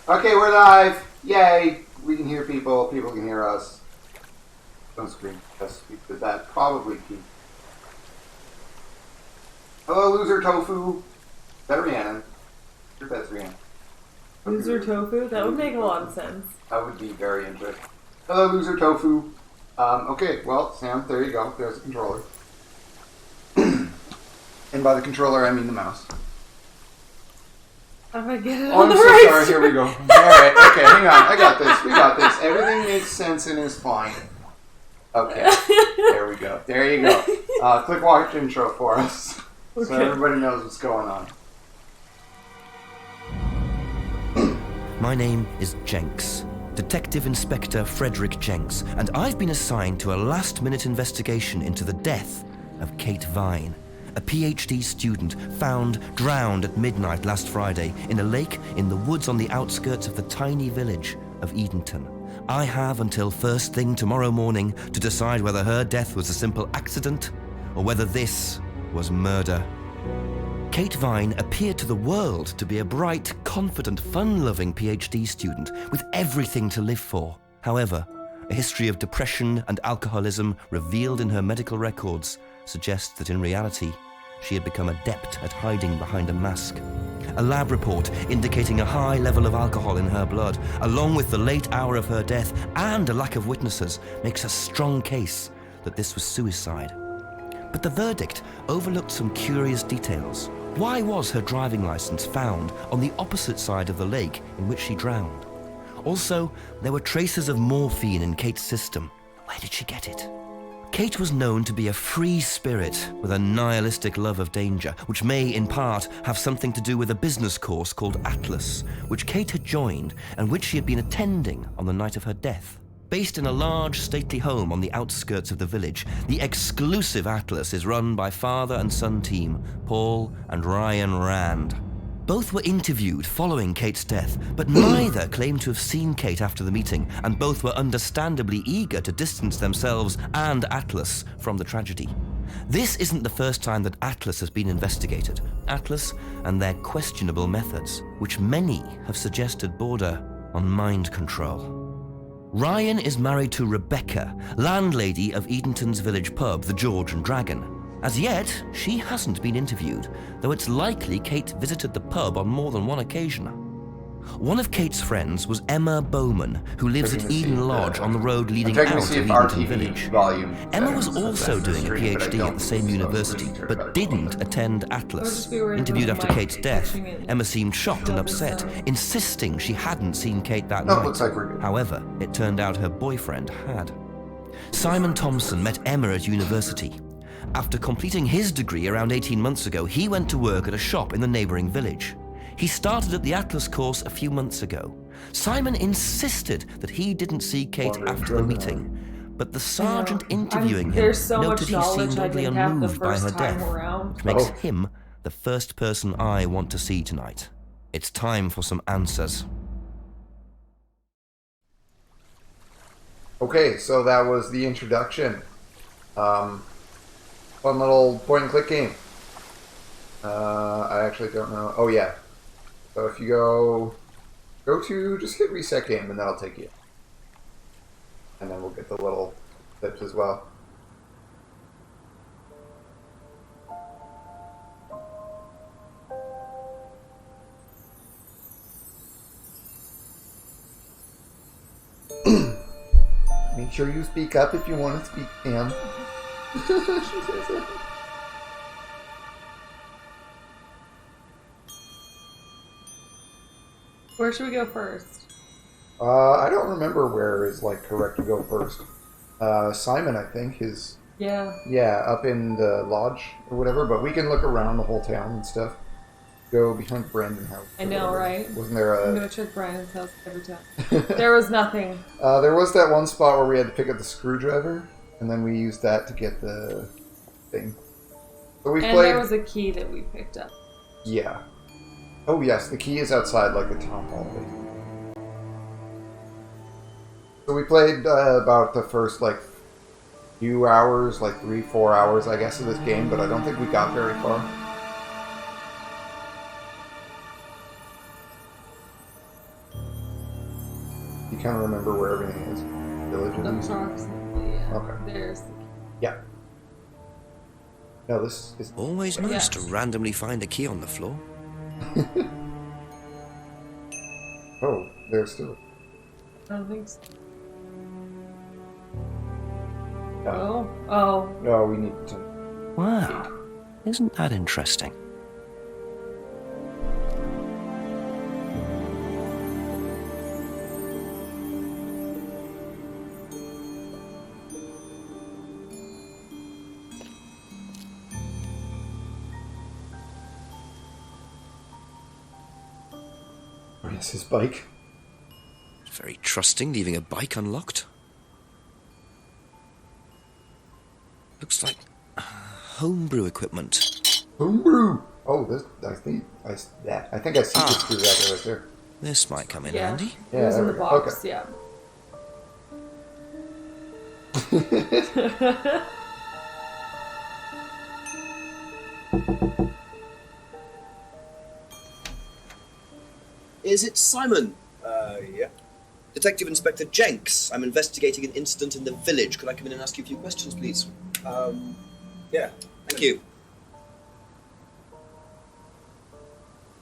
Okay, we're live. Yay! We can hear people. People can hear us. Don't scream. Just speak to that. Probably keep. Hello, loser tofu. That Rhiannon. Sure, that's Rhiannon. Loser tofu? That would make a lot of sense. That would be very interesting. Hello, loser tofu. Okay, well, Sam, there you go. There's the controller. And by the controller, I mean the mouse. How do I get it Oh, on I'm the so right sorry. Here we go. Alright, okay, hang on. I got this. We got this. Everything makes sense and is fine. Okay, there we go. There you go. Click watch intro for us. Okay. So everybody knows what's going on. My name is Jenks, Detective Inspector Frederick Jenks, and I've been assigned to a last-minute investigation into the death of Kate Vine, a PhD student found drowned at midnight last Friday in a lake in the woods on the outskirts of the tiny village of Edenton. I have until first thing tomorrow morning to decide whether her death was a simple accident or whether this was murder. Kate Vine appeared to the world to be a bright, confident, fun-loving PhD student with everything to live for. However, a history of depression and alcoholism revealed in her medical records suggests that in reality, she had become adept at hiding behind a mask. A lab report indicating a high level of alcohol in her blood, along with the late hour of her death and a lack of witnesses, makes a strong case that this was suicide. But the verdict overlooked some curious details. Why was her driving license found on the opposite side of the lake in which she drowned? Also, there were traces of morphine in Kate's system. Where did she get it? Kate was known to be a free spirit with a nihilistic love of danger, which may, in part, have something to do with a business course called Atlas, which Kate had joined and which she had been attending on the night of her death. Based in a large, stately home on the outskirts of the village, the exclusive Atlas is run by father and son team, Paul and Ryan Rand. Both were interviewed following Kate's death, but neither claimed to have seen Kate after the meeting, and both were understandably eager to distance themselves and Atlas from the tragedy. This isn't the first time that Atlas has been investigated. Atlas and their questionable methods, which many have suggested border on mind control. Ryan is married to Rebecca, landlady of Edenton's village pub, the George and Dragon. As yet, she hasn't been interviewed, though it's likely Kate visited the pub on more than one occasion. One of Kate's friends was Emma Bowman, who lives at Eden Lodge on the road leading out of Edenton Village. Emma was also doing a PhD at the same university, but didn't attend Atlas. Interviewed after Kate's death, Emma seemed shocked and upset, insisting she hadn't seen Kate that night. However, it turned out her boyfriend had. Simon Thompson met Emma at university. After completing his degree around 18 months ago, he went to work at a shop in the neighboring village. He started at the Atlas course a few months ago. Simon insisted that he didn't see Kate after the meeting, but the sergeant interviewing him noted he seemed oddly unmoved by her death, which makes him the first person I want to see tonight. It's time for some answers. Okay, so that was the introduction. Fun little point-and-click game. I actually don't know. Oh, yeah. So if you go to, just hit reset game, and that'll take you. And then we'll get the little tips as well. Make sure you speak up if you want to speak, Pam. Where should we go first? I don't remember where is like correct to go first. Simon, I think, is up in the lodge or whatever. But we can look around the whole town and stuff. Go behind Brandon's house. I know, right? Wasn't there a... I'm gonna check Brandon's house every time. There was nothing. There was that one spot where we had to pick up the screwdriver, and then we used that to get the thing. So we played... there was a key that we picked up. Yeah. Oh yes, the key is outside like the town hall. So we played about the first like few hours, like 3-4 hours I guess of this game, but I don't think we got very far. kind of remember where everything is. Village at least. Approximately, yeah. Okay. There's... Yeah. No, this is... Always nice to randomly find a key on the floor. Oh, there's still... I don't think so. No. Oh. No, we need to... Wow, isn't that interesting? Oh, yes, his bike. Very trusting, leaving a bike unlocked. Looks like homebrew equipment. Homebrew! Oh, this... I think I see the screwdriver right there. This might come in Yeah. handy. It was there in the we go. box, Okay. yeah. Is it Simon? Yeah. Detective Inspector Jenks. I'm investigating an incident in the village. Could I come in and ask you a few questions, please? Yeah. Thank you.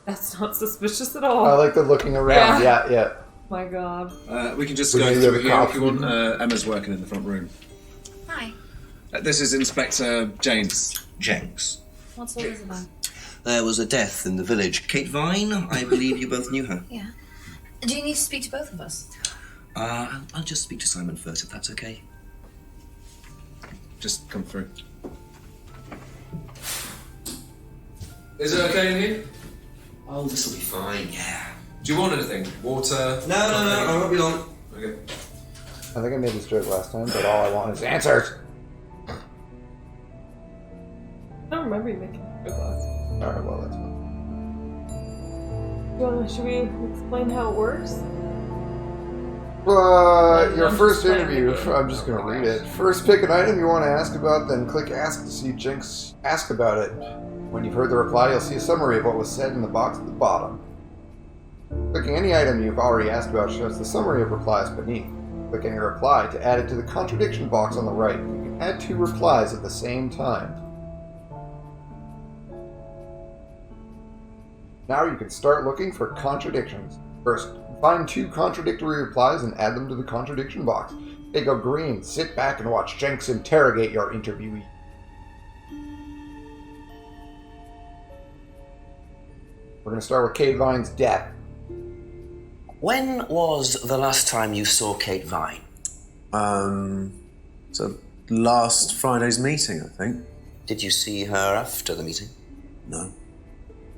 That's not suspicious at all. I like the looking around. Yeah. Yeah. My god. We can just We go need through the here cops. if you want. Emma's working in the front room. Hi. This is Inspector James. Jenks. What's all this about? There was a death in the village. Kate Vine, I believe you both knew her. Yeah. Do you need to speak to both of us? I'll just speak to Simon first, if that's okay. Just come through. Is it okay in here? Oh, this will be fine, yeah. Do you want anything? Water? No, I won't be long. Okay. I think I made this joke last time, but all I want is answers! I don't remember you making a joke last time. Alright, well, that's fine. Should we explain how it works? Your I'm first just playing interview, the game. I'm just gonna read it. First, pick an item you want to ask about, then click Ask to see Jinx ask about it. When you've heard the reply, you'll see a summary of what was said in the box at the bottom. Clicking any item you've already asked about shows the summary of replies beneath. Click any reply to add it to the contradiction box on the right. You can add 2 replies at the same time. Now you can start looking for contradictions. First, find 2 contradictory replies and add them to the contradiction box. They go green. Sit back and watch Jenks interrogate your interviewee. We're going to start with Kate Vine's death. When was the last time you saw Kate Vine? So last Friday's meeting, I think. Did you see her after the meeting? No.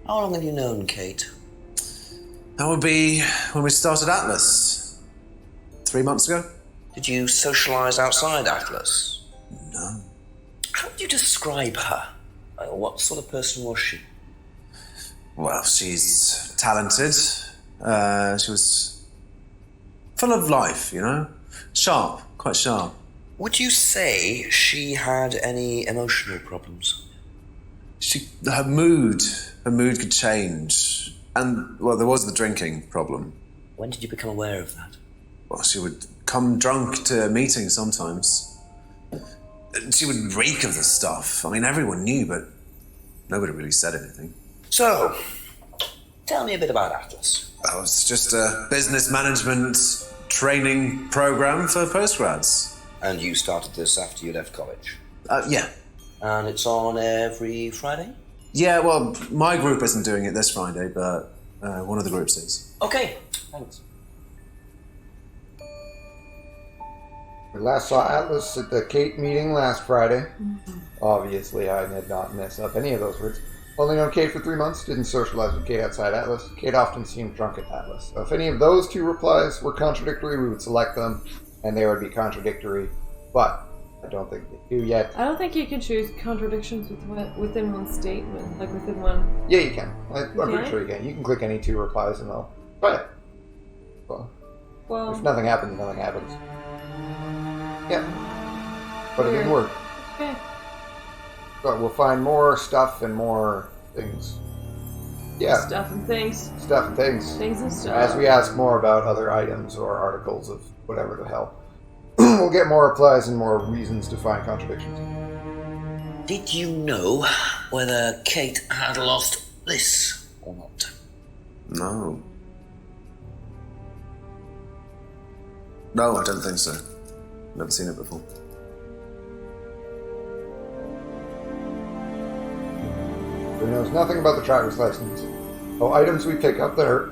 How long have you known Kate? That would be when we started Atlas. 3 months ago? Did you socialise outside Atlas? No. How would you describe her? What sort of person was she? Well, she's talented. She was full of life, you know? Sharp, quite sharp. Would you say she had any emotional problems? Her mood could change. And, well, there was the drinking problem. When did you become aware of that? Well, she would come drunk to meetings sometimes. She would reek of the stuff. I mean, everyone knew, but nobody really said anything. So, tell me a bit about Atlas. Oh, it's just a business management training program for postgrads. And you started this after you left college? Yeah. And it's on every Friday? Yeah, well, my group isn't doing it this Friday, but one of the groups is. Okay, thanks. We last saw Atlas at the Kate meeting last Friday. Obviously, I did not mess up any of those words. Only known Kate for 3 months, didn't socialize with Kate outside Atlas. Kate often seemed drunk at Atlas. So if any of those 2 replies were contradictory, we would select them, and they would be contradictory. But I don't think they do yet. I don't think you can choose contradictions within one statement, like within one... Yeah, you can. I'm pretty Okay. sure you can. You can click any 2 replies and they'll... Try it. Well, Well, if nothing happens, nothing happens. Yeah. But it didn't work. okay. But we'll find more stuff and more things. Yeah. Stuff and things. Stuff and things. Things and stuff. As we ask more about other items or articles of whatever the hell, we'll get more replies and more reasons to find contradictions. Did you know whether Kate had lost this or not? No. No, I don't think so. Never seen it before. Who knows nothing about the driver's license. Oh, items we pick up that are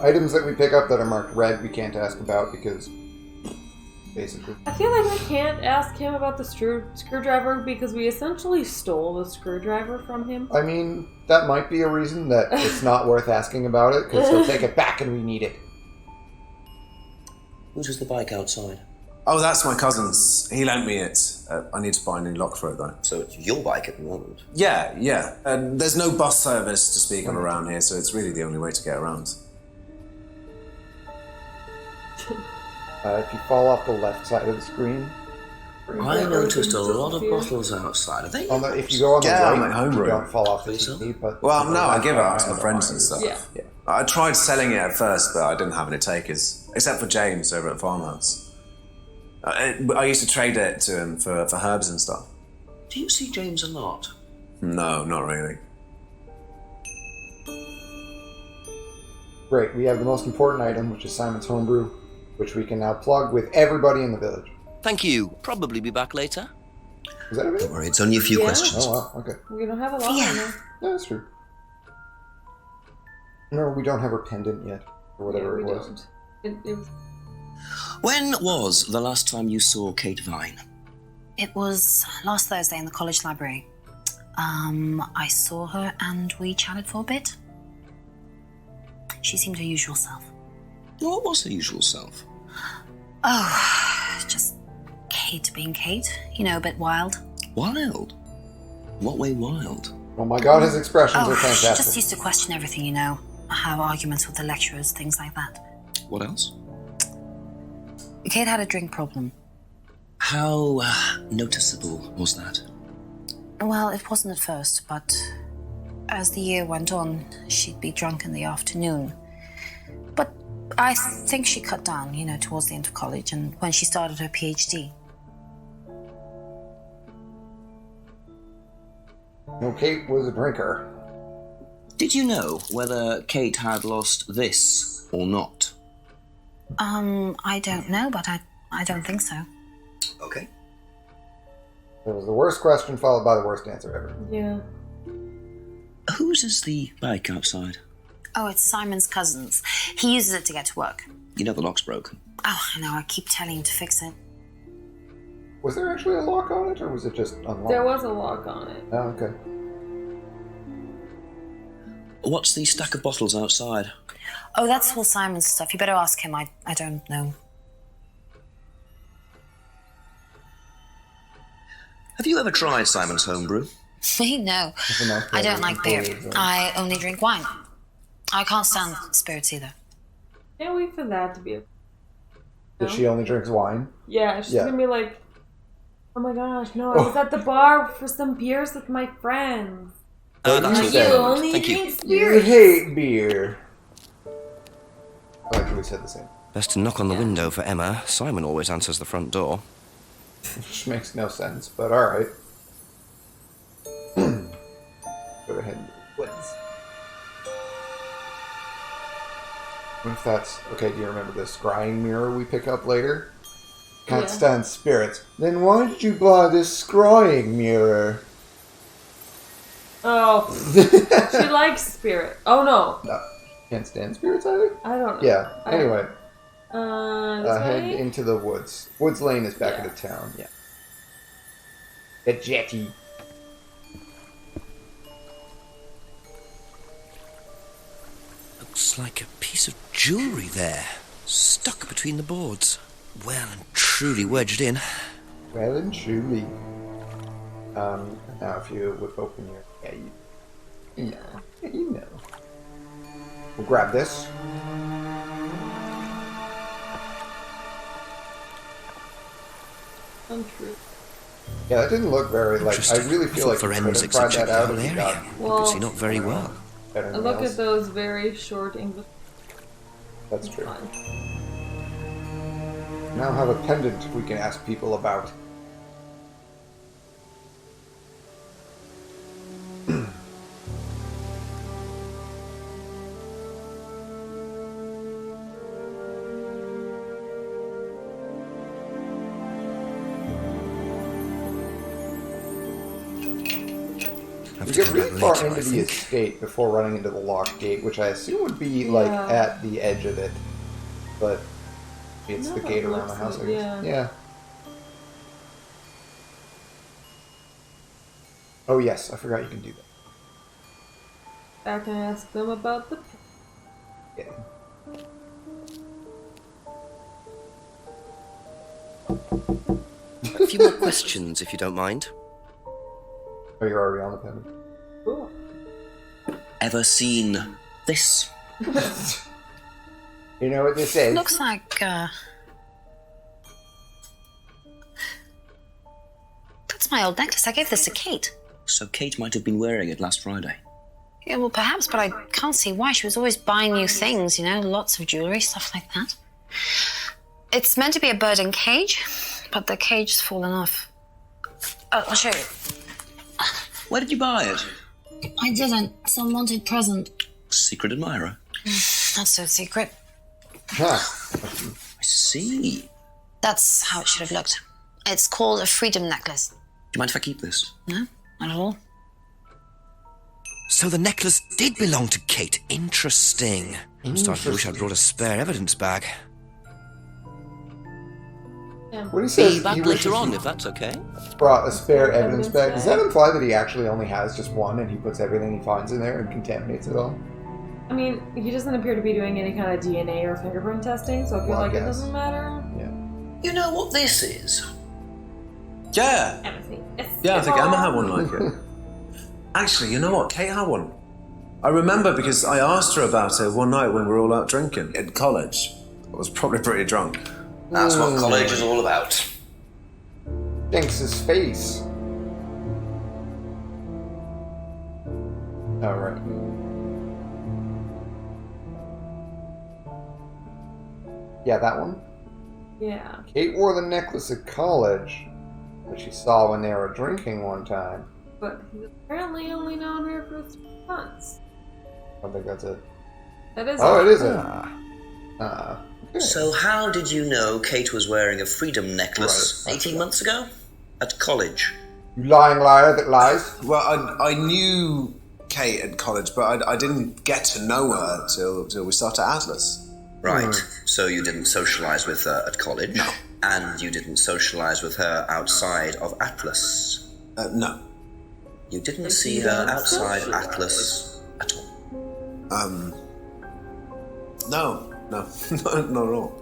items that we pick up that are marked red, we can't ask about because basically. I feel like I can't ask him about the screwdriver because we essentially stole the screwdriver from him. I mean, that might be a reason that it's not worth asking about it because he'll take it back and we need it. Whose was the bike outside? Oh, that's my cousin's. He lent me it. I need to buy a new lock for it, though. So it's your bike at the moment? Yeah. There's no bus service to speak of around here, so it's really the only way to get around. If you fall off the left side of the screen... I noticed a lot of bottles outside. Are they? If you go on the Yeah, right, I'm at home you room. don't fall off the Please, TV, but... Well, no, I give it out to my friends and stuff. Yeah. I tried selling it at first, but I didn't have any takers, except for James over at Farmhouse. I used to trade it to him for herbs and stuff. Do you see James a lot? No, not really. Great, we have the most important item, which is Simon's homebrew, which we can now plug with everybody in the village. Thank you. Probably be back later. Is that everything? Don't worry, it's only a few Yeah. questions. Oh, wow, okay. We don't have a lot in there. Yeah, that's true. No, we don't have her pendant yet, or whatever Yeah, it we was. don't. It was When was the last time you saw Kate Vine? It was last Thursday in the college library. I saw her and we chatted for a bit. She seemed her usual self. What was her usual self? Oh, just Kate being Kate. You know, a bit wild. Wild? What way wild? Oh my god, his expressions are She just fantastic. used to question everything, you know. Have arguments with the lecturers, things like that. What else? Kate had a drink problem. How noticeable was that? Well, it wasn't at first, but as the year went on, she'd be drunk in the afternoon. But I think she cut down, you know, towards the end of college and when she started her PhD. No, Kate was a drinker. Did you know whether Kate had lost this or not? I don't know, but I don't think so. Okay. It was the worst question followed by the worst answer ever. yeah. Whose is the bike outside? Oh, it's Simon's cousin's. He uses it to get to work. You know the lock's broken. Oh, I know, I keep telling him to fix it. Was there actually a lock on it, or was it just unlocked? There was a lock on it. Oh, okay. What's the stack of bottles outside? Oh, that's all Simon's stuff. You better ask him. I don't know. Have you ever tried Simon's homebrew? Me? No. I don't like beer. I only drink wine. I can't stand spirits either. Can't wait for that to be a... That she only drinks wine? Yeah, she's Yeah. gonna be like, oh my gosh, no, I was at the bar for some beers with my friends. That's you all said- good. only Thank you. drink You spirits. hate beer. I actually said the same. Best to knock on the window for Emma. Simon always answers the front door. Which makes no sense, but alright. Go ahead into the woods. What if that's... Okay, do you remember the scrying mirror we pick up later? Can't Yeah. stand spirits. Then why did you buy this scrying mirror? Oh, she likes spirit. Oh no, No, can't stand spirits either? I don't know. Yeah, I- anyway. This Head way? into the woods. Woods Lane is back Yeah. into town, yeah. The jetty. Looks like a piece of jewellery there, stuck between the boards. Well and truly wedged in. Well and truly. Now if you whip open your... Yeah, you know. We'll grab this. Untrue. Yeah, that didn't look very, like, I Interesting. really feel I like thought you for Emma's could have tried exotic that out whole if you area. got... Well, Obviously not very well. better I than look else. at those very short English. That's true. Fun. Now have a pendant we can ask people about. Have You to get come really back far later, into I the think. estate before running into the locked gate, which I assume would be like Yeah. at the edge of it, but it's No, the that gate around the looks house. I like- guess. yeah. Yeah. Oh yes, I forgot you can do that. Back and ask them about the. Yeah. A few more questions, if you don't mind. Oh, you're already on the pendant. Cool. Ever seen this? You know what this is? Looks like, that's my old necklace. I gave this to Kate. So Kate might have been wearing it last Friday. Yeah, well, perhaps, but I can't see why. She was always buying new things, you know, lots of jewellery, stuff like that. It's meant to be a bird in cage, but the cage's fallen off. I'll show you. Where did you buy it? I didn't. Some wanted present. Secret admirer. Not so secret. Huh. I see. That's how it should have looked. It's called a freedom necklace. Do you mind if I keep this? No, not at all. So the necklace did belong to Kate. Interesting. I'm starting to wish I'd brought a spare evidence bag. What he says, Be back he later wishes on, he if that's okay. brought a spare evidence Evidence bag. bag. Does that imply that he actually only has just one and he puts everything he finds in there and contaminates it all? I mean, he doesn't appear to be doing any kind of DNA or fingerprint testing, so I feel Well, I like it guess. doesn't matter. You know what this is? Yeah. Yeah, I think Emma had one like it. Actually, you know what? Kate had one. I remember because I asked her about it one night when we were all out drinking at college. I was probably pretty drunk. That's what college is all about. Jenks's face. Alright. Yeah, that one. Yeah. Kate wore the necklace at college, which she saw when they were drinking one time. But he's apparently only known her for 3 months. I don't think that's it. That is. Oh, it is it. Okay. So how did you know Kate was wearing a freedom necklace Right. 18 months ago? At college? You lying liar that lies. Well, I knew Kate at college, but I didn't get to know her till we started Atlas. Right. So you didn't socialise with her at college? No. And you didn't socialise with her outside of Atlas? No. You didn't see her outside Atlas at all? No, not at all.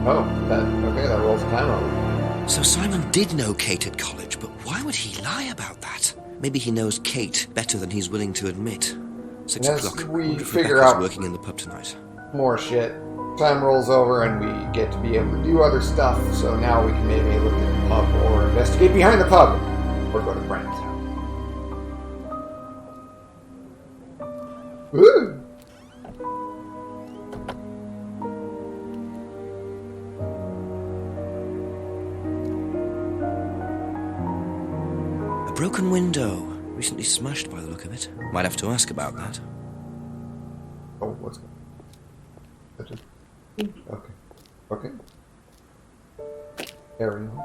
Oh, that rolls time over. So Simon did know Kate at college, but why would he lie about that? Maybe he knows Kate better than he's willing to admit. 6 Yes, o'clock. we Wonder if figure Rebecca's out- working in the pub tonight. More shit. Time rolls over and we get to be able to do other stuff, so now we can maybe look at the pub or investigate behind the pub. Or go to Brandon's house. Woo! A broken window. Recently smashed by the look of it. Might have to ask about that. Oh, what's going on? Okay. Okay. Carry on.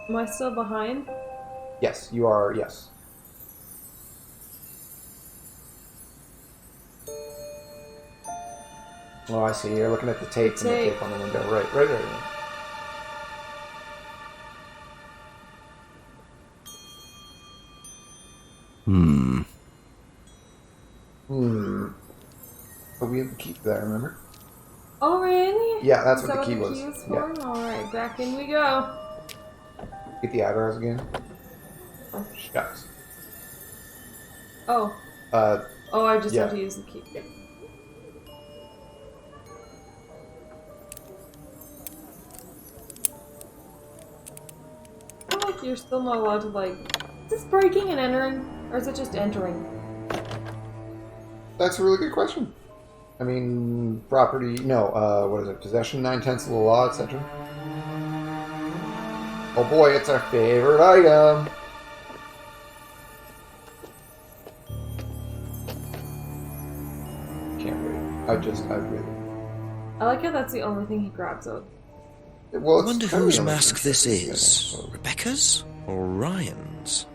Am I still behind? Yes, you are, yes. Oh, I see. You're looking at the tape and the tape on the window. Right. But we have the key to that, remember? Oh, really? Yeah, that's Is what that the key what was. the key was Yeah. for? Alright, back in we go. Get the eyebrows again. Oh, shucks. Oh. Oh, I just have to use the key. Yeah. I feel like you're still not allowed to, like... Is this breaking and entering? Or is it just entering? That's a really good question. I mean, property, no, what is it? Possession, 9/10 of the law, etc. Oh boy, it's our favorite item. Can't wait. I really. I like how that's the only thing he grabs out. Well, I wonder whose mask this is. Rebecca's or Ryan's?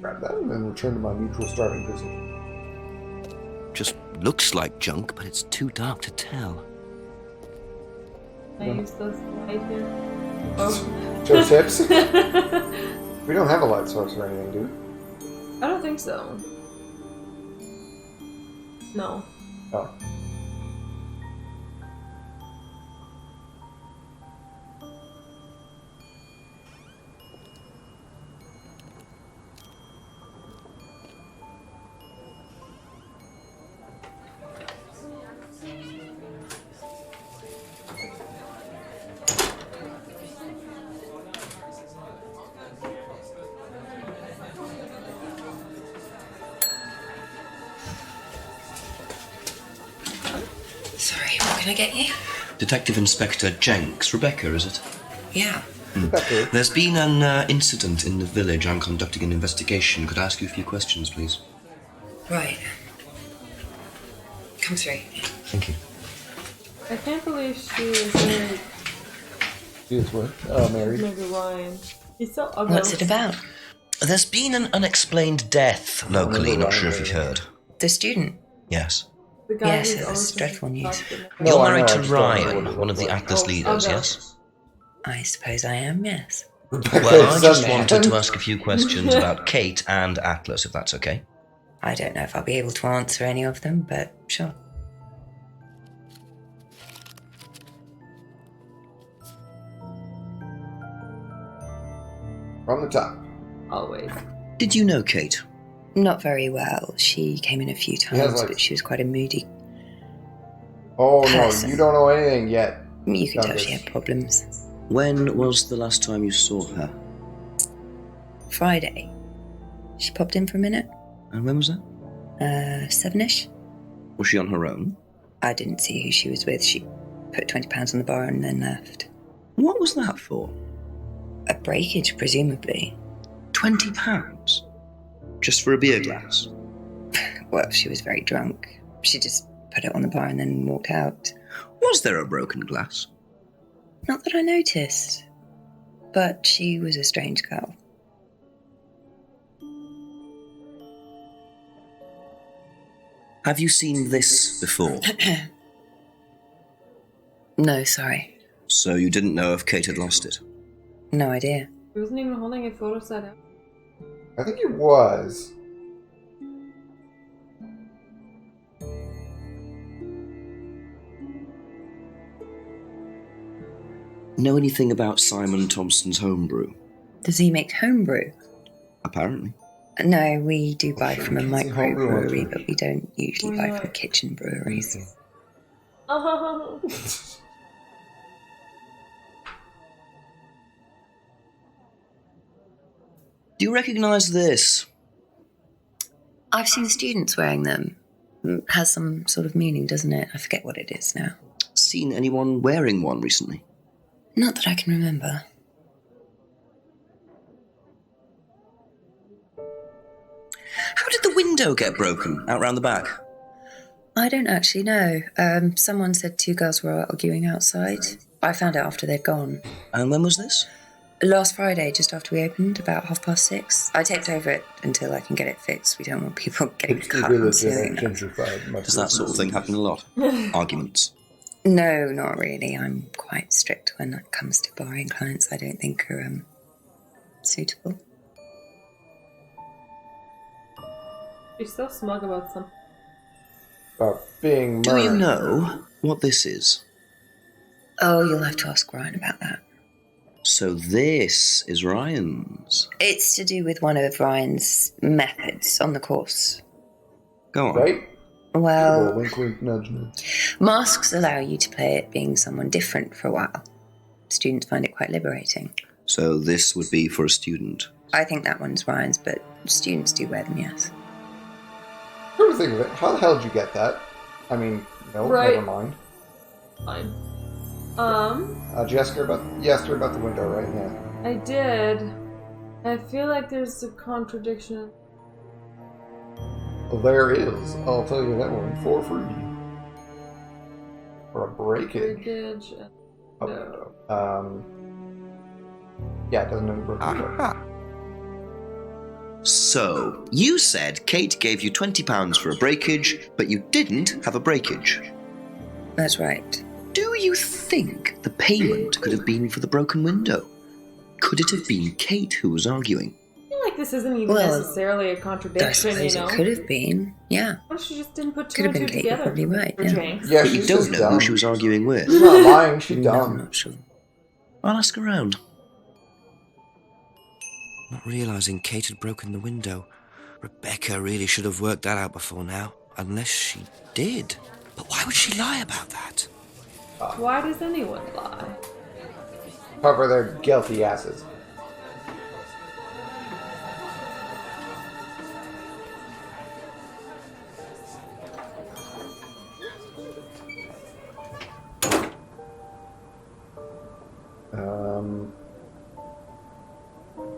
Grab that and then return to my neutral starting position. Just looks like junk, but it's too dark to tell. I use this light here. Oh. Joe tips? We don't have a light source or anything, do we? I don't think so. No. Oh. Sorry, what can I get you? Detective Inspector Jenks. Rebecca, is it? Yeah. There's been an incident in the village. I'm conducting an investigation. Could I ask you a few questions, please? Right. Come through. Thank you. I can't believe she is married. She is what? Oh, married. Maybe Ryan. He's so ugly. What's it about? There's been an unexplained death locally. Not sure if you've heard. The student? Yes. The guy Yes, who's that's always dreadful news. No, You're I know, married I to just don't know what Ryan, it one of the looks like. Atlas leaders, okay. yes? I suppose I am, yes. Well, I just man. wanted to ask a few questions about Kate and Atlas, if that's okay. I don't know if I'll be able to answer any of them, but sure. From the top. Always. Did you know Kate? Not very well. She came in a few times, like- but she was quite a moody. Oh Person. no, you don't know anything yet. You can tell Douglas. she had problems. When was the last time you saw her? Friday. She popped in for a minute. And when was that? 7ish. Was she on her own? I didn't see who she was with. She put £20 on the bar and then left. What was that for? A breakage, presumably. £20? Just for a beer glass? Well, she was very drunk. She just put it on the bar and then walked out. Was there a broken glass? Not that I noticed. But she was a strange girl. Have you seen this before? No, sorry. So you didn't know if Kate had lost it? No idea. He wasn't even holding a photo set up. I think it was. Know anything about Simon Thompson's homebrew? Does he make homebrew? Apparently. No, we do buy from a Fancy homebrew microbrewery, one. but we don't usually Why buy not? from kitchen breweries. Oh. Do you recognise this? I've seen students wearing them. Has some sort of meaning, doesn't it? I forget what it is now. Seen anyone wearing one recently? Not that I can remember. How did the window get broken out round the back? I don't actually know. Someone said two girls were arguing outside. I found out after they'd gone. And when was this? Last Friday, just after we opened, about 6:30. I taped over it until I can get it fixed. We don't want people getting cut and seeing that. Gentrified. Does that sort of thing happen a lot? Arguments? No, not really. I'm quite strict when it comes to barring clients I don't think are suitable. She's so smug about something. About being Do murdered. you know what this is? Oh, you'll have to ask Ryan about that. So this is Ryan's. It's to do with one of Ryan's methods on the course. Go on. Right? Well, Wink, wink, nudge, nudge. masks allow you to play it being someone different for a while. students find it quite liberating. So this would be for a student. I think that one's Ryan's, but students do wear them, yes. Come to think of it, how the hell did you get that? I mean, no, Right. never mind. Fine. Did you ask her about the window, right? Yeah. I did. I feel like there's a contradiction. Well, there is. I'll tell you that one for free. For a breakage. Breakage. No. Yeah, it doesn't have a broken window. So, you said Kate gave you £20 for a breakage, but you didn't have a breakage. That's right. Do you think the payment could have been for the broken window? Could it have been Kate who was arguing? I feel like this isn't even necessarily a contradiction, I suppose it could have been, yeah. What if she just didn't put two Could have and been two Kate, you're together? probably right, For yeah. Jenks? Yeah, But you she's don't just know dumb. who she was arguing with. She's not lying, she's No, dumb. I'm not sure. I'll ask around. Not realizing Kate had broken the window. Rebecca really should have worked that out before now. Unless she did. But why would she lie about that? Why does anyone lie? Cover their guilty asses.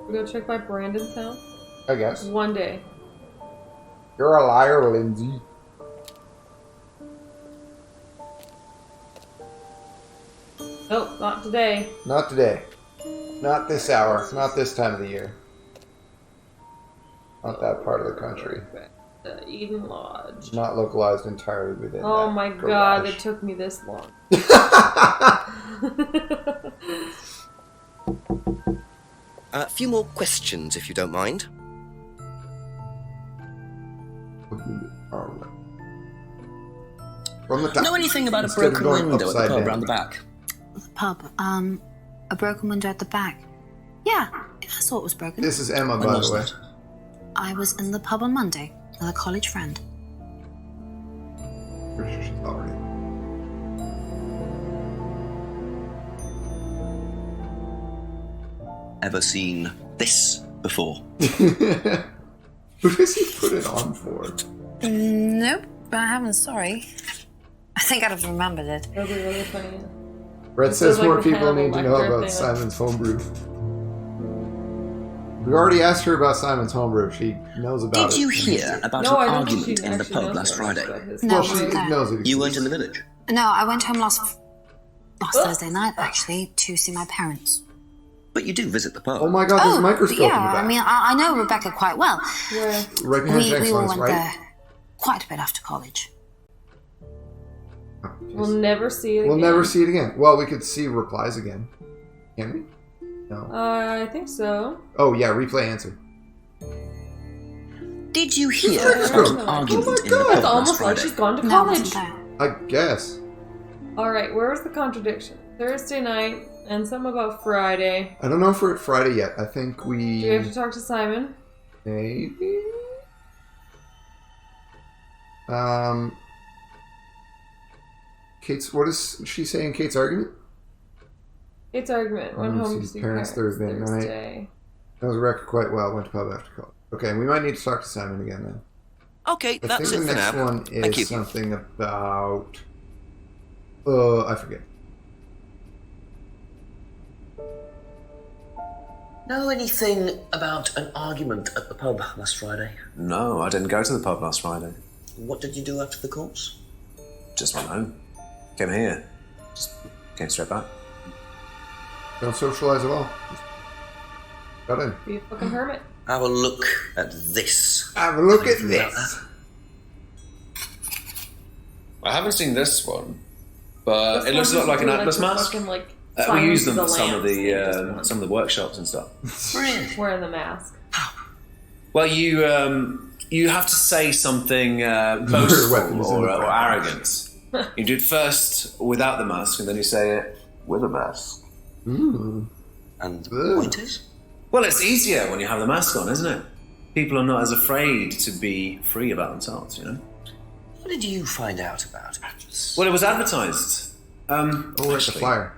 We go check by Brandon's house? I guess. One day. You're a liar, Lindsay. Nope, not today. Not today. Not this hour. Not this time of the year. Not that part of the country. Eden Lodge. Not localized entirely within Oh that my garage. god, it took me this long. A few more questions, if you don't mind. From the top. Know anything about a Instead of broken going window at the upside pub down. round the back? The pub, a broken window at the back. Yeah, I saw it was broken. This is Emma, When by was the way. that? I was in the pub on Monday with a college friend. Pretty sure she's already. Ever seen this before? Who does he put it on for? Nope, but I haven't, sorry. I think I'd have remembered it. That'll be really funny. Brett This says is like more the people Hannibal need to know Lecter about thing. Simon's homebrew. We already asked her about Simon's homebrew. She knows about it. Did you hear about No, I an don't think argument she in the actually pub knows last very much Friday? about his No, Well, family. she knows it. You weren't in the village? No, I went home last Thursday night, actually, to see my parents. But you do visit the pub. Oh my god, there's a microscope in the yeah, back. I mean, I know Rebecca quite well. Where? Right behind We Jack's all lines, went right? there quite a bit after college. Oh, We'll jeez. never see it We'll again. never see it again. Well, we could see replies again. Can we? No. I think so. Oh yeah, replay answer. Did you hear microscope. about an argument in the God. pub It's almost last like Friday? she's gone to No, I college. wasn't there. I guess. Alright, where was the contradiction? Thursday night, and some about Friday. I don't know if we're at Friday yet. I think we... Do we have to talk to Simon? Maybe? Kate's... What is she saying? Kate's argument? Kate's argument. Went home to sees see parents Thursday night. Thursday. Knows Rebecca quite well. Went to pub after college. Okay, we might need to talk to Simon again then. Okay, I that's think it the for next now. one Thank you. is something about... I forget. Know anything about an argument at the pub last Friday? No, I didn't go to the pub last Friday. What did you do after the course? Just went home. Came here. Just came straight back. Don't socialize at all. Just got in. Be a fucking hermit. Have a look at this. Have a look at this. I haven't seen this one, but This it looks a one lot like an doesn't do, Atlas the mask. fucking, like, We Silence use them of at some of Lambs thing, just the one. some of the workshops and stuff. Really? Wearing the mask. Well, you have to say something weapons boastful in or the arrogant. You do it first without the mask, and then you say it with a mask. Ooh. And Ugh. pointers? Well, it's easier when you have the mask on, isn't it? People are not as afraid to be free about themselves, you know? What did you find out about Atlas? Well, it was advertised. Oh, it's a flyer.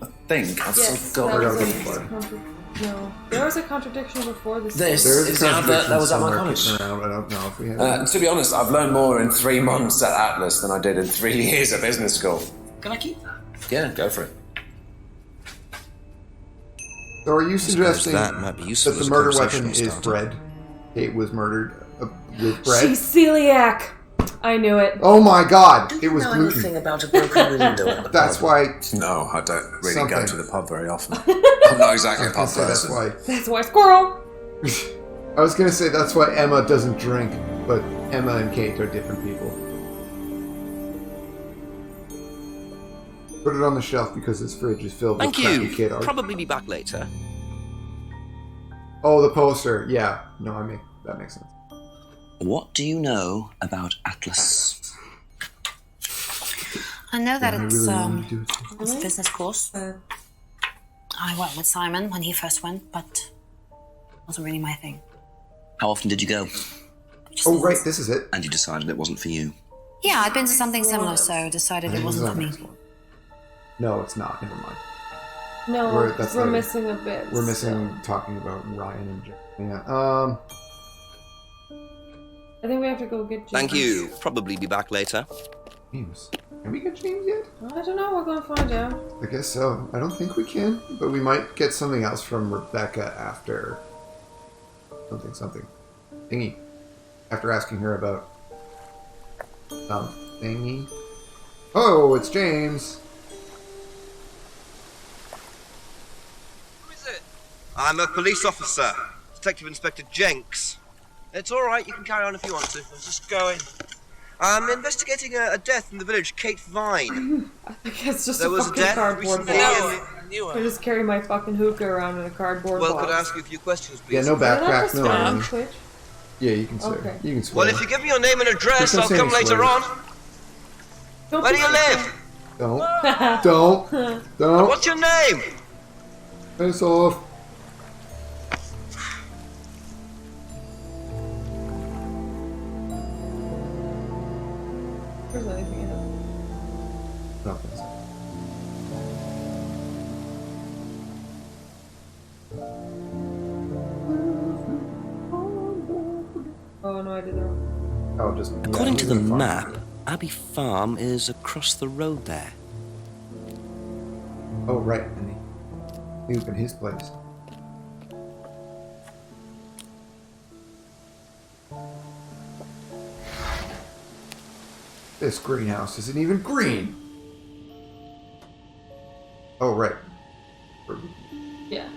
I think. I've Yes, still got that was it. no. There was a contradiction before this. This There's is a the advert that was at my somewhere college. kicking around. I don't know if we have. To be honest, I've learned more in 3 months at Atlas than I did in 3 years at business school. Can I keep that? Yeah, go for it. So are you suggesting that might be useful that as the a murder conversation weapon is starter. bread? Kate was murdered with bread? She's celiac. I knew it. Oh my god! Do It you was know gluten. anything about a broken window at the That's pub? why. No, I don't really go Something. to the pub very often. I'm not exactly a pub So that's person. why. That's why squirrel. I was gonna say that's why Emma doesn't drink, but Emma and Kate are different people. Put it on the shelf because his fridge is filled Thank with crappy you. kid art. Probably be back later. Oh, the poster. Yeah. No, that makes sense. What do you know about Atlas? I know that I it's really want to do it. it's a business course. I went with Simon when he first went, but it wasn't really my thing. How often did you go? Just Oh, once. right. This is it. And you decided it wasn't for you. Yeah, I'd been to something similar, so decided it wasn't for me. No, it's not. Never mind. No, That's we're later. missing a bit. We're missing so. talking about Ryan and Jack. Yeah. I think we have to go get James. Thank you. Probably be back later. James. Can we get James yet? I don't know. We're going to find out. I guess so. I don't think we can, but we might get something else from Rebecca after something thingy. After asking her about thingy. Oh, it's James. Who is it? I'm a police officer, Detective Inspector Jenks. It's all right. You can carry on if you want to. I'm just going. I'm investigating a death in the village, Kate Vine. I think it's just There a was a fucking death cardboard recently. box. in- I just carry my fucking hookah around in a cardboard Well, box. could I ask you a few questions, please? Yeah, no Did I backpack, just no spam army. Twitch? Yeah, you can swear. Okay. You can swear. Well, if you give me your name and address, Just don't I'll say come any later swears. on. Don't Where do be you so- live? Don't. What's your name? Piss off. If there's anything in it. No, that's it. Oh no, I did it wrong. Oh, just According yeah, to the we're fine. map, Abbey Farm is across the road there. Oh, right. And he was in his place. This greenhouse isn't even green. Oh, right. Yeah.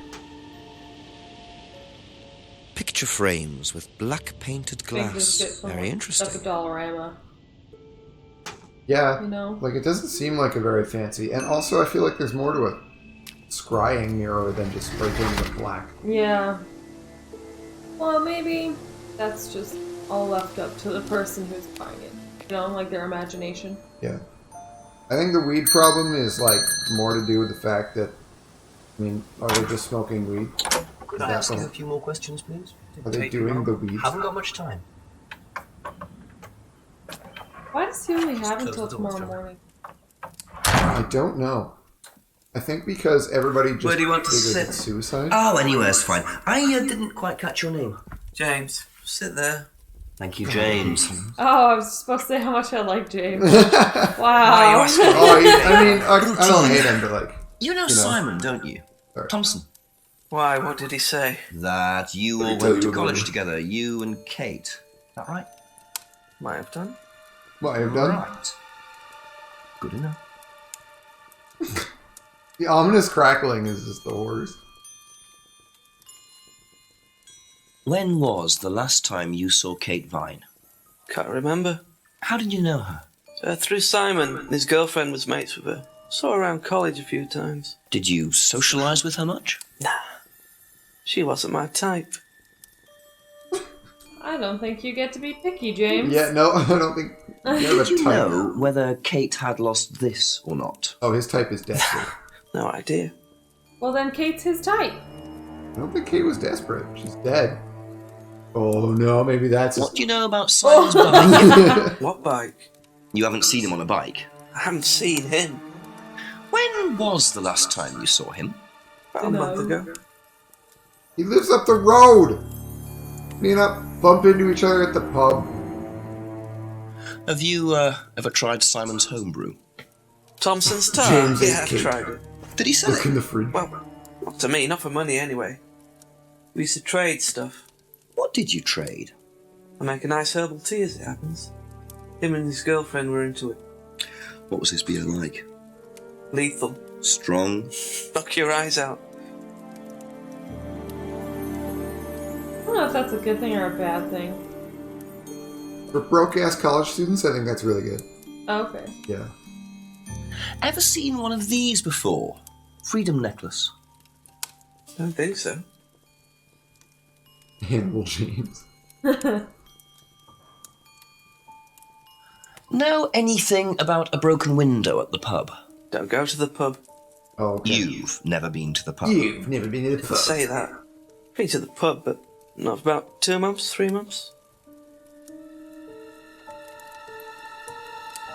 Picture frames with black painted Think this glass. shit from Very That's a interesting. Dollarama. Yeah, You know? like it doesn't seem like a very fancy, and also I feel like there's more to a scrying mirror than just spray painting with black. Yeah. Well, maybe that's just all left up to the person who's buying it. You know, like their imagination. Yeah, I think the weed problem is like more to do with the fact that, I mean, are they just smoking weed? Could I ask you a few more questions, please? Are they doing the weed? Haven't got much time. Why does he only have Close until the door, tomorrow John. morning? I don't know. I think because everybody just Where do you want to figures sit? it's suicide. Oh, anywhere's fine. I didn't quite catch your name. James, sit there. Thank you, James. Oh, I was supposed to say how much I like James. Why are you Wow. asking? I mean, I don't hate him, but like, You know Simon, don't you? Sorry. Thompson. Why? What did he say? That you What all did he tell went to you college about together, you and Kate. Is that right? Might have done. what I've done. Right. Good enough. The ominous crackling is just the worst. When was the last time you saw Kate Vine? Can't remember. How did you know her? Through Simon. His girlfriend was mates with her. Saw her around college a few times. Did you socialise with her much? Nah. She wasn't my type. I don't think you get to be picky, James. Yeah, no, I don't think. Yeah, Did you know whether Kate had lost this or not? Oh, his type is desperate. No idea. Well, then Kate's his type. I don't think Kate was desperate. She's dead. Oh no, maybe that's. What do you know about Simon's bike? What bike? You haven't seen him on a bike? I haven't seen him. When was the last time you saw him? About a month ago. He lives up the road! Me and I bump into each other at the pub. Have you ever tried Simon's homebrew? Thompson's tar? James Yeah, I've Cake. tried it. Did he sell Look in it? the fridge. Well, not to me, not for money anyway. We used to trade stuff. What did you trade? I make a nice herbal tea as it happens. Him and his girlfriend were into it. What was his beer like? Lethal. Strong? Knock your eyes out. I don't know if that's a good thing or a bad thing. For broke-ass college students, I think that's really good. Okay. Yeah. Ever seen one of these before? Freedom necklace. Don't think so. Hannibal James. Know anything about a broken window at the pub? Don't go to the pub. Oh, okay. You've never been to the pub. You've never been to the pub. Say that. Been to the pub, but not for about 2 months, 3 months.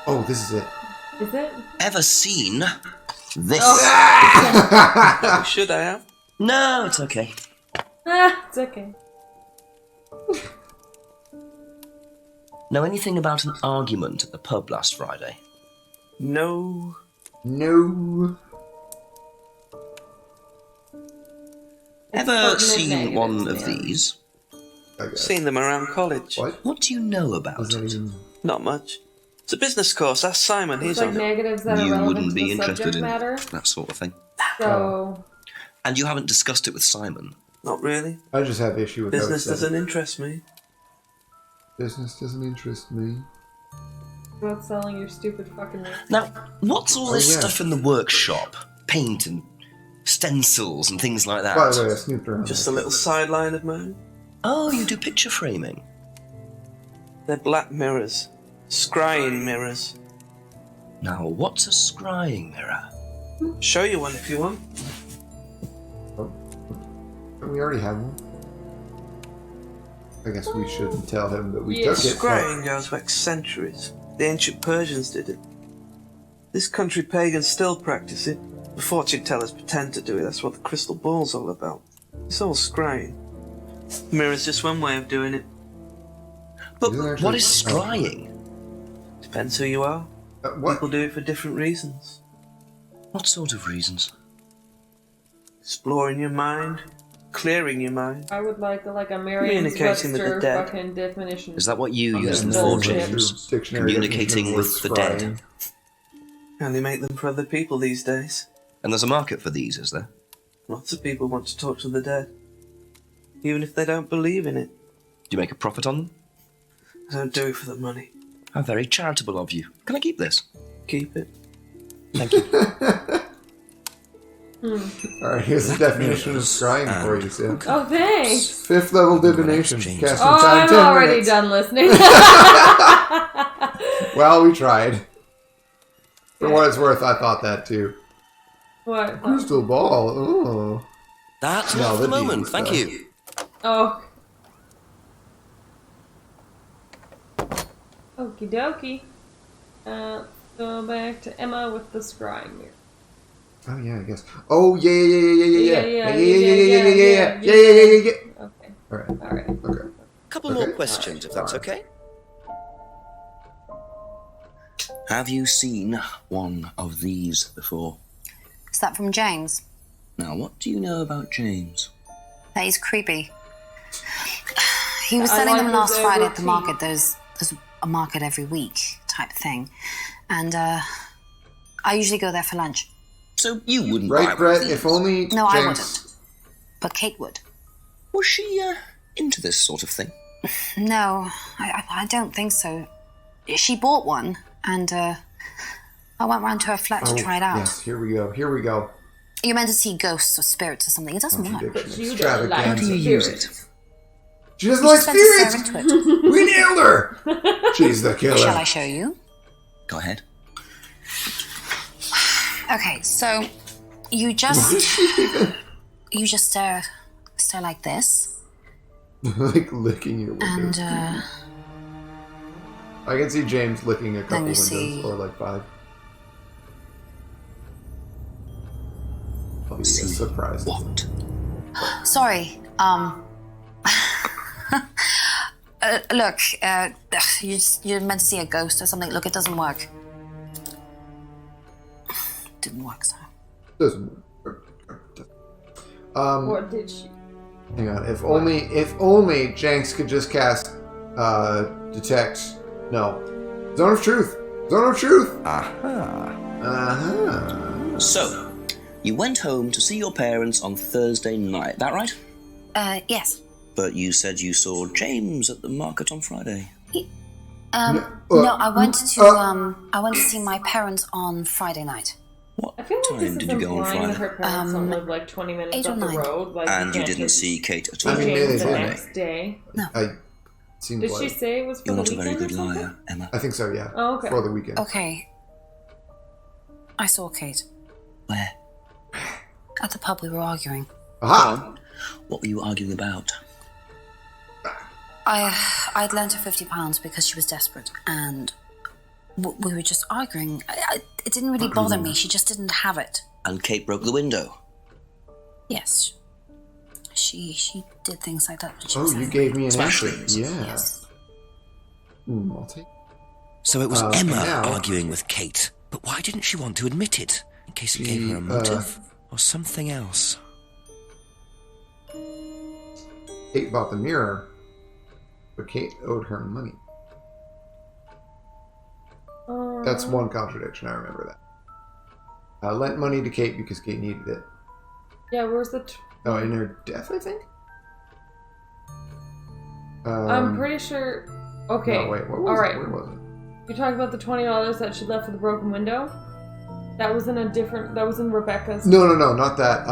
Oh, this is it. Is it? Ever seen this? Oh, should I have? No, it's okay. It's okay. Know anything about an argument at the pub last Friday? No. No. Ever seen one of these? Seen them around college. What do you know about it? Not much. It's a business course. Ask Simon. It's He's like on it. negatives that are You relevant wouldn't to be the interested subject in matter. that sort of thing. So, And you haven't discussed it with Simon? Not really. I just have issue with Business how it's doesn't said. interest me. Business doesn't interest me. about selling your stupid fucking. Now, what's all this yeah. stuff in the workshop? Paint and stencils and things like that? By the way, I snooped around. Just a little sideline of mine. Oh, you do picture framing? They're black mirrors. Scrying mirrors. Now, what's a scrying mirror? Show you one if you want. We already have one. I guess we shouldn't tell him that we Yeah, took it. scrying goes back centuries. The ancient Persians did it. This country pagans still practice it. The fortune tellers pretend to do it. That's what the crystal ball's all about. It's all scrying. The mirror's just one way of doing it. But what is scrying? Depends who you are. People do it for different reasons. What sort of reasons? Exploring your mind, clearing your mind. I would like a Communicating with the Merriam-Webster dead. fucking definition. Is that what you use in the bullshit. forgeries? Dictionary Communicating definition with the of dead. scrying. And they make them for other people these days. And there's a market for these, is there? Lots of people want to talk to the dead. Even if they don't believe in it. Do you make a profit on them? I don't do it for the money. How very charitable of you. Can I keep this? Keep it. Thank you. Alright, here's the definition of scrying for you, Sam. Oh, thanks. 5th level divination. Casting Oh, time I'm 10 already minutes. done listening. Well, we tried. For what it's worth, I thought that too. What? Crystal ball. Oh. That's No, not for the that'd be moment, good thank stuff. you. Oh. Okie dokie. Go back to Emma with the scrying mirror. Oh yeah, I guess. Oh yeah. Okay. Alright. Okay. Couple more questions, if that's okay. Have you seen one of these before? Is that from James? Now, what do you know about James? That he's creepy. He was I selling like them last his Friday at the routine. market. There's a market every week type thing. And I usually go there for lunch. So you wouldn't buy Right, one of Brett? these? If only No, I James... wouldn't. But Kate would. Was she into this sort of thing? No, I don't think so. She bought one, and I went round to her flat to try it out. Yes, here we go. You're meant to see ghosts or spirits or something. It doesn't work. Contradiction. You don't like Extravaganza. How do you use it? She doesn't You like just meant to stare spirits! into it. We nailed her! She's the killer. Shall I show you? Go ahead. Okay, so you just stare like this, Like licking your windows. and I can see James licking a couple you windows, see- or like 5. be a surprise. What? Sorry, look, you're meant to see a ghost or something. Look, it doesn't work. Didn't work, so. Doesn't work. What did she? Hang on. If only Jenks could just cast detect. No. Zone of truth. Zone of truth. So, you went home to see your parents on Thursday night, that right? Yes. But you said you saw James at the market on Friday. No, I went to see my parents on Friday night. What I feel like time this is did you go on implying that Friday? her parents don't live like 20 minutes 8 or up the 9. road. Like, And you can't didn't just see Kate at see all? James the Friday. next day. Seems Did like. she say it was for You're the not a weekend very good or something? liar, Emma. I think so. Yeah. Oh, okay. For the weekend. Okay. I saw Kate. Where? At the pub we were arguing. Aha! What were you arguing about? I'd lent her £50 because she was desperate, and we were just arguing. It didn't really bother me. She just didn't have it. And Kate broke the window? Yes. She did things like that. When she Oh, was you angry. gave me an Smash answer. things. Yeah. Yes. I'll take. So it was and Emma now- arguing with Kate. But why didn't she want to admit it? In case it gave her a motive or something else. Kate bought the mirror, but Kate owed her money. That's one contradiction. I remember that. Lent money to Kate because Kate needed it. Yeah, where's the... Oh, in her death, I think? I'm pretty sure... Okay. No, wait, what was all it? right. Where was it? You're talking about the $20 that she left for the broken window? That was in a different... That was in Rebecca's... No, not that.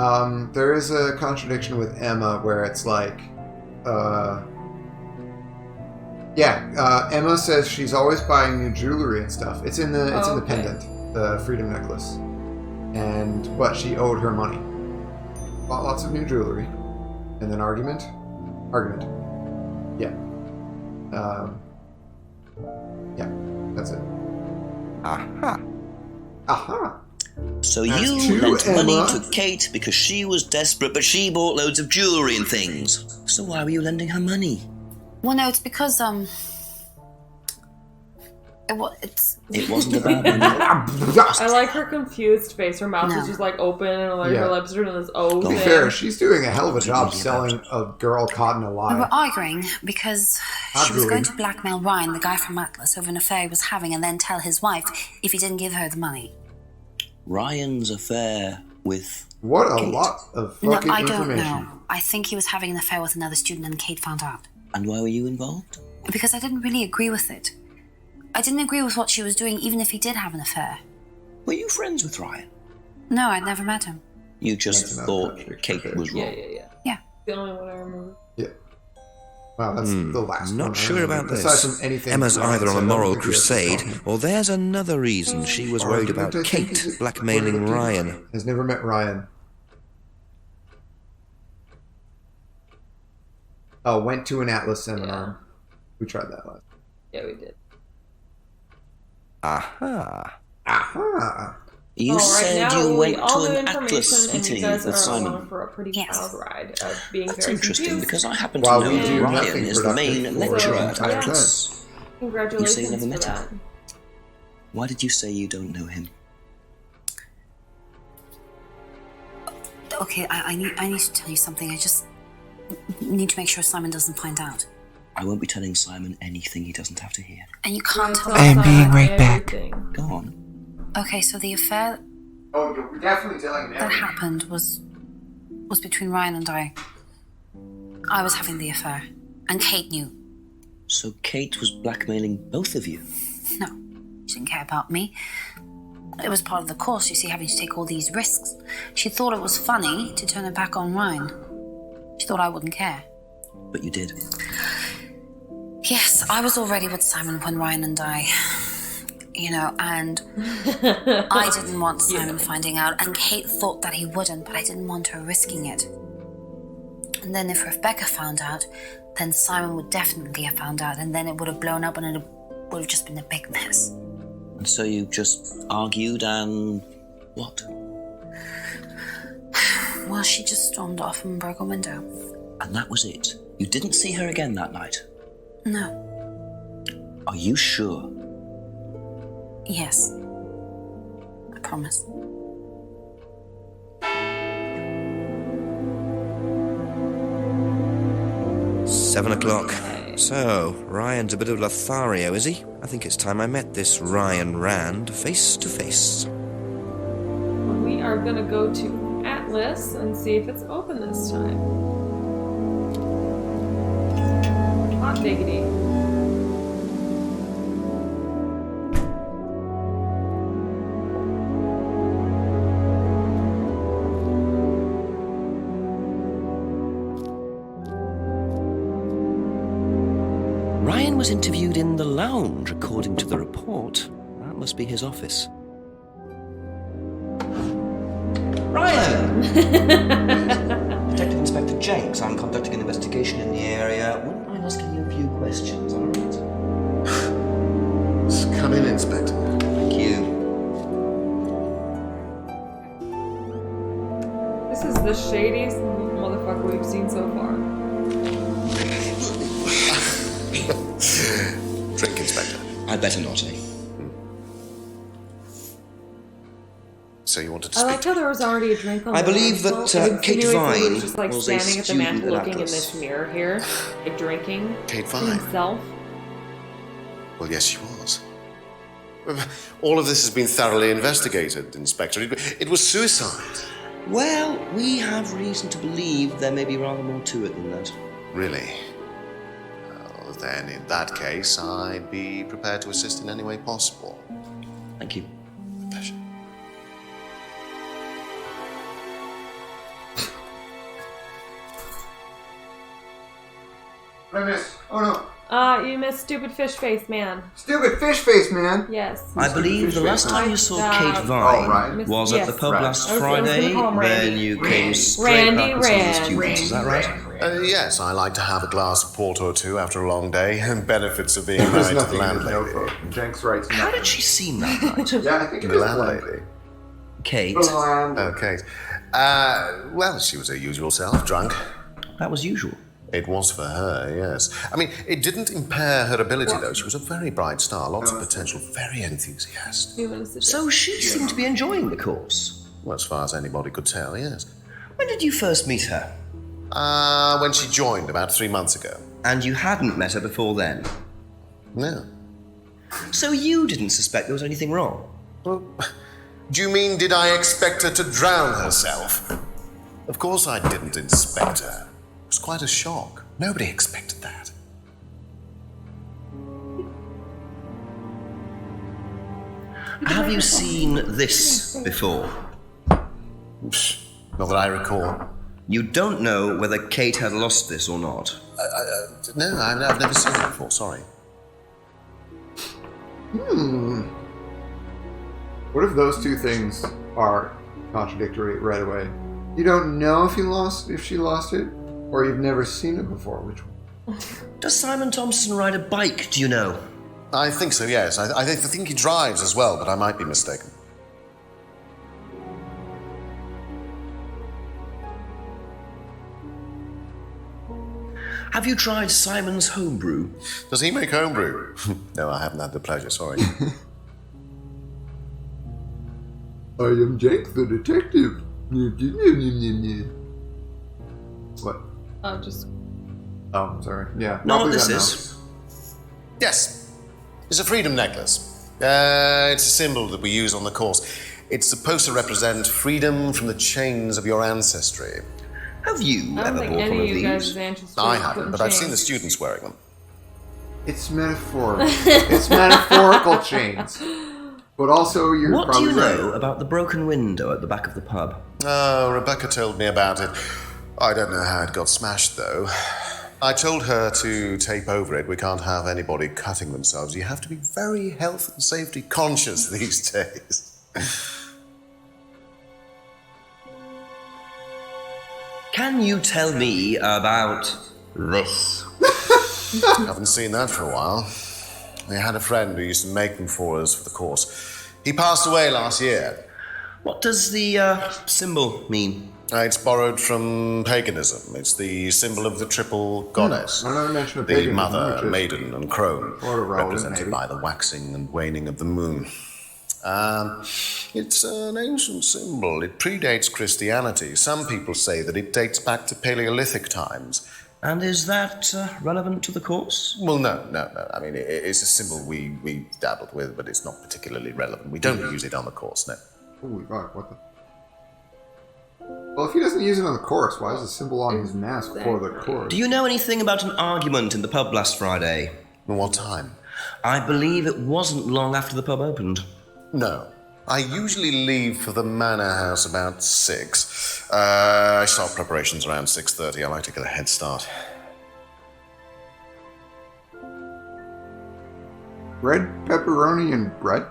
There is a contradiction with Emma where it's like... Emma says she's always buying new jewelry and stuff. It's in the in the pendant, the freedom necklace. But she owed her money. Bought lots of new jewelry. And then argument. Yeah. That's it. Aha. So That's you true, lent money Emma. to Kate because she was desperate, but she bought loads of jewellery and things. So why were you lending her money? Well, no, it's because It wasn't about money. I like her confused face. Her mouth is just like open and like her lips are doing this O To be thing. fair, she's doing a hell of a job selling a girl caught in a we lie. were arguing because she was Arguing. going to blackmail Ryan, the guy from Atlas, over an affair he was having, and then tell his wife if he didn't give her the money. Ryan's affair with What a Kate. lot of No, fucking I don't information. know. I think he was having an affair with another student, and Kate found out. And why were you involved? Because I didn't really agree with it. I didn't agree with what she was doing, even if he did have an affair. Were you friends with Ryan? No, I'd never met him. You just That's another thought contradiction. Kate was wrong. Yeah. The only one I remember. Yeah. Wow, that's the last one. Not I sure remember. about this. Aside from anything Emma's Ryan either on said, a I don't moral think we have to crusade, talk. or there's another reason she was worried about Argument, I think, Kate is blackmailing Ryan. Has never met Ryan. Oh, went to an Atlas seminar. We tried that last. Yeah, we did. Aha. Aha. You All right, said now you we went all to know an Atlas information, and you meeting guys with are Simon. along for a pretty wild ride of being That's very interesting confused. because I happen While to know we do that Ryan nothing is the main productive for lecturer the at entire Atlas. time. Congratulations You say you never for met that. him. Why did you say you don't know him? Okay, I need to tell you something. I just need to make sure Simon doesn't find out. I won't be telling Simon anything he doesn't have to hear. And you can't tell I'm Simon being right back. Go on. Okay, so the affair Oh, you're definitely telling me. that happened was between Ryan and I. I was having the affair, and Kate knew. So Kate was blackmailing both of you? No, she didn't care about me. It was part of the course, you see, having to take all these risks. She thought it was funny to turn her back on Ryan. She thought I wouldn't care. But you did. Yes, I was already with Simon when Ryan and I, and I didn't want Simon finding out, and Kate thought that he wouldn't, but I didn't want her risking it. And then if Rebecca found out, then Simon would definitely have found out, and then it would have blown up and it would have just been a big mess. And so you just argued and what? she just stormed off and broke a window. And that was it? You didn't see her again that night? No. Are you sure? Yes. I promise. Seven o'clock. So, Ryan's a bit of Lothario, is he? I think it's time I met this Ryan Rand face to face. We are gonna go to Atlas and see if it's open this time. Hot diggity. Ryan was interviewed in the lounge, according to the report. That must be his office. Ryan! Detective Inspector Jenks, I'm conducting an investigation in the area. Wouldn't mind asking you a few questions, all right? Come in, Inspector. Thank you. This is the shadiest motherfucker we've seen so far. Drink, Inspector. I'd better not, eh? So you wanted to I speak? like how there was already a drink on I the believe table, that, and Kate insinuates that he Vine was just like was a standing at the student mantel at looking in Atlas. this mirror here, like drinking Kate to Vine? himself. Well, yes, she was. All of this has been thoroughly investigated, Inspector. It was suicide. Well, we have reason to believe there may be rather more to it than that. Really? Well, then, in that case, I'd be prepared to assist in any way possible. Thank you. Pleasure. What I miss? Oh no. You missed stupid fish face man. Stupid fish face, man. Yes. I believe the last time you saw Kate Vine right. was at the pub last I was Friday. gonna call him Randy. Then you came straight Randy back with some of the Rand. students. Is that right? Yes, I like to have a glass of port or two after a long day, and benefits of being There's married to the nothing in his landlady. notebook. Jenks writes How nothing. did she seem that night? Yeah, I think it The is landlady. Kate. Oh, Kate. Well, she was her usual self, drunk. That was usual. It was for her, yes. I mean, it didn't impair her ability, though. She was a very bright star, lots of potential, very enthusiastic. So she seemed to be enjoying the course. Well, as far as anybody could tell, yes. When did you first meet her? When she joined about 3 months ago. And you hadn't met her before then? No. So you didn't suspect there was anything wrong? Well, do you mean, did I expect her to drown herself? Of course I didn't inspect her. It was quite a shock. Nobody expected that. Have you seen this before? Not that I recall. You don't know whether Kate had lost this or not? No, I've never seen it before, sorry. What if those two things are contradictory right away? You don't know if she lost it, or you've never seen it before. Which one? Does Simon Thompson ride a bike, do you know? I think so, yes. I think he drives as well, but I might be mistaken. Have you tried Simon's homebrew? Does he make homebrew? No, I haven't had the pleasure, sorry. I am Jake the detective. What? Just. Oh, sorry. Yeah. Know what probably this that is? Yes. It's a freedom necklace. It's a symbol that we use on the course. It's supposed to represent freedom from the chains of your ancestry. Have you I don't ever think bought one any of of you guys' these? ancestors I put haven't, in but I've seen the chains. students wearing them. It's metaphorical. It's metaphorical chains. But also, you're What do probably you know right. about the broken window at the back of the pub? Oh, Rebecca told me about it. I don't know how it got smashed, though. I told her to tape over it. We can't have anybody cutting themselves. You have to be very health and safety conscious these days. Can you tell me about this? Haven't seen that for a while. We had a friend who used to make them for us for the course. He passed away last year. What does the symbol mean? It's borrowed from paganism. It's the symbol of the triple goddess. Another mention of the paganism, mother, which is maiden, and crone, sort of relevant, represented maybe. by the waxing and waning of the moon. It's an ancient symbol. It predates Christianity. Some people say that it dates back to Paleolithic times. And is that relevant to the course? Well, no. I mean, it's a symbol we dabbled with, but it's not particularly relevant. We don't use it on the course, no. Holy fuck, what the... Well, if he doesn't use it on the course, why is the symbol on his mask for the course? Do you know anything about an argument in the pub last Friday? What time? I believe it wasn't long after the pub opened. No. I usually leave for the manor house about 6. I start preparations around 6:30. I like to get a head start. Bread, pepperoni, and bread?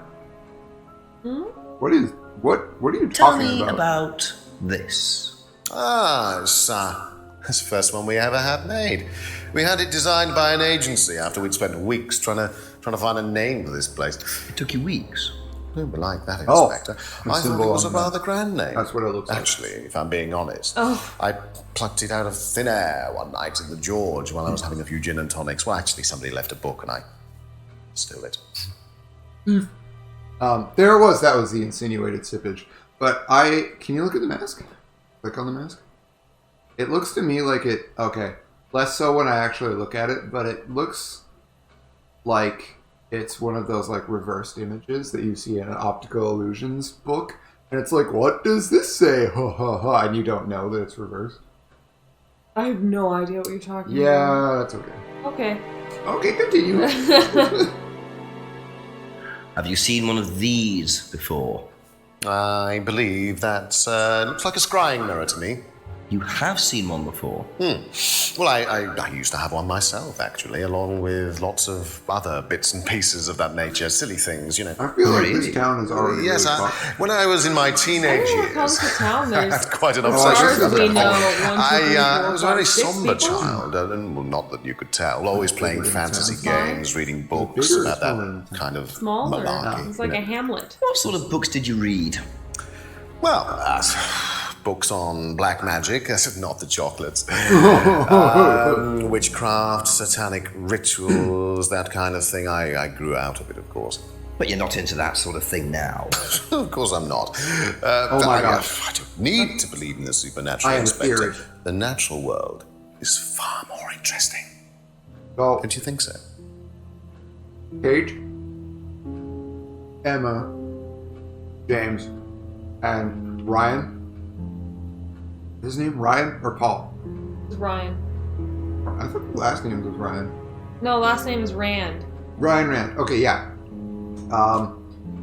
What are you Tell talking me about? about this. It's the first one we ever had made. We had it designed by an agency after we'd spent weeks trying to find a name for this place. It took you weeks? Don't be like that, Oh, Inspector. I thought it was a rather grand name. That's what it looks like. Actually, if I'm being honest, Oh. I plucked it out of thin air one night at the George while I was having a few gin and tonics. Well, actually, somebody left a book and I stole it. There it was. That was the insinuated sippage. But can you look at the mask? Click on the mask. It looks to me like it. Okay, less so when I actually look at it, but it looks like it's one of those like reversed images that you see in an optical illusions book, and it's like, what does this say? Ha ha ha! And you don't know that it's reversed. I have no idea what you're talking about. Yeah, that's okay. Okay. Okay, continue. Have you seen one of these before? I believe that looks like a scrying mirror to me. You have seen one before? Well, I used to have one myself, actually, along with lots of other bits and pieces of that nature. Silly things, you know. I feel like this town is already Yes, really when I was in my teenage Everyone comes years, to town. I There's had quite an Oh, obsession as far as with we it. know, 1, 2, 3, 4, I was a very 5, 6 somber people. child, and well, not that you could tell. Always playing bigger than fantasy town. games, reading Is it books bigger or about smaller than that town? kind of Smaller. malarkey. It's like you a know. Hamlet. What sort of books did you read? Well, books on black magic, not the chocolates. Witchcraft, satanic rituals, that kind of thing. I grew out of it, of course. But you're not into that sort of thing now. Of course I'm not. Oh my God. I don't need to believe in the supernatural, I have a Inspector. theory. The natural world is far more interesting. So, Don't you think so? Kate, Emma, James, and Ryan. His name Ryan or Paul? It's Ryan. I thought the last name was Ryan. No, last name is Rand. Ryan Rand. Okay, yeah.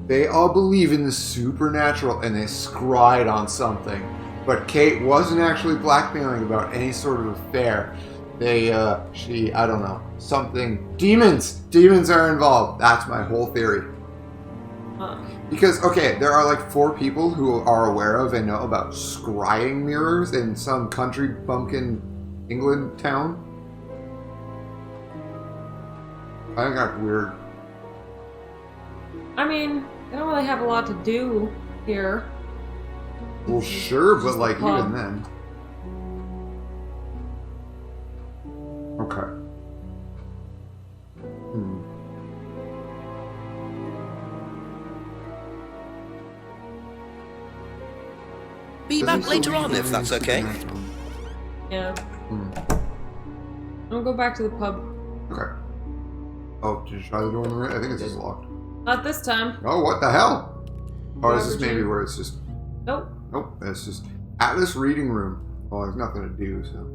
They all believe in the supernatural and they scried on something. But Kate wasn't actually blackmailing about any sort of affair. I don't know, something. Demons are involved. That's my whole theory. Huh. Because, okay, there are like 4 people who are aware of and know about scrying mirrors in some country bumpkin England town. I think that's weird. I mean, they don't really have a lot to do here. Well, sure, but Just the like pub. even then. Okay. Be back later on, if that's okay. Yeah. I'll go back to the pub. Okay. Oh, did you try the door on the right? I think it's just locked. Not this time. Oh, what the hell? Or is this Garbage maybe in. where it's just... Nope. Nope, it's just Atlas reading room. Well, there's nothing to do, so...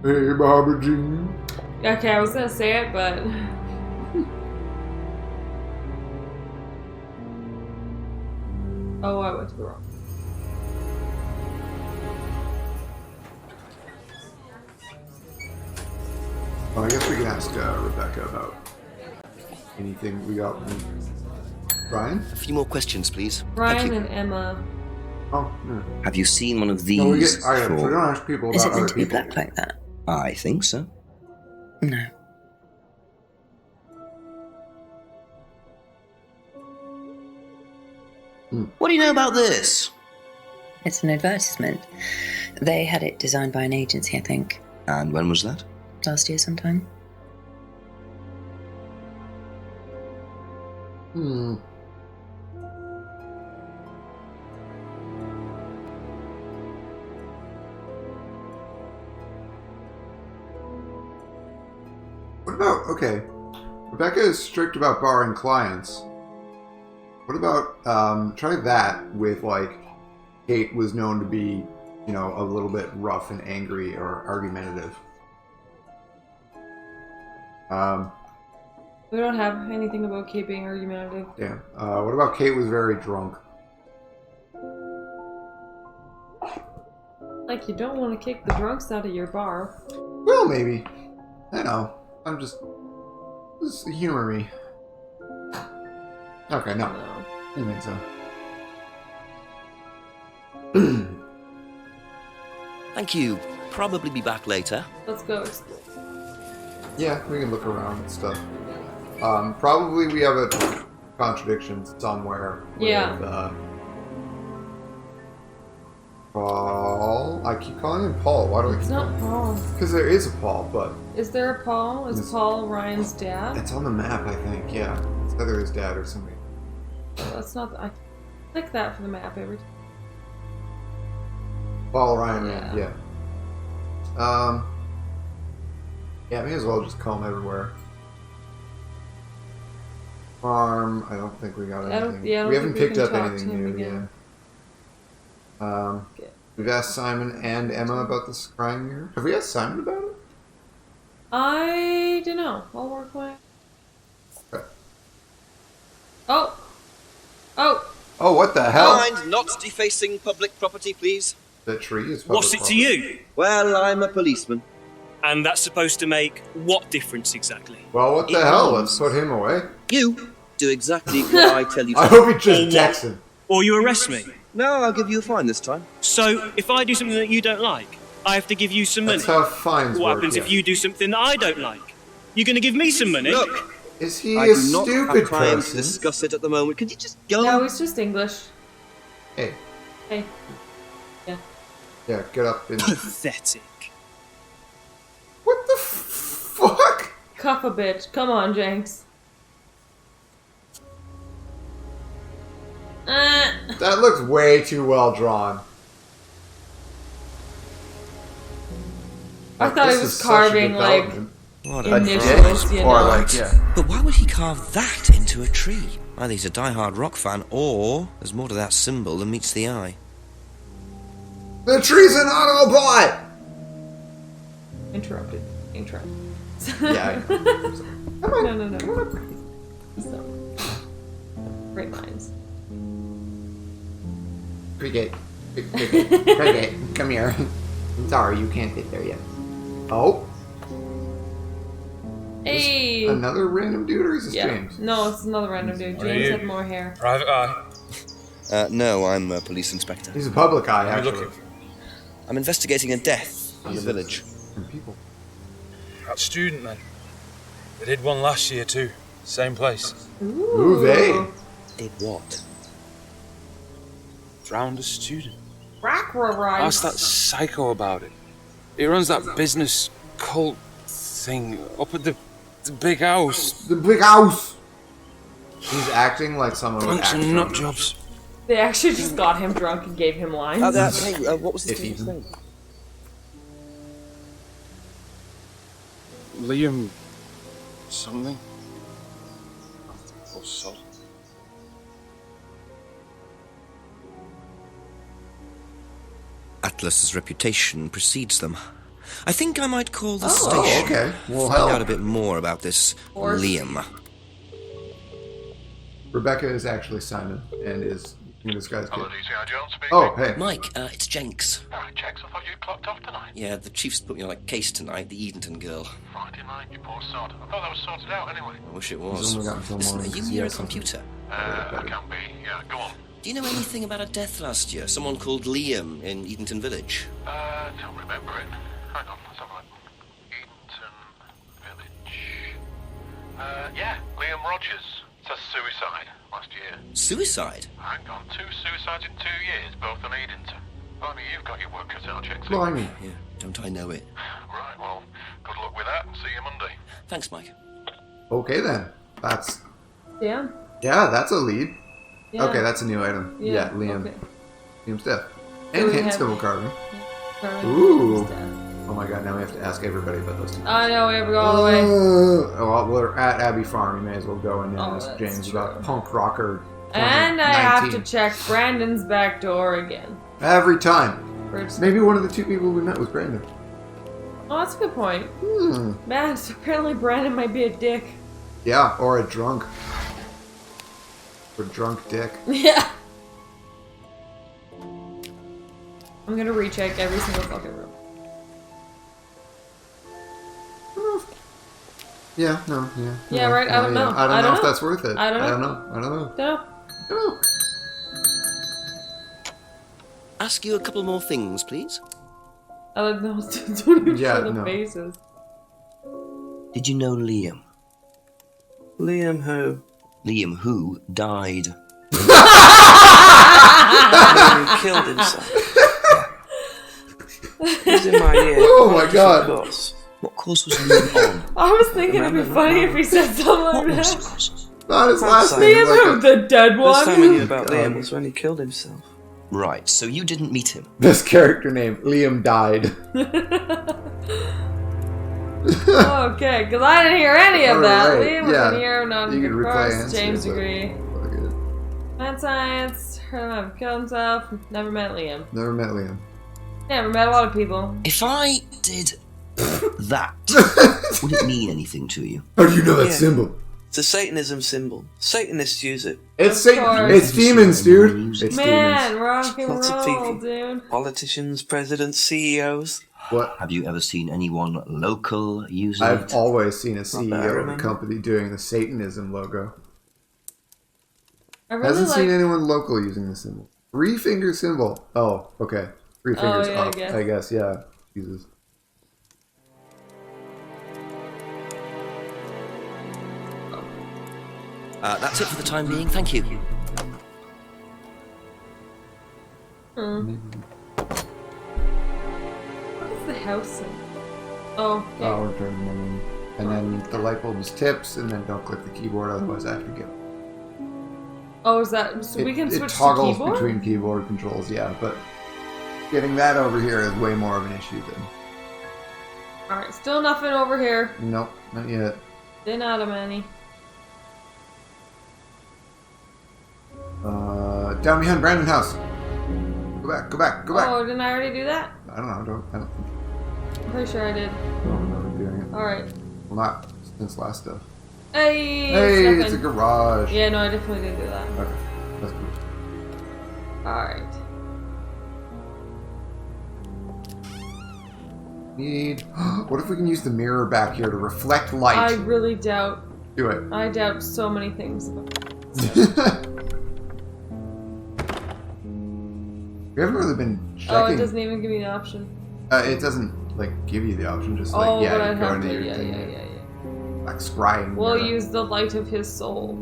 Hey, Barbara Jean. Okay, I was gonna say it, but... Oh, I went to the wrong. Well, I guess we can ask Rebecca about anything we got from Brian. A few more questions, please. Ryan and Emma. Oh, yeah. Have you seen one of these No, we get. We before? don't ask people Is about it meant other to be people. black like that? I think so. No. What do you know about this? It's an advertisement. They had it designed by an agency, I think. And when was that? Last year sometime. What about, okay, Rebecca is strict about barring clients. What about, try that with, like, Kate was known to be, you know, a little bit rough and angry or argumentative. We don't have anything about Kate being argumentative. Damn. What about Kate was very drunk? Like, you don't want to kick the drunks out of your bar. Well, maybe. I know. I'm just humor me. Okay, no. I don't think so. Thank you. Probably be back later. Let's go explore. Yeah, we can look around and stuff. Probably we have a contradiction somewhere. Yeah. With, Paul. I keep calling him Paul. Why do I keep It's not Paul. Because there is a Paul, but... Is there a Paul? Is Paul Ryan's dad? It's on the map, I think, yeah. It's either his dad or somebody. Well, that's not... I click that for the map every time. Paul Ryan, yeah. Yeah, may as well just comb everywhere. Farm, I don't think we got anything. We haven't picked up anything new, yeah. We've asked Simon and Emma about this crime here. Have we asked Simon about it? I don't know. I'll work my... Okay. Oh! Oh! Oh, what the hell? Mind not defacing public property, please. The tree is public What's it to you? Well, I'm a policeman. And that's supposed to make what difference exactly? Well, what the hell? Let's put him away. You do exactly what I tell you to. I hope he just jacks him. Or you arrest me. No, I'll give you a fine this time. So, if I do something that you don't like, I have to give you some money. That's how fines What work, happens yeah. if you do something that I don't like? You're going to give me some money? Look, is he I a do not stupid have time person? to discuss it at the moment. Could you just go? No, it's just English. Hey. Hey. Yeah. Yeah, get up and... Pathetic. What the fuck? Cuff a bitch. Come on, Jenks. That looks way too well drawn. I thought he was carving, like, What initials, you know? Like, yeah. But why would he carve that into a tree? Either he's a die-hard rock fan, or there's more to that symbol than meets the eye. The tree's an Autobot! Interrupted. Yeah. No. So, great minds. Cricket, Cricket, come here. I'm sorry, you can't get there yet. Oh. Hey! Another random dude, or is this James? No, it's another random dude. What are James you? had more hair. Private eye. No, I'm a police inspector. He's a public eye, What are you actually. looking for? I'm investigating a death in the village. People. That student, man. They did one last year too. Same place. Who they? Did what? Drowned a student. Rack-ra-rice. Ask that psycho about it. He runs that business cult thing up at the big house. The big house! He's acting like someone would Bunch act of drunk. nut jobs. They actually just got him drunk and gave him lines. Hey, what was this If dude's name? Liam... something? Or so. Atlas's reputation precedes them. I think I might call the Oh, station. okay. Well, Find hell. out a bit more about this course. Liam. Rebecca is actually Simon, and is this guy's kid. Hello, DCI Jones speaking. Oh, hey. Mike, it's Jenks. Alright, Jenks, I thought you clocked off tonight. Yeah, the chief's put me on a case tonight, the Edenton girl. Friday night, you poor sod. I thought that was sorted out anyway. I wish it He's was. only got until Listen, are morning you to see near a us something. computer? I can be. Yeah, go on. Do you know anything about a death last year? Someone called Liam in Edenton Village? Don't remember it. Hang on, let's have a look. Edenton Village. Yeah, Liam Rogers. to suicide last year. Suicide? Hang on, 2 suicides in 2 years, both on Edenton. Only you've got your work cut out, Jackson. Blimey. Yeah, don't I know it. Right, well, good luck with that, and see you Monday. Thanks, Mike. Okay then. That's Yeah. that's a lead. Yeah. Okay, that's a new item. Yeah, Liam. Okay. Liam's death. So And we hit have- civil carving. Carving Ooh. is dead. Oh my god, now we have to ask everybody about those two. I know, we have to go all the way. Well, we're at Abbey Farm. We may as well go and Oh, ask that's James true. about punk rocker. And I have to 2019. check Brandon's back door again. Every time. First. Maybe one of the 2 people we met was Brandon. Oh, that's a good point. Hmm. Man, so apparently Brandon might be a dick. Yeah, or a drunk. Or drunk dick. Yeah. I'm gonna recheck every single fucking room. Yeah, no, yeah. Yeah, right, I don't know. I don't know if know. that's worth it. I don't know. I don't know. I don't know. Don't know. Ask you a couple more things, please. I like those. Don't even Yeah, show the no. faces. Did you know Liam? Liam who? Liam who died. He killed himself. He's in my ear. Oh my god. Of course. What course was Liam on? I was thinking it'd be funny if he said something like that. Not his last Liam name. Liam, Like the dead First time I one. knew about Liam was when he killed himself. Right, so you didn't meet him. this character name, Liam died. Okay, because I didn't hear any of that. Alright, Liam was yeah. in here, not You in can good replay course. answers, James but- degree. Good. Mad science. Heard him have killed himself. Never met Liam. Never met Liam. Never met a lot of people. If I did that, would it mean anything to you? How do you know that Yeah. symbol? It's a Satanism symbol. Satanists use it. It's Of Satan. course. It's demons, dude. It's Man, demons. rock and Lots of roll, people. dude. Politicians, presidents, CEOs. What? Have you ever seen anyone local using I've it? always seen a Not CEO that I of a remember. company doing the Satanism logo. I really Hasn't seen like. anyone local using the symbol. 3-finger symbol. Oh, okay. 3 fingers yeah, up. I I guess. guess, yeah. Jesus. That's it for the time being. Thank you. What is the house in? Oh, okay. Oh, we're turning them in. And then the light bulb is tips, and then don't click the keyboard, otherwise I have to get. Oh, is that so? We can It switch to toggles keyboard. between keyboard controls, yeah, but getting that over here is way more of an issue than. All right, still nothing over here. Nope, not yet. Didn't Adam any. Down behind Brandon House. Go back, go back, go back. Oh, didn't I already do that? I don't know, I don't think. I'm pretty sure I did. I don't remember doing it. All right. Well, not since last stuff. Hey. Hey, it's nothing. a garage. Yeah, no, I definitely did do that. Okay, that's good. All right. Need. What if we can use the mirror back here to reflect light? I really doubt. Do it. I doubt so many things. We haven't really been checking. Oh, it doesn't even give me the option. It doesn't like give you the option. Just like Oh, but yeah, I'd you go have into to. your Yeah, thing. yeah. Like scrying. We'll mirror. use the light of his soul.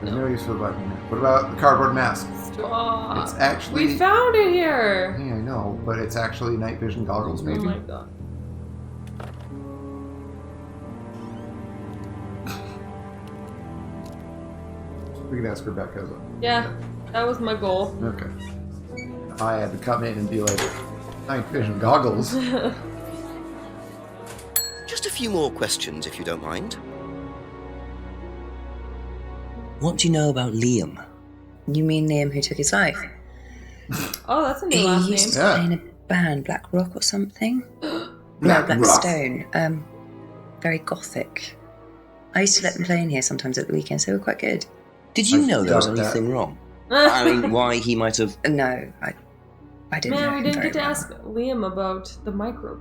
There's no use for the black mirror. What about the cardboard mask? Stop. It's actually. We found it here. Yeah, I know, but it's actually night vision goggles, maybe. Oh my god. We can ask Rebecca. Yeah, that was my goal. Okay. I had to come in and be like, night vision goggles. Just a few more questions, if you don't mind. What do you know about Liam? You mean Liam who took his life? Oh, that's a new He last used name. to play in a band, Black Rock or something. Black Black Rock. Stone. Very gothic. I used to let them play in here sometimes at the weekends. They were quite good. Did you I know there was doubt that. anything wrong? I mean, why he might have... No, I didn't know Man, we him didn't very get to well. ask Liam about the micro.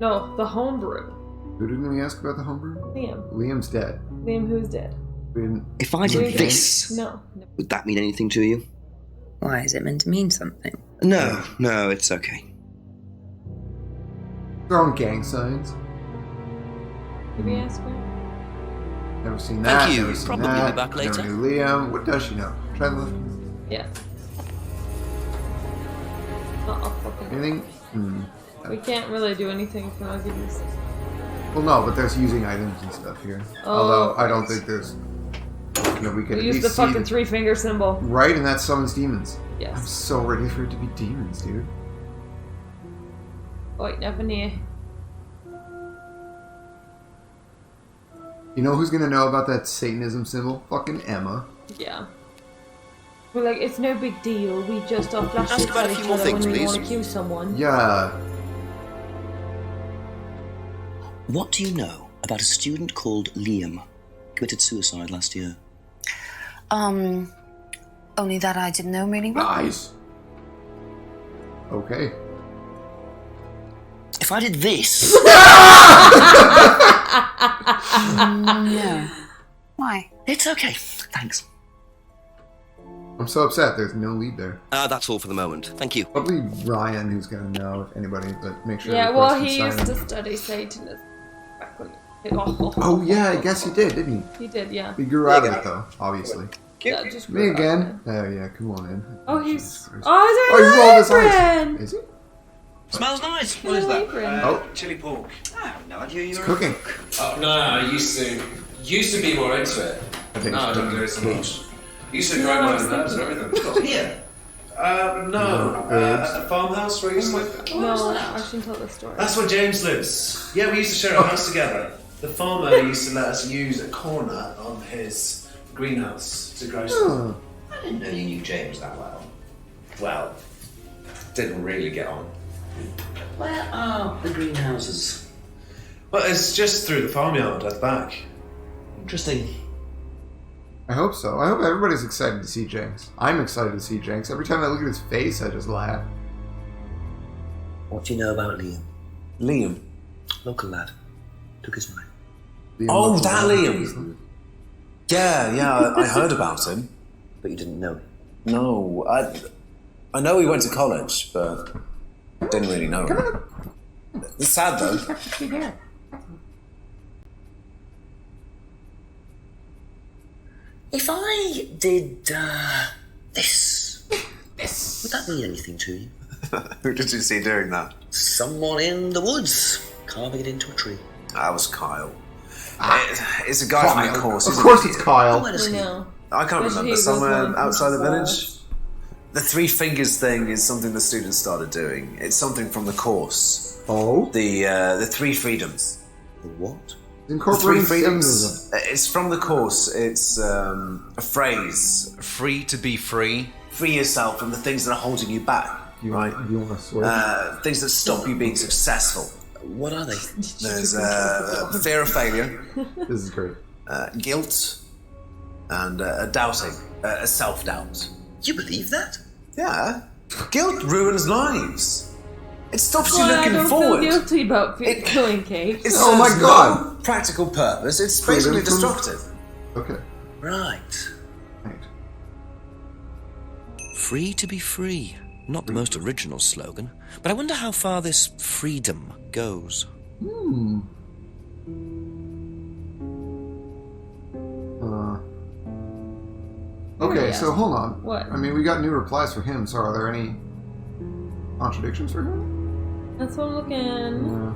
No, the homebrew. Who didn't we ask about the homebrew? Liam. Liam's dead. Liam who's dead. We didn't. If I did Wait, this, No. would that mean anything to you? Why, is it meant to mean something? No, it's okay. Throwing gang signs. Maybe ask her. Never seen that. Thank you. Never seen Probably that. be back later. Never knew Liam. What does she know? Try the left. Yeah. Not fucking. Anything? We can't really do anything if we're not giving this. Well, no, but there's using items and stuff here. Oh, Although I don't think there's. We can We at use least the see fucking 3-finger symbol. Right, and that summons demons. Yes. I'm so ready for it to be demons, dude. Wait, never near. You know who's gonna know about that Satanism symbol? Fucking Emma. Yeah. We're like, it's no big deal. We just are flashing Ask about at a each few more other things, when we please. want to kill someone. Yeah. What do you know about a student called Liam? Committed suicide last year. Only that I didn't know really well. Nice. Okay. If I did this... No. Why? It's okay. Thanks. I'm so upset there's no lead there. That's all for the moment. Thank you. Probably Ryan who's gonna know if anybody, but make sure. Yeah, the well, person's he used signed. to study Satanism. Back when Oh yeah, I guess he did, didn't he? He did, yeah. He grew out of it though, obviously. Yeah, just Me grew out again? Oh yeah, come on in. Oh, he's. Jesus Christ. Oh, Oh, he rolled his it's eyes. Is he? Smells nice. What is that? Oh. Chili pork. I have no idea you're It's cooking. Oh, no, I used to be more into it. I think No, I it's don't cooking. do it so much. Used to grind my own herbs and everything. Here. No. At the farmhouse where I used to live. No, I shouldn't tell this story. That's where James lives. Yeah, we used to share a house together. The farmer used to let us use a corner of his greenhouse to grow stuff. I didn't know you knew James that well. Well, didn't really get on. Where are the greenhouses? Well, it's just through the farmyard at the back. Interesting. I hope so. I hope everybody's excited to see Jenks. I'm excited to see Jenks. Every time I look at his face, I just laugh. What do you know about Liam? Liam? Local lad. Took his life. Oh, that Liam! Yeah, I heard about him. But you didn't know him? No, I know he went to college, but didn't really know him. It's sad though. If I did, this, would that mean anything to you? Who did you see doing that? Someone in the woods, carving it into a tree. That was Kyle. It's a guy from the course. Of course it's Kyle. Where does he? I can't But he remember. was Somewhere one outside the from village? The 3 fingers thing is something the students started doing. It's something from the course. Oh? The 3 freedoms. The what? The Incorporating 3 freedoms. Satanism. It's from the course. It's a phrase. Free to be free. Free yourself from the things that are holding you back. Right? You want to swear? Things that stop you being successful. What are they? There's fear of failure. This is great. Guilt. And doubting. Self-doubt. You believe that? Yeah. Guilt ruins lives. It stops Well, you I looking don't forward. feel guilty about killing Kate. It Oh my serves God. no practical purpose. It's Freedom basically from- destructive. Okay. Right. Right. Free to be free. Not the most original slogan, but I wonder how far this freedom goes. Okay, Yeah. so hold on. What? I mean, we got new replies for him, so are there any contradictions for him? That's what I'm looking.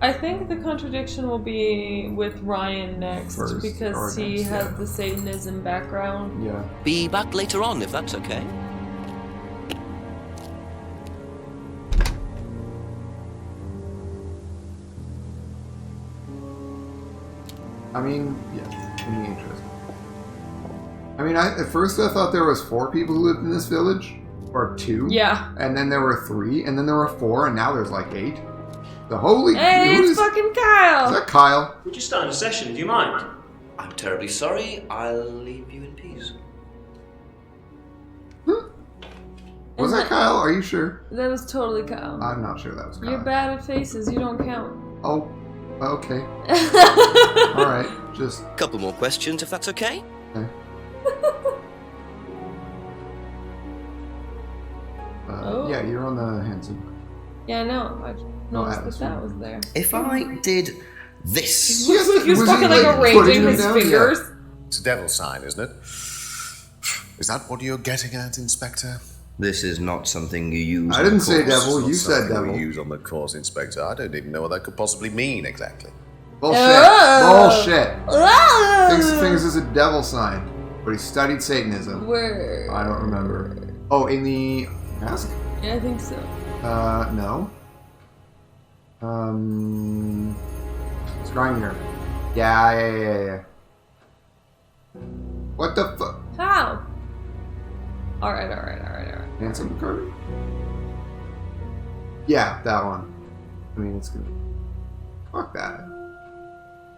I think the contradiction will be with Ryan next First, because or he next, has yeah. the Satanism background. Yeah. Be back later on, if that's okay. I mean, yeah, it'd be interesting. I mean, at first I thought there was 4 people who lived in this village, or 2. Yeah. And then there were 3, and then there were 4, and now there's like 8. The holy. Hey, who it's is- fucking Kyle! Is that Kyle? We're just starting a session, do you mind? I'm terribly sorry. I'll leave you in peace. Was that Kyle? Are you sure? That was totally Kyle. I'm not sure that was Kyle. You're bad at faces, you don't count. Oh, okay. All right, just. Couple more questions, if that's okay. Okay. Oh. Yeah, you're on the Hanson. Yeah, I know. I just noticed Atlas that one. was there. If I did this. He was fucking like arranging his fingers. Yeah. It's a devil sign, isn't it? Is that what you're getting at, Inspector? This is not something you use. I didn't say devil. You said devil. We use on the course, Inspector. I don't even know what that could possibly mean exactly. Bullshit. Bullshit. Thinks Fingers is a devil sign, but he studied Satanism. Where? I don't remember. Oh, in the mask? Yeah, I think so. No. Scrying here. Yeah. What the fuck? How? Alright. Handsome card? Yeah, that one. I mean, it's gonna... Fuck that.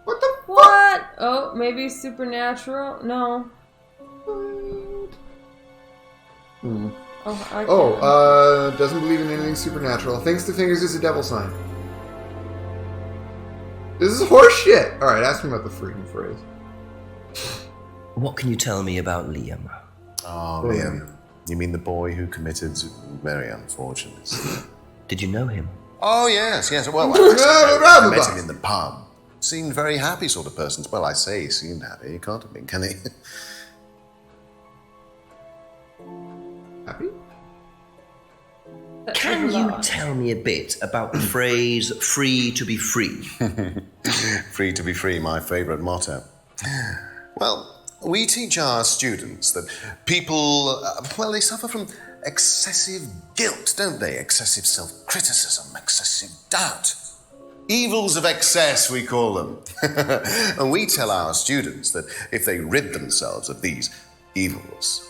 What the fuck? What? Oh, maybe supernatural? No. Hmm. Oh, doesn't believe in anything supernatural. Thinks the Fingers is a devil sign. This is horseshit! Alright, ask me about the freedom phrase. What can you tell me about Liam? Oh, Liam. You mean the boy who committed very unfortunate sin? Did you know him? Oh, yes. Well, I met him in the pub. Seemed very happy sort of person. Well, I say he seemed happy. He can't have been, can he? Happy? Can you tell me a bit about the phrase free to be free? Free to be free, my favourite motto. Well, we teach our students that people, they suffer from excessive guilt, don't they? Excessive self-criticism, excessive doubt. Evils of excess, we call them. And we tell our students that if they rid themselves of these evils,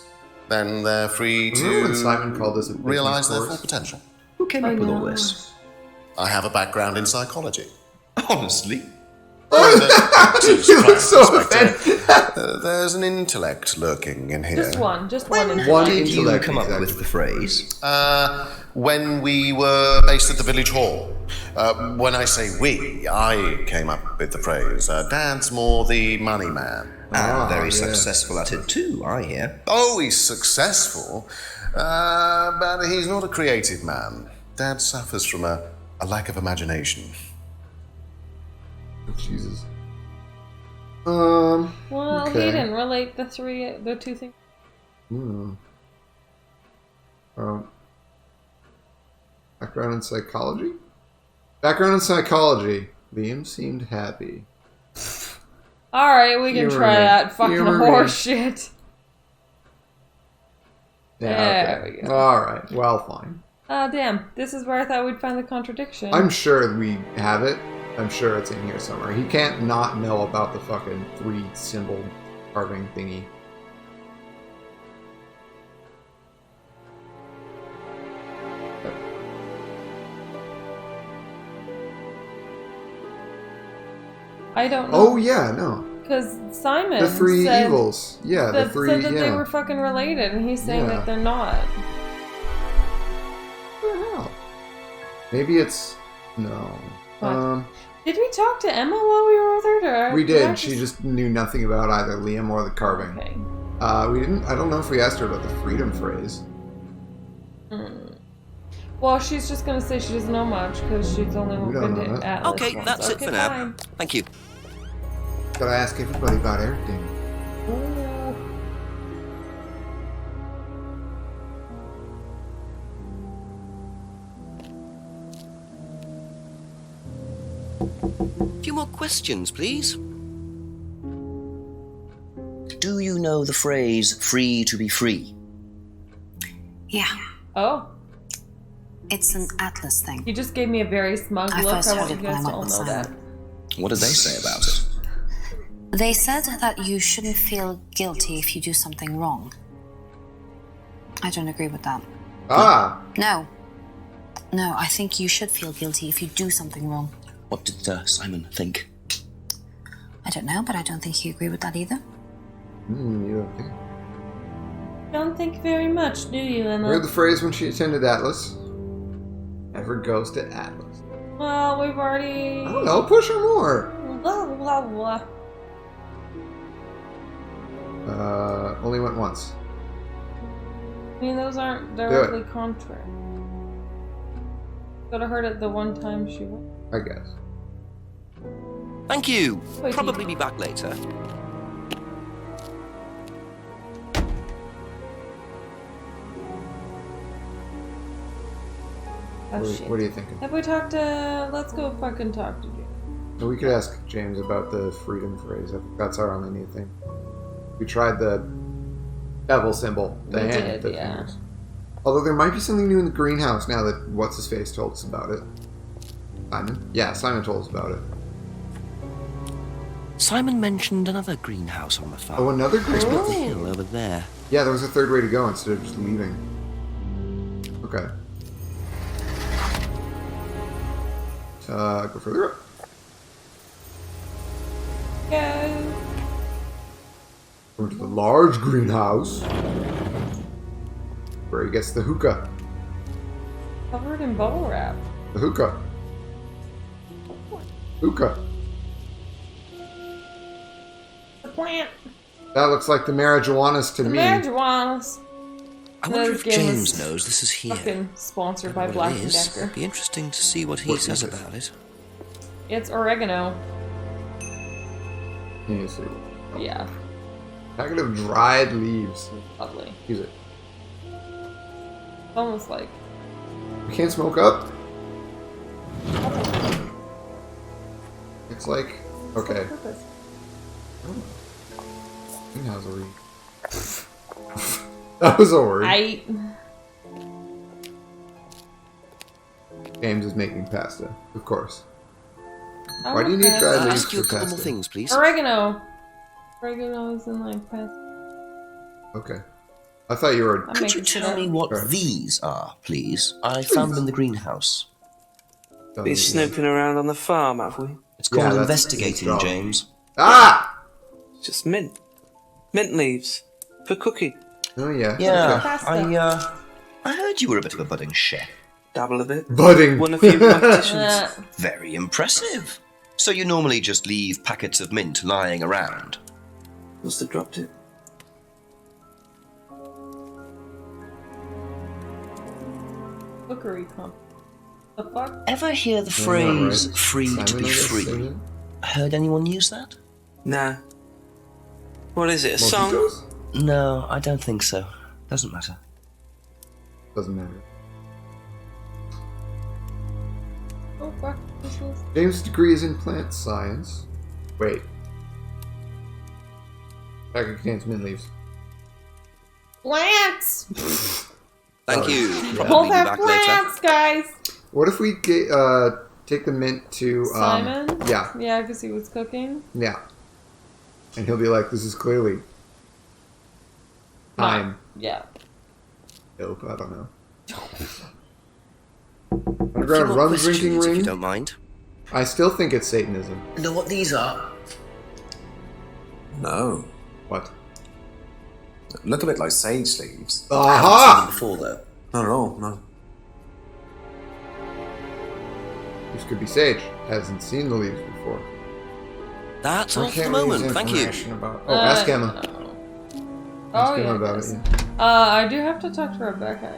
then they're free to Simon called this realise their full potential. Who came up with all this? I have a background in psychology. Honestly? You look so offended. There's an intellect lurking in here. Just one intellect. When did you come up with the phrase? When we were based at the village hall. When I say we, I came up with the phrase. Dad's more the money man. And very successful at it too, I hear. Oh, he's successful, but he's not a creative man. Dad suffers from a lack of imagination. Jesus. Well, okay. he didn't relate the two things. Background in psychology? Background in psychology. Liam seemed happy. Alright, we can try that fucking horse shit. Yeah, there we go. Alright, well, fine. Ah, damn. This is where I thought we'd find the contradiction. I'm sure we have it. I'm sure it's in here somewhere. He can't not know about the fucking 3-symbol carving thingy. I don't know. Oh, yeah, no. Because Simon The 3 said evils. Yeah, the 3, said that they were fucking related, and he's saying that they're not. What the hell? Maybe it's... No. What? Did we talk to Emma while we were with her? We did. She just knew nothing about either Liam or the carving. Okay. We didn't... I don't know if we asked her about the freedom phrase. Well, she's just gonna say she doesn't know much, because she's only been to Atlas Okay, once. that's it for now. Thank you. Gotta ask everybody about everything. A few more questions, please. Do you know the phrase free to be free? Yeah. Oh. It's an Atlas thing. He just gave me a very smug look. first I heard want you it when guys I to all went know with that. What did they say about it? They said that you shouldn't feel guilty if you do something wrong. I don't agree with that. Ah! No, I think you should feel guilty if you do something wrong. What did Simon think? I don't know, but I don't think he agreed with that either. You don't think? Don't think very much, do you, Emma? Heard the phrase when she attended Atlas. Never goes to Atlas. Well, we've already... I don't know, push her more. Blah, blah, blah. Only went once. I mean, those aren't directly contrary. Could have heard it the one time she went. I guess. Thank you. Wait, Probably be back later. Oh, What are you thinking? Have we talked to... Let's go fucking talk to James. We could ask James about the freedom phrase. I think that's our only new thing. We tried the devil symbol. The We hand, did, the yeah. fingers. Although there might be something new in the greenhouse now that What's-His-Face told us about it. Simon? Yeah, Simon told us about it. Simon mentioned another greenhouse on the farm. Oh, another It's up the greenhouse? hill over there. Yeah, there was a third way to go instead of just leaving. Okay. Go further up. Go. Going to the large greenhouse. Where he gets the hookah. Covered in bubble wrap. The hookah. Hookah. The plant. That looks like the marijuanas to The me. marijuanas. I wonder This if game James is knows this is here. Fucking sponsored by What Black it and is. Decker. Be interesting to see what he What says is it? about it. It's oregano. Can you see? Yeah. Packet of dried leaves. Lovely. Use it. Almost like... We can't smoke up? It's like... Okay. Purpose. Greenhouse are That was a word. James is making pasta, of course. Why do you need dried leaves Ask you a for couple pasta? more things, please. Oregano. Oregano's in like past. Okay. I thought you were... Could you tell me what these are, please? I found them in the greenhouse. Been snooping around on the farm, have we? It's called investigating, James. Ah! It's just mint. Mint leaves. For cooking. Oh, yeah. Yeah, I heard you were a bit of a budding chef. Dabble a bit. Budding. Won a few competitions. Very impressive. So you normally just leave packets of mint lying around? Must have dropped it. Cookery comp. The fuck? Ever hear the phrase free to be free? Heard anyone use that? Nah. What is it, a song? No, I don't think so. Doesn't matter. Doesn't matter. Oh fuck. This is... James' degree is in plant science. Wait. Packet contains mint leaves. Plants! Thank you. Yeah. Both have plants, guys! What if we get, take the mint to... Simon? Yeah. Yeah, because he was cooking. Yeah. And he'll be like, this is clearly... time. Yeah. Nope, I don't know. A Underground few more rum questions, drinking if ring? you don't mind. I still think it's Satanism. Know what these are? No. What? Look a bit like sage leaves. Aha! Before though. Not at all, no. This could be Sage. Hasn't seen the leaves before. That's Why all for the can't we use moment. Thank you. information About... Oh, ask Emma. Oh, Emma yeah. about Yes. it, yeah. I do have to talk to Rebecca.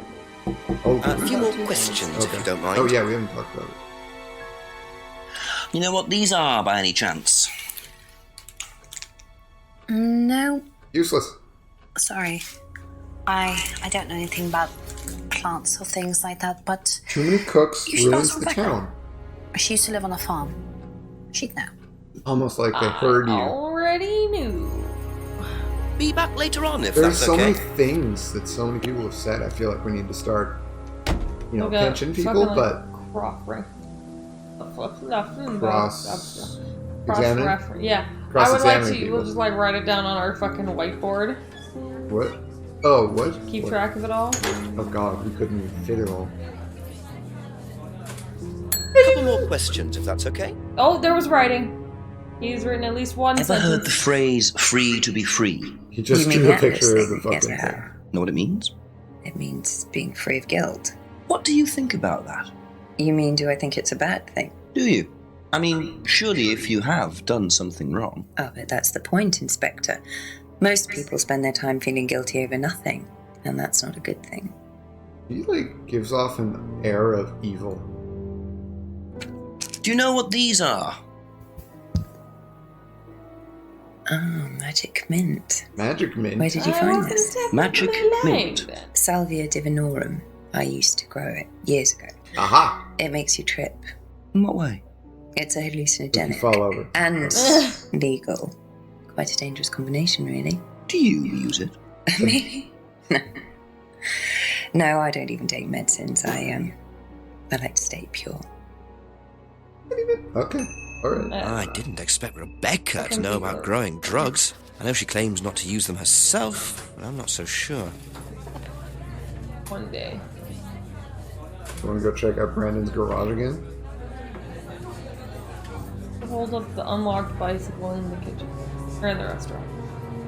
Oh, A few more questions, if you don't mind. Oh, yeah, we haven't talked about it. You know what these are by any chance? No, Useless. sorry. I don't know anything about plants or things like that, but Too many cooks You should ruins ask the Rebecca. town. she used to live on a farm. She'd know. Almost like they heard you. Already knew. Be back later on, if There's that's so okay. many things that so many people have said. I feel like we need to start, Like a pinching people, fucking, but cross examining. reference. Yeah. I would like Cross-examining to. people. We'll just like write it down on our fucking whiteboard. What? Oh, what? Keep What? track of it all. Oh god, we couldn't even fit it all. A couple more questions, if that's okay. Oh, there was writing. He's written at least one Ever heard the sentence. phrase free to be free? He just You mean drew a that picture of the listing? Yes, fucking I thing. have. Know what it means? It means being free of guilt. What do you think about that? You mean, do I think it's a bad thing? Do you? I mean, surely if you have done something wrong. Oh, but that's the point, Inspector. Most people spend their time feeling guilty over nothing, and that's not a good thing. He gives off an air of evil. Do you know what these are? Ah, magic mint. Magic mint? Where did you find this? Magic mint. Salvia divinorum. I used to grow it years ago. Aha! It makes you trip. In what way? It's a hallucinogenic. You fall over. And legal. Quite a dangerous combination, really. Do you use it? Me? No. No, I don't even take medicines. I like to stay pure. Okay. Alright. I didn't expect Rebecca to know about growing drugs. I know she claims not to use them herself, but I'm not so sure. One day. You want to go check out Brandon's garage again? Hold up the unlocked bicycle in the kitchen. Or in the restaurant.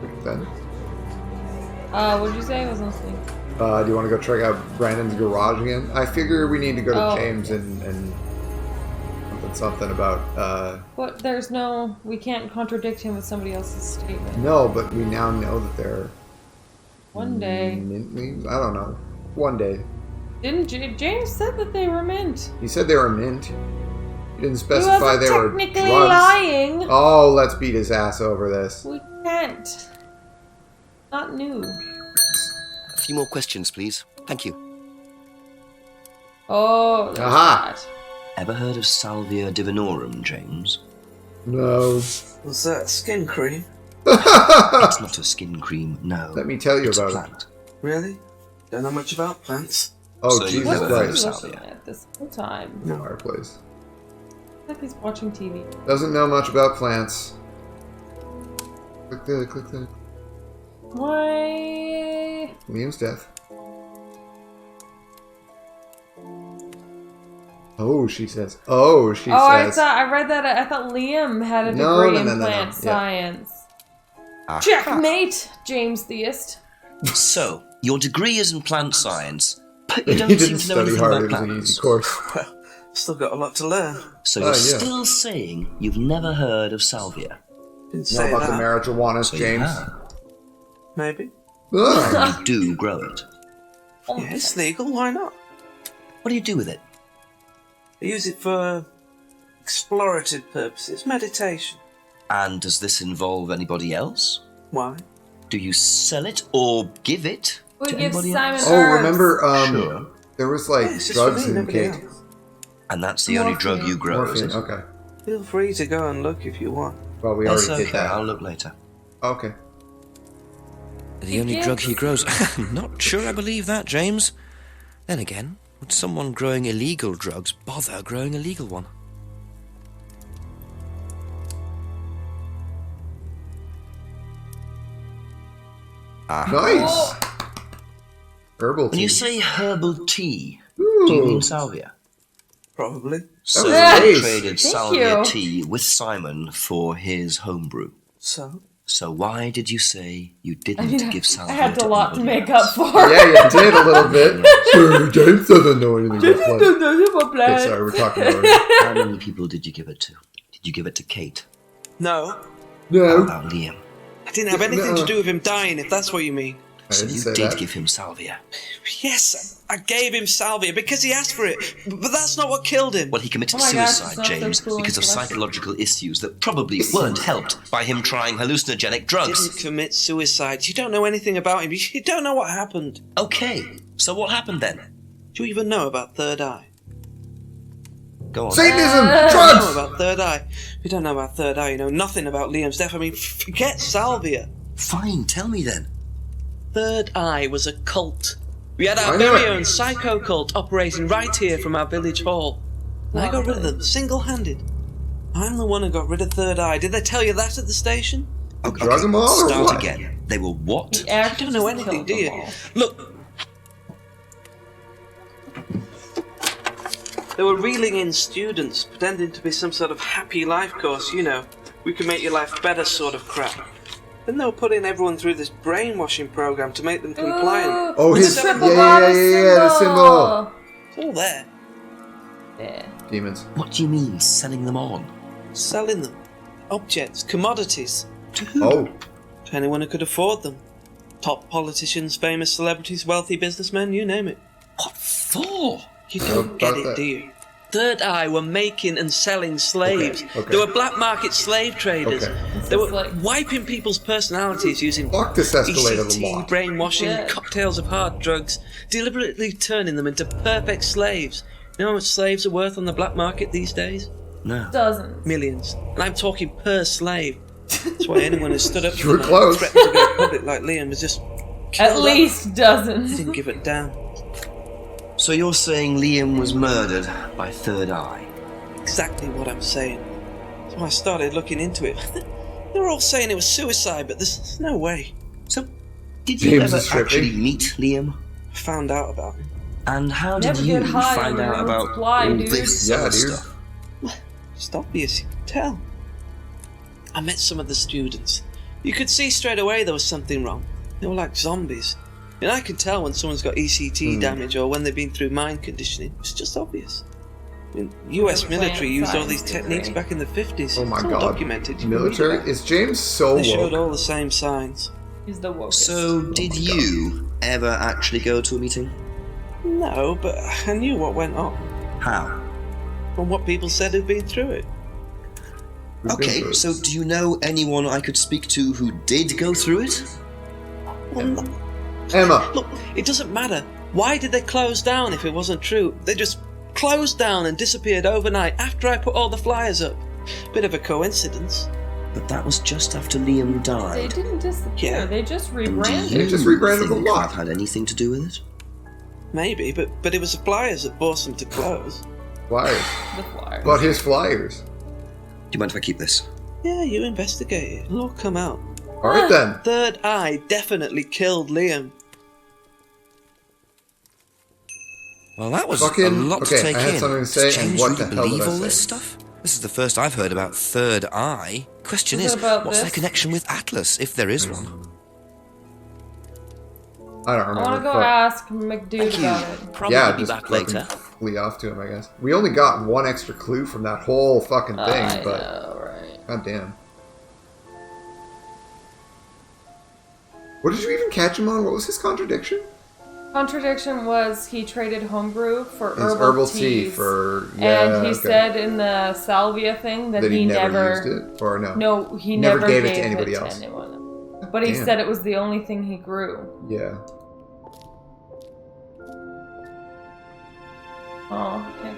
Look at that. What did you say? I wasn't listening. Do you want to go check out Brandon's garage again? I figure we need to go to James and something about But there's no... We can't contradict him with somebody else's statement. No, but we now know that they're One day. mint leaves? I don't know. One day. Didn't James said that they were mint? He said they were mint. He didn't specify they were technically drugs. lying. Oh, let's beat his ass over this. We can't. Not new. A few more questions, please. Thank you. Oh, there's that. Ever heard of Salvia divinorum, James? No. Was that skin cream? It's not a skin cream, no. Let me tell you it's about a plant. Really? Don't know much about plants. Oh, So Jesus you've never heard of Christ. salvia? At this whole time. Fireplace. Like he's watching TV. Doesn't know much about plants. Click that, click that. Why? Liam's death. Oh, she says. Oh, she says. I read that. I thought Liam had a No, degree no, no, in no, plant no. science. Ah. Checkmate, James Theist. So, your degree is in plant science, but you He don't didn't seem to know study anything hard. about It was an plants. easy course. Well, still got a lot to learn. So you're yeah. still saying you've never heard of salvia? Didn't Know say about that. the marijuana, So you James? have. Maybe. Ugh. And you do grow it. Yeah, it's legal. Why not? What do you do with it? I use it for explorative purposes, meditation. And does this involve anybody else? Why? Do you sell it or give it We to give anybody Simon else? Oh, herbs. remember, Sure. there was like Yeah, it's just for drugs me, in nobody Kate. else. And that's the only drug you grow, is Morphine, it? okay. Feel free to go and look if you want. Well, we That's already okay, did that. I'll look later. Okay. The only drug he grows. Not sure I believe that, James. Then again, would someone growing illegal drugs bother growing a legal one? Nice! Herbal tea. When you say herbal tea, Ooh. do you mean salvia? Probably. So was you nice. traded Thank salvia you. tea with Simon for his homebrew. So? So why did you say you didn't give I salvia had a to lot to anybody make else? up for. Yeah, you did a little bit. Sure, James doesn't know anything about plants. Okay, Okay, sorry, we're talking about it. How many people did you give it to? Did you give it to Kate? No. How No, about Liam? I didn't have anything No. to do with him dying, if that's what you mean. I So didn't you say did that. give him salvia. Yes, I gave him salvia because he asked for it. But that's not what killed him. Well, he committed Oh my gosh, suicide, it's not so James, cool because of and celestial. psychological issues that probably weren't helped by him trying hallucinogenic drugs. Didn't commit suicide. You don't know anything about him. You don't know what happened. Okay, so what happened then? Do you even know about Third Eye? Go on. Satanism! You know Drugs! about Third Eye. If you don't know about Third Eye, you know nothing about Liam's death. I mean, forget salvia. Fine, tell me then. Third Eye was a cult. We had I our know very it. own psycho cult operating right here from our village hall. And I got rid of them, single-handed. I'm the one who got rid of Third Eye. Did they tell you that at the station? Drug them all or Start what? again. They were what? He You actually don't know just anything, killed do them you? all. Look. They were reeling in students, pretending to be some sort of happy life course, you know. We can make your life better sort of crap. Then they were putting everyone through this brainwashing program to make them compliant. Oh, his Instead yeah, of- the symbol. It's all there. Yeah. Demons. What do you mean, selling them on? Selling them. Objects, commodities. To who? Oh, To anyone who could afford them. Top politicians, famous celebrities, wealthy businessmen, you name it. What for? You How don't get about it, that? do you? Third Eye were making and selling slaves. Okay. They were black market slave traders. Okay. They were wiping people's personalities using this escalated ECT, a lot. brainwashing, cocktails of hard drugs, deliberately turning them into perfect slaves. You know how much slaves are worth on the black market these days? No. Dozens. Millions. And I'm talking per slave. That's why anyone who stood up You were for them close. and threatened to go public like Liam was just At killed least up. dozens. He didn't give it down. So you're saying Liam was murdered by Third Eye? Exactly what I'm saying. So I started looking into it. They were all saying it was suicide, but there's no way. So, did you ever actually meet Liam? I found out about him. And how did Never you get high find on out your about fly, all dude. this Yeah, other dude. stuff? It's obvious, you can tell. I met some of the students. You could see straight away there was something wrong. They were like zombies. And I can tell when someone's got ECT damage or when they've been through mind conditioning. It's just obvious. I mean, US military used all these techniques back in the 50s. Oh my it's all god. documented. You can read Military? about it. Is James so They showed woke? all the same signs. He's the wokest. So, did you ever actually go to a meeting? No, but I knew what went on. How? From what people said who'd been through it. Okay, so do you know anyone I could speak to who did go through it? Well, no. Emma. Look, it doesn't matter. Why did they close down if it wasn't true? They just closed down and disappeared overnight after I put all the flyers up. Bit of a coincidence. But that was just after Liam They died. didn't disappear. Yeah. They just And rebranded. do you just rebranded a think lot. that had anything to do with it? Maybe, but it was the flyers that forced them to close. Flyers. The flyers. But his flyers. Do you mind if I keep this? Yeah, you investigate it. It'll all come out. Alright then. Third Eye definitely killed Liam. Well, that was Fucking- a lot okay, to take I had in. something to say, Does and James what really the hell did believe I all say? this stuff? This is the first I've heard about Third Eye. Question Is is, it about what's their this? connection with Atlas, if there is one? I don't I remember. want to go Fuck. ask McDude about it. Probably Yeah, be just back fucking later. flee off to him, I guess. We only got one extra clue from that whole fucking thing, I but know, right? god damn. What did you even catch him on? What was his contradiction? Contradiction was he traded homebrew for His herbal tea teas. for and he okay. said in the salvia thing that that he never never used it, or no? No, he Never never gave gave it to anybody else. anyone. But he Damn. said it was the only thing he grew. Yeah. Oh, okay.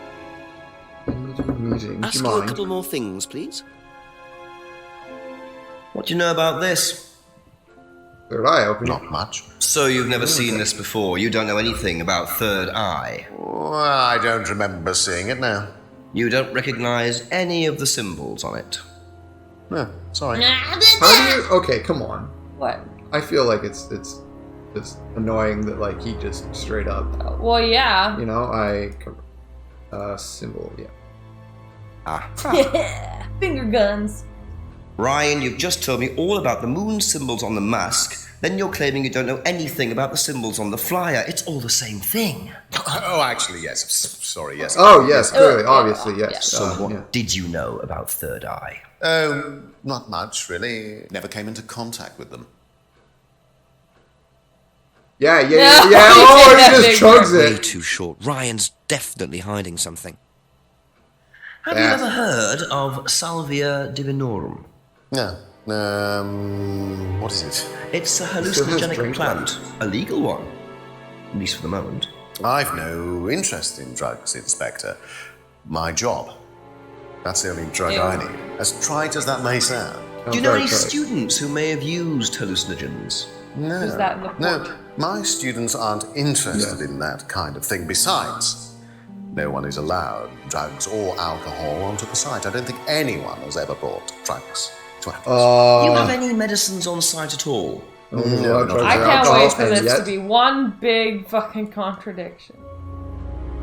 Meeting. Do Ask you you a mind? couple more things, please. What do you know about this? Third Eye opening. Not much. So you've never seen this before? You don't know anything about Third Eye? Well, I don't remember seeing it now. You don't recognize any of the symbols on it? No, sorry. How do you? Okay, come on. What? I feel like it's just annoying that like he just straight up. Well, yeah. You know, symbol. Yeah. Yeah. Finger guns. Ryan, you've just told me all about the moon symbols on the mask. Then you're claiming you don't know anything about the symbols on the flyer. It's all the same thing. Oh, actually, yes. Sorry, yes. Oh, yes, clearly, obviously, yes. So what yeah. did you know about Third Eye? Oh, not much, really. Never came into contact with them. Yeah. No, Oh, he he did just that chugs Way it. too short. Ryan's definitely hiding something. Have you ever heard of Salvia Divinorum? No. What is it? It's a Still has hallucinogenic drink plant. A legal one. At least for the moment. I've no interest in drugs, Inspector. My job. That's the only drug I need. As trite as that may sound. Do you know any students who may have used hallucinogens? No. Is that in the No, my students aren't interested in that kind of thing. Besides, no one is allowed drugs or alcohol onto the site. I don't think anyone has ever brought drugs to Atlas. Do you have any medicines on site at all? No, not I at can't all. wait for and this yet- to be one big fucking contradiction.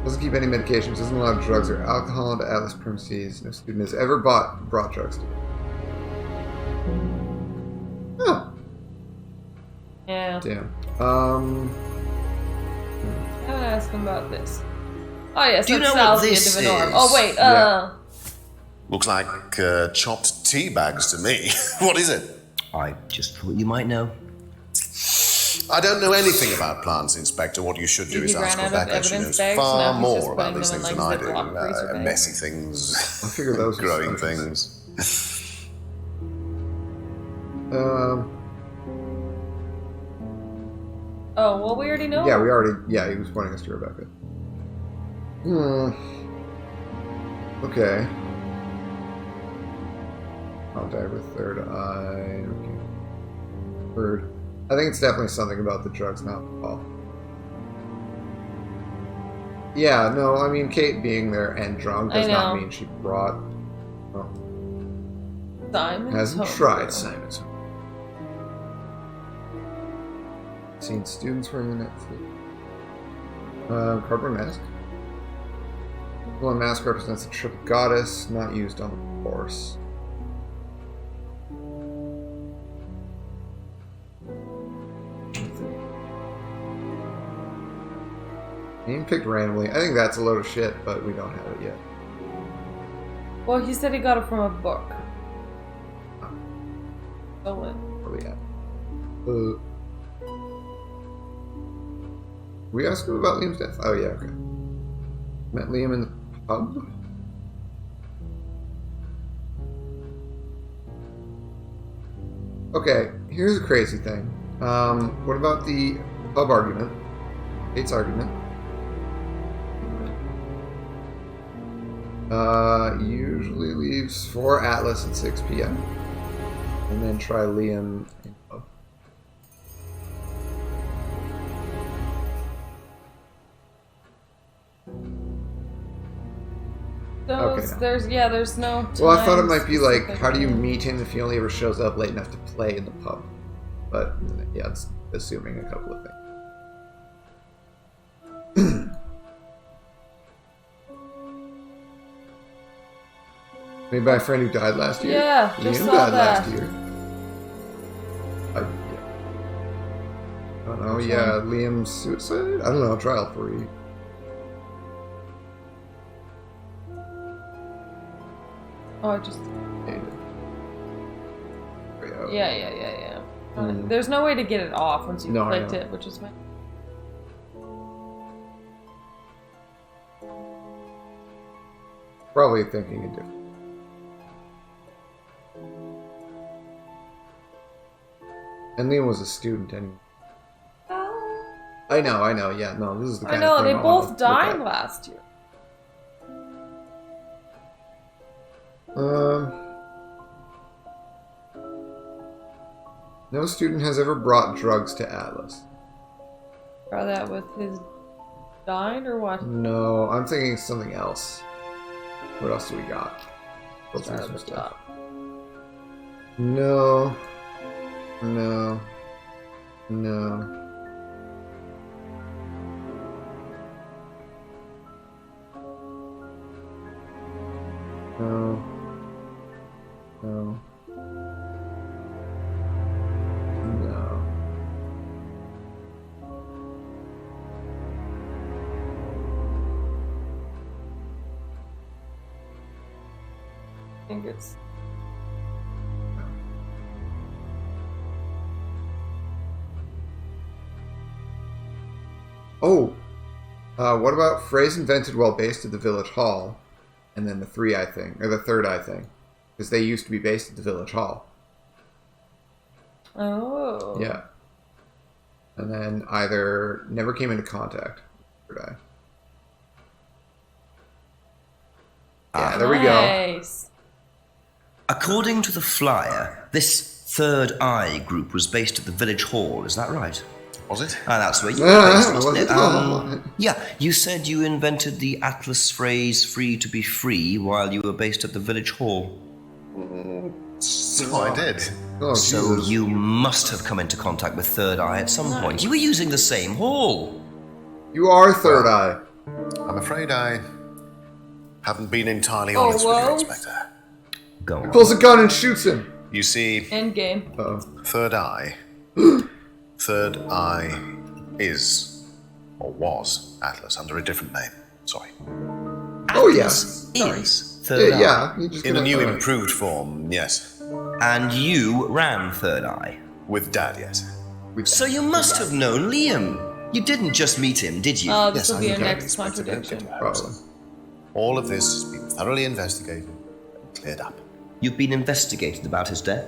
Doesn't keep any medications. Doesn't allow drugs or alcohol into Atlas premises. No student has ever brought drugs to it. Oh, Yeah. damn. I'm gonna ask him about this. Oh yes, Do you that's know what Salvia this Divinorum. is? Oh wait, Yeah. Looks like chopped tea bags to me. What is it? I just thought you might know. I don't know anything about plants, Inspector. What you should do is ask Rebecca. She knows far more about these things than I do. Messy things, I figure those growing things. Oh, well, we already know. Yeah, he was pointing us to Rebecca. Okay. Contact with third eye. Okay. Third. I think it's definitely something about the drugs, not alcohol. Yeah, no, I mean, Kate being there and drunk does not mean she brought... Oh. Simon's Hasn't home. tried Simon's home. Seen students wearing the Netflix. Cardboard mask. One mask represents a triple goddess, not used on the horse. Name picked randomly. I think that's a load of shit, but we don't have it yet. Well, he said he got it from a book. Stolen. Where we at? We asked him about Liam's death. Oh yeah, okay. Met Liam in the pub. Okay, here's a crazy thing. What about the pub argument? Kate's argument. Usually leaves for Atlas at 6 p.m. And then try Liam in pub. There's no time. Well, I thought it might be like, how do you meet him if he only ever shows up late enough to play in the pub? But yeah, it's assuming a couple of things. Made by a friend who died last year? Yeah, just Liam saw died that. last year. I don't know, yeah, Liam's suicide? I don't know, trial for you. Oh, I just... Yeah. There's no way to get it off once you clicked it, which is my... Probably thinking it different. And Liam was a student anyway. I know, yeah, no, this is the kind of thing they I'll both look died at. last year. No student has ever brought drugs to Atlas. Try that with his dying or what? No, I'm thinking something else. What else do we got? Let's do some stuff. No. No. No. No. No. No. I think it's... Oh! What about phrase invented while based at the village hall, and then the third eye thing? Because they used to be based at the village hall. Oh. Yeah. And then either never came into contact with third eye. Yeah, there we go. Nice. According to the flyer, this Third Eye group was based at the village hall, is that right? Was it? That's where you were based, wasn't it? Was it? Yeah, you said you invented the Atlas phrase free to be free while you were based at the village hall. So I did. Oh, So Jesus. you must have come into contact with Third Eye at some point. You were using the same hall. You are Third Eye. I'm afraid I haven't been entirely honest with you, Inspector. Go He on. pulls a gun and shoots him. You see, End game. Third Eye. Third Eye is, or was, Atlas under a different name. Sorry. Oh, yeah. Is Third Eye. Yeah, you just In a gonna- new alright. improved form, yes. And you ran Third Eye. With Dad, yes. So you must have known Liam. You didn't just meet him, did you? This will be our next contradiction. Probably. All of this has been thoroughly investigated and cleared up. You've been investigated about his death?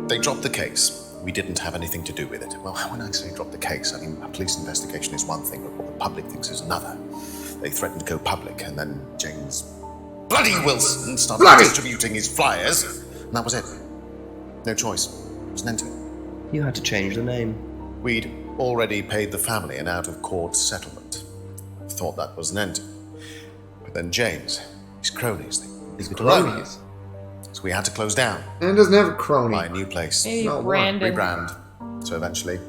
They dropped the case. We didn't have anything to do with it. Well, when I say drop the case, I mean a police investigation is one thing, but what the public thinks is another. They threatened to go public, and then James bloody Wilson started distributing his flyers, and that was it. No choice. It was an end to it. You had to change the name. We'd already paid the family an out-of-court settlement. Thought that was an end to it. But then James, his cronies, his cronies. So we had to close down. And doesn't have a crony. Buy a new place. Maybe Brandon. Rebrand. So eventually,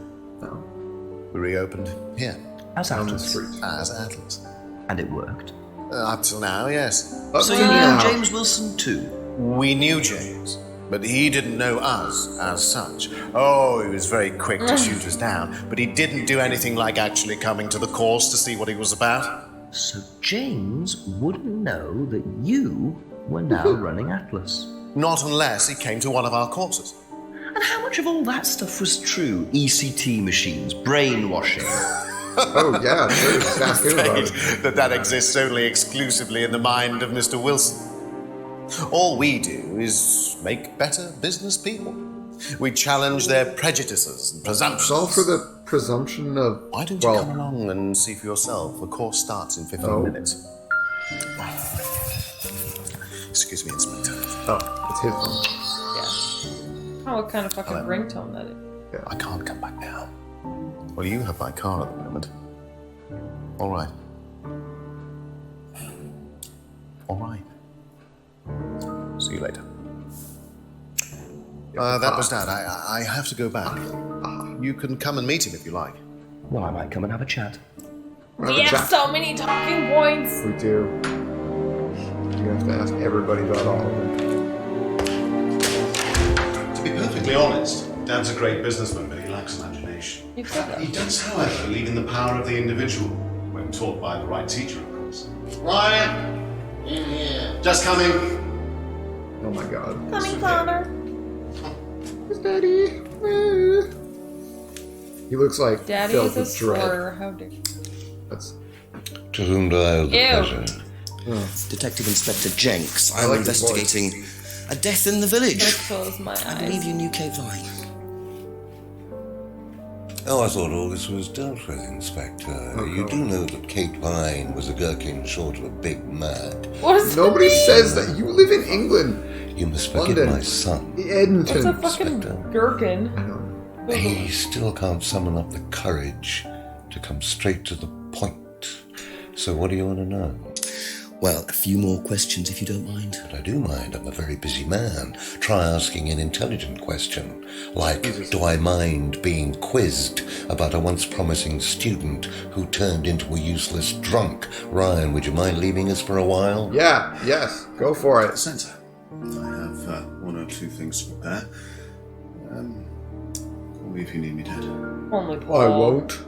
we reopened here. As Atlas. As Atlas. And it worked? Up till now, yes. So you knew James Wilson too? We knew James, but he didn't know us as such. Oh, he was very quick to shoot us down, but he didn't do anything like actually coming to the course to see what he was about. So James wouldn't know that you were now running Atlas? Not unless he came to one of our courses. And how much of all that stuff was true? ECT machines, brainwashing. Oh, yeah, true. I'm afraid that exists only exclusively in the mind of Mr. Wilson. All we do is make better business people. We challenge their prejudices and presumptions. It's all for the presumption of... Why don't you come along and see for yourself? The course starts in 15 minutes. Excuse me, Inspector. Oh, it's his phone. Yeah. Oh, what kind of fucking ringtone that is. Yeah. I can't come back now. Well, you have my car at the moment. All right. All right. See you later. That was Dad. I have to go back. You can come and meet him if you like. Well, I might come and have a chat. We have so many talking points. We do. You have to ask everybody about all of them. To be perfectly honest, Dad's a great businessman, but he lacks imagination. You've said that. He does, however, believe in the power of the individual, when taught by the right teacher, of course. Ryan! In here. Just coming. Oh my god. Coming, Father. Where's Daddy? He looks like Daddy filled is a with dread. slur. How dare That's... To whom do I owe the pleasure? It's Detective Inspector Jenks. I'm like investigating a death in the village. Let's close my eyes. I believe you knew Kate Vine. Oh, I thought all this was dealt with, Inspector. You do know that Kate Vine was a gherkin short of a big mad. What does Nobody that mean? says that. You live in England. You must forgive London. my son. Edmonton. It's a fucking gherkin. I know. He still can't summon up the courage to come straight to the point. So what do you want to know? Well, a few more questions if you don't mind. But I do mind. I'm a very busy man. Try asking an intelligent question. Like, do I mind being quizzed about a once promising student who turned into a useless drunk? Ryan, would you mind leaving us for a while? Yeah, yes. Go for it. Centre. I have one or two things to prepare. Call me if you need me, Dad. Only Paul. I won't.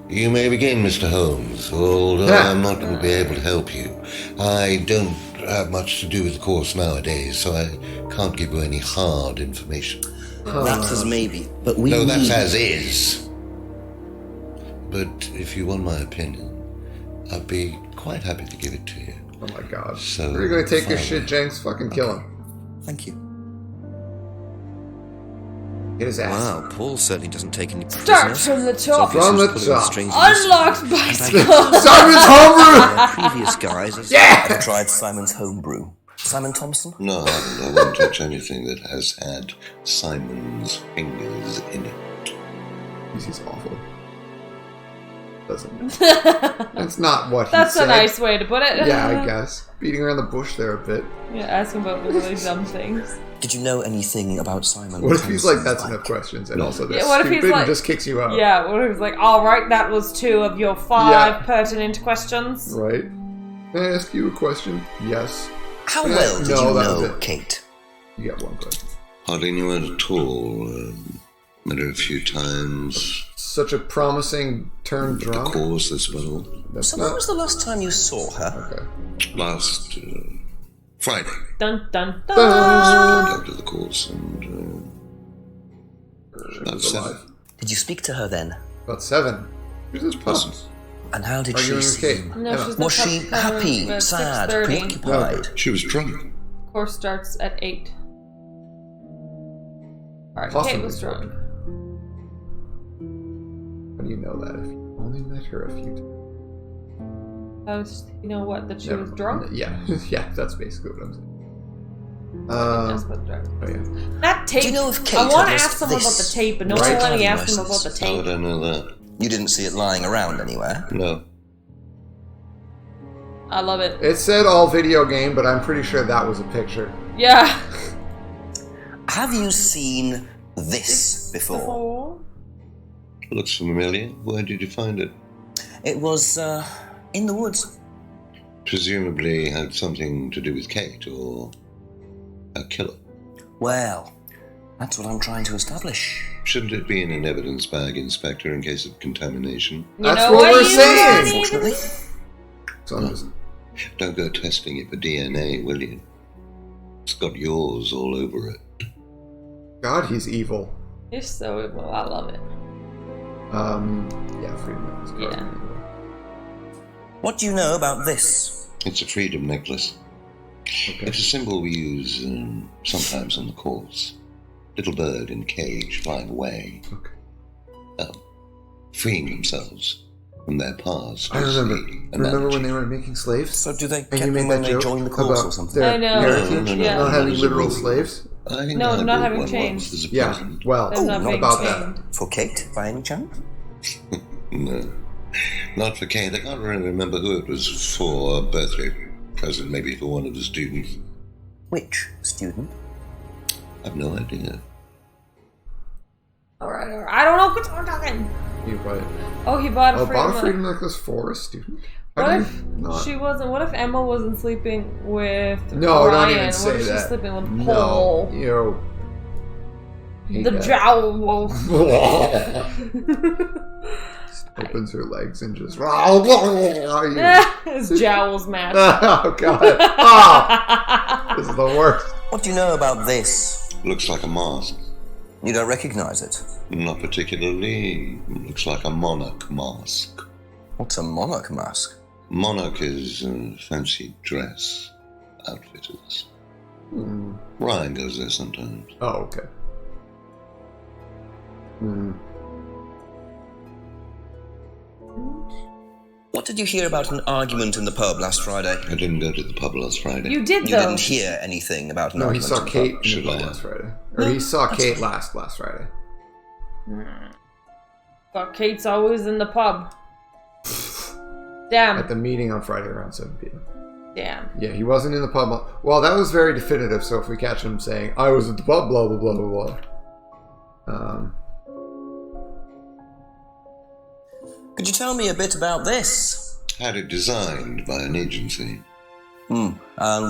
You may begin, Mr. Holmes, although I'm not going to be able to help you. I don't have much to do with the course nowadays, so I can't give you any hard information. That's as maybe, but we No, that's need... as is. But if you want my opinion, I'd be quite happy to give it to you. Oh my god. So, We're gonna take this fine. shit, Jenks. Fucking kill him. Thank you. Get his ass. Wow, Paul certainly doesn't take any prisoners. Start from the top. From the top. Unlocked bicycle. Simon's homebrew! Previous guys have Yeah! tried Simon's homebrew. Simon Thompson? No, I won't touch anything that has had Simon's fingers in it. This is awful. Doesn't. That's not what he That's said. a nice way to put it. Yeah, I guess. Beating around the bush there a bit. Yeah, asking about the really dumb things. Did you know anything about Simon? What if he's like, that's enough questions, and also that's what if stupid he's like, and just kicks you out? Yeah, what if he's like, alright, that was 2 of your 5 pertinent questions. Right. Can I ask you a question? Yes. How well did you that was know it. Kate? You got one question. Hardly knew her at all. Met her a few times. Such a promising turned drunk. Of course, that's about all. That's So not... when was the last time you saw her? Okay. Last Friday. Dun dun I dun! went to the course and She that's was alive. Did you speak to her then? About 7. Who's this person? And how did Arguing she with Kate. seem? No, she's Was she happy, at sad, 6:30. preoccupied? She was drunk. Course starts at 8. Alright, Kate Possibly was drunk. How do you know that if you only met her a few times? You know what? That she was drunk? Yeah, yeah, that's basically what I'm saying. That's what drunk. Oh yeah. That tape. Do you know if Kate I want to had ask someone about the this? tape, but no Right. one let me ask Driving them about the license. How would tape. I know that? You didn't see it lying around anywhere? No. I love it. It said all video game, but I'm pretty sure that was a picture. Yeah. Have you seen this before? Oh. Looks familiar. Where did you find it? It was, in the woods. Presumably had something to do with Kate or a killer. Well, that's what I'm trying to establish. Shouldn't it be in an evidence bag, Inspector, in case of contamination? That's what we're saying! Unfortunately. So doesn't. Don't go testing it for DNA, will you? It's got yours all over it. God, he's evil. You're so evil. I love it. Yeah, freedom of his card. Yeah. What do you know about this? It's a freedom necklace. Okay. It's a symbol we use sometimes on the course. Little bird in cage flying away. Okay. Freeing themselves from their past. I remember. Remember when they were making slaves? So do they And get you them made when that they joke join the course about or something? their I know. heritage, Yeah. not having That was a literal rule. slaves? I think No, I not bought having one chains. once as a Yeah. present. Well, Them not being about chained. that. For Kate, by any chance? No. Not for Kate. I can't really remember who it was for. A birthday present, maybe for one of the students. Which student? I've no idea. Alright. I don't know what I'm talking. You bought it. Oh, he bought a Oh, freedom. bought a freedom necklace for a student? How What do if you not? she wasn't? What if Emma wasn't sleeping with No, Ryan? don't even say what if that. she's sleeping with No, Paul? you. The jowl wolf. Opens her legs and just. His jowls match. Oh god! Oh, this is the worst. What do you know about this? Looks like a mask. You don't recognize it? Not particularly. Looks like a monarch mask. What's a monarch mask? Monarch is a fancy dress. Outfitters. Ryan goes there sometimes. Oh, okay. What did you hear about an argument in the pub last Friday? I didn't go to the pub last Friday. You did You though. didn't hear anything about an No, he argument saw in the Kate pub? in the pub last Friday. Or he saw Kate last Friday. But Kate's always in the pub. Damn. At the meeting on Friday around 7 p.m. Damn. Yeah, he wasn't in the pub. Well, that was very definitive, so if we catch him saying, I was at the pub, blah, blah, blah, blah, blah. Could you tell me a bit about this? Had it designed by an agency. And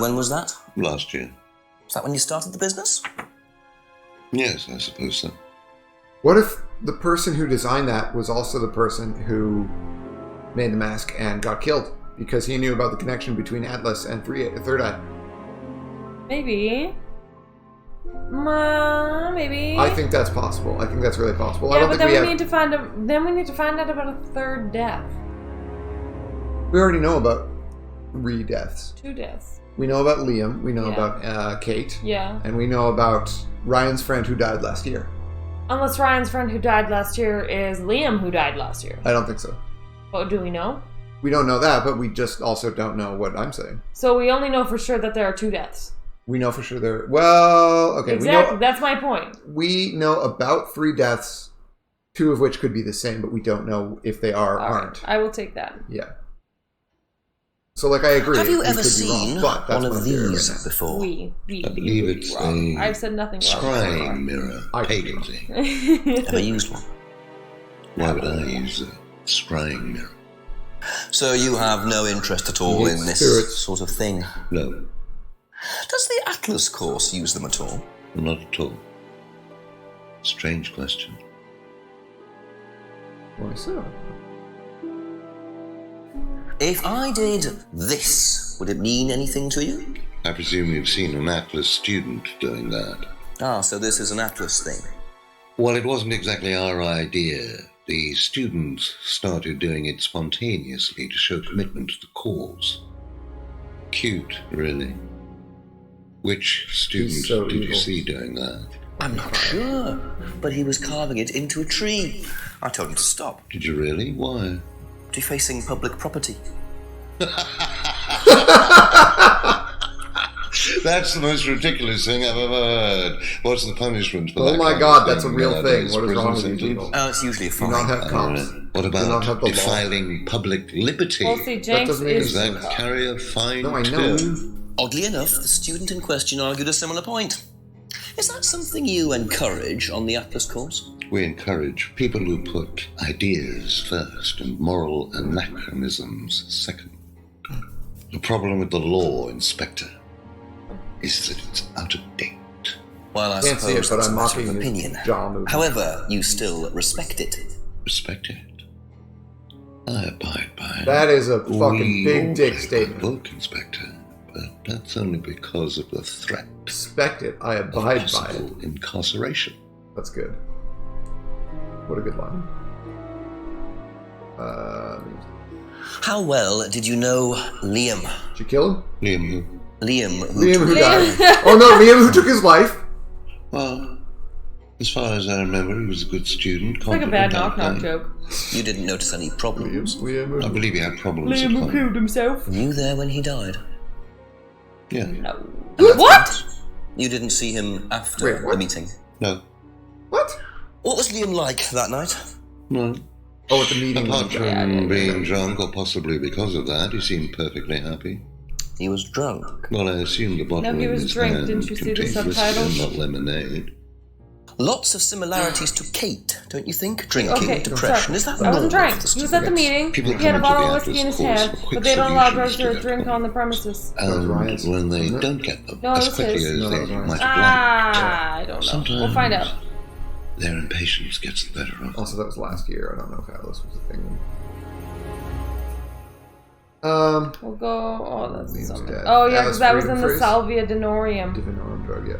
when was that? Last year. Was that when you started the business? Yes, I suppose so. What if the person who designed that was also the person who made the mask and got killed because he knew about the connection between Atlas and Third Eye? Maybe. Maybe. I think that's possible. I think that's really possible. I Yeah, don't but think then we we need to find a. Then we need to find out about a third death. We already know about 3 deaths. 2 deaths. We know about Liam. We know Yeah. about Kate. Yeah. And we know about Ryan's friend who died last year. Unless Ryan's friend who died last year is Liam who died last year. I don't think so. But do we know? We don't know that, but we just also don't know what I'm saying. So we only know for sure that there are 2 deaths. We know for sure there. Well, okay. Exactly. That's my point. We know about 3 deaths, 2 of which could be the same, but we don't know if they are or aren't. I will take that. Yeah. So, like, I agree. Have you we ever could be seen wrong, but that's one of my theory these right now. before? I believe it's wrong. a I've said nothing wrong. scrying mirror. I Pagan thing. Ever used one? Why would I use a scrying mirror? So you have no interest at all in this Spirits. sort of thing? No, Does the Atlas course use them at all? not at all. Strange question. Why so? If I did this, would it mean anything to you? I presume you've seen an Atlas student doing that. Ah, so this is an Atlas thing. Well, it wasn't exactly our idea. The students started doing it spontaneously to show commitment to the cause. Cute, really. Which student did you see doing that? I'm not sure, but he was carving it into a tree. I told him to stop. Did you really? Why? Defacing public property. That's the most ridiculous thing I've ever heard. What's the punishment for that? Oh my God, that's a real thing. What is wrong with you people? Oh, it's usually a fine. Do not have cops. What about defiling public liberty? Well, see, Jenks Does that carry a fine too? Oddly enough, the student in question argued a similar point. Is that something you encourage on the Atlas course? We encourage people who put ideas first and moral anachronisms second. The problem with the law, Inspector, is that it's out of date. Well, I Can't see it, suppose but that's a I'm matter of mocking opinion. jaw movement. However, you still respect it. Respect it? I abide by it. That is a fucking big dick statement. Book, Inspector, but that's only because of the threat. Respect it. I abide by it. Incarceration. That's good. What a good line. How well did you know Liam? Did you kill him? Liam who? Liam who died. Oh no, Liam who took his life. Well, as far as I remember, he was a good student. It's like a bad knock-knock joke. You didn't notice any problems? I believe he had problems. Liam who killed himself. Were you there when he died? Yeah. No. What? You didn't see him after the meeting? No. What? What was Liam like that night? No. Oh, at the meeting. Apart from being drunk, or possibly because of that, he seemed perfectly happy. He was drunk? Well, I assume the bottle No, he in was his drunk. hand Didn't you see the contained whiskey subtitles? and not lemonade. Lots of similarities to Kate, don't you think? Drinking, Okay, depression, sorry. is that I wasn't normal drunk. for the He was at the students? meeting. People He had a come into bottle the of whiskey in his Atlas hand, course for quick but they don't allow drugs solutions or to drink their on the premises. And when they don't get them, No, it as was quickly his. as they might have Ah, I don't know. Sometimes We'll find out. their impatience gets the better of them. Also, that was last year. I don't know if Atlas was a thing. We'll go. Oh, that's something. dead. Oh yeah, Atlas because that was in freedom the phrase? Salvia Denorium. Divinorum drug, yeah.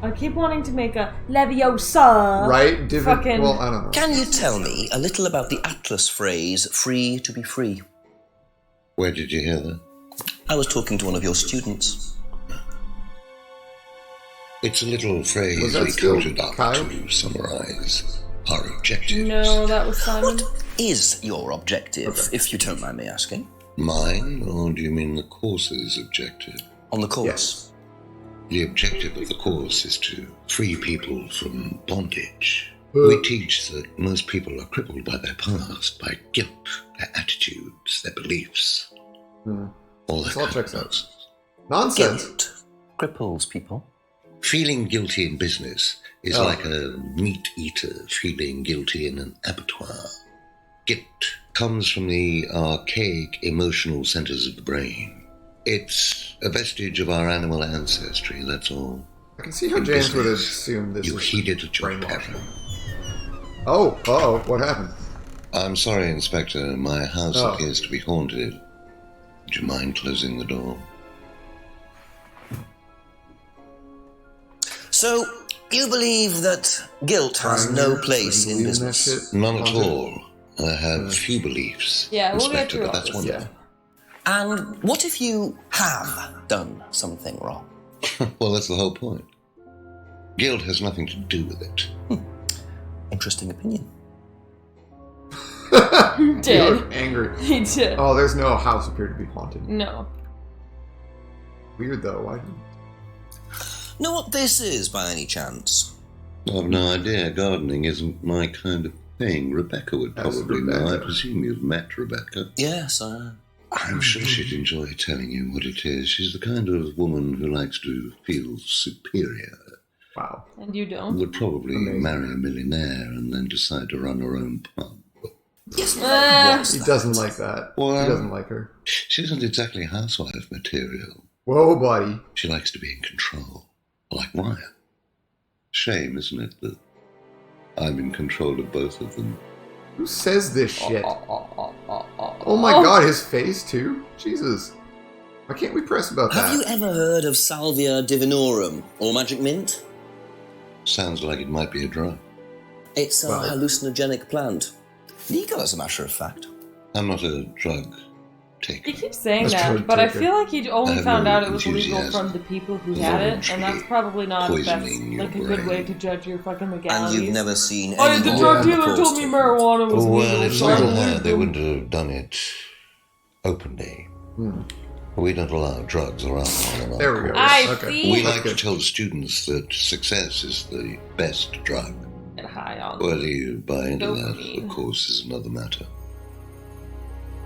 I keep wanting to make a Leviosa. Right? Fucking. Well, I don't know. Can you tell me a little about the Atlas phrase, free to be free? Where did you hear that? I was talking to one of your students. It's a little phrase Was that we still conjured up Kyle? to summarize our objectives. No, that was Simon. What is your objective, if you don't mind me asking? Mine, or do you mean the course's objective? On the course? The objective of the course is to free people from bondage. We teach that most people are crippled by their past, by guilt, their attitudes, their beliefs. All that all kind checks of out. nonsense. Nonsense. Guilt cripples people. Feeling guilty in business is Oh. like a meat eater feeling guilty in an abattoir. Guilt comes from the archaic emotional centers of the brain. It's a vestige of our animal ancestry, that's all. I can see how In James would business, assume this you is heed it at your brainwashing. peril. Oh, uh-oh, what happened? I'm sorry, Inspector, my house Oh. appears to be haunted. Would you mind closing the door? So, you believe that guilt has no place in business? None at all. I have few beliefs, Yeah, we'll get Inspector, through but all that's this. wonderful. And what if you have done something wrong? Well, that's the whole point. Guilt has nothing to do with it. Interesting opinion. Did. You look angry. He did. Oh, there's no house appeared to be haunted. No. Weird though. Why? Know what this is by any chance? I've no idea. Gardening isn't my kind of thing. Rebecca would That's probably know. I Rebecca. presume you've met Rebecca. Yes, I'm sure she'd enjoy telling you what it is. She's the kind of woman who likes to feel superior. Wow. And you don't. Would probably Amazing. marry a millionaire and then decide to run her own pub. Yes, He doesn't like that. Well, He doesn't like her. She isn't exactly housewife material. Whoa, buddy. She likes to be in control, like Ryan. Shame, isn't it, that I'm in control of both of them? Who says this shit? Oh my god, his face too? Jesus. Why can't we press about Have that? you ever heard of Salvia Divinorum or Magic Mint? Sounds like it might be a drug. It's a hallucinogenic plant. Legal, as a matter of fact. I'm not a drug taker. He keeps saying that, but I feel like he only found out it was illegal from the people who had it, and that's probably not the best, like a good way to judge your fucking legalities. And you've never seen Oh, any the drug dealer told me marijuana was legal. Well, if someone had, they wouldn't have done it openly. We don't allow drugs or alcohol in our There we go. I see. We like to tell students that success is the best drug. Get high on Whether you buy into dopamine. that, of course, is another matter.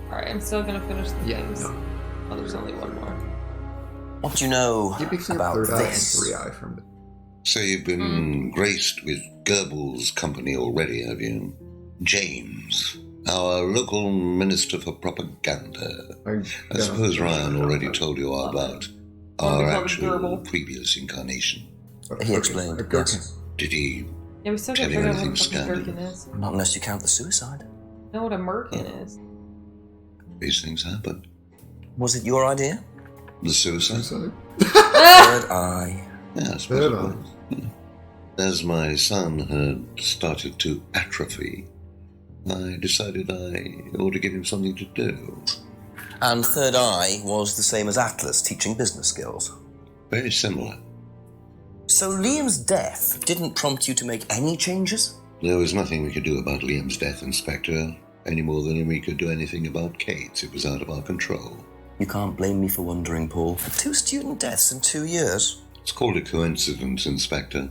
Alright, I'm still gonna finish the things. Oh, there's only one more. What do you know about third eye and this? three eye from it. So you've been graced with Goebbels' company already, have you? James, our local minister for propaganda. I suppose Ryan already told you all about our actual previous incarnation. He explained, yes. Did he Yeah, we still tell gotta you figure out what anything the fucking scandalous? gherkin is. Not unless you count the suicide. Know what a merkin is. These things happen. Was it your idea? The suicide? Third eye. Yeah, I suppose it was. As my son had started to atrophy, I decided I ought to give him something to do. And Third Eye was the same as Atlas, teaching business skills. Very similar. So Liam's death didn't prompt you to make any changes? There was nothing we could do about Liam's death, Inspector, any more than we could do anything about Kate's. It was out of our control. You can't blame me for wondering, Paul. 2 student deaths in 2 years. It's called a coincidence, Inspector.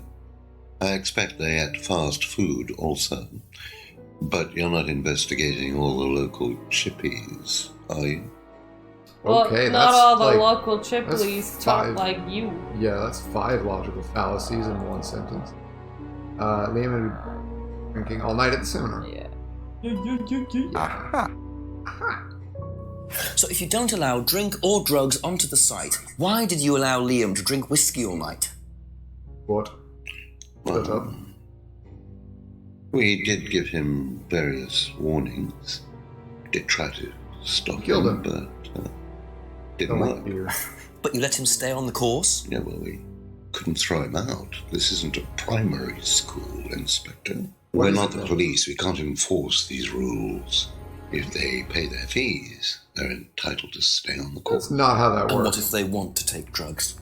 I expect they ate fast food also. But you're not investigating all the local chippies, are you? Well, Okay, not that's all the like- local that's Chipleys talk 5. like you. Yeah, that's 5 logical fallacies in one sentence. Liam had been drinking all night at the seminar. Yeah. Aha. So if you don't allow drink or drugs onto the site, why did you allow Liam to drink whiskey all night? What? Shut up. We did give him various warnings. Did try to stop Killed him, but didn't work. But you let him stay on the course? Yeah, well, we couldn't throw him out. This isn't a primary school, Inspector. We're not the police. We can't enforce these rules. If they pay their fees, they're entitled to stay on the course. That's not how that And works. what if they want to take drugs?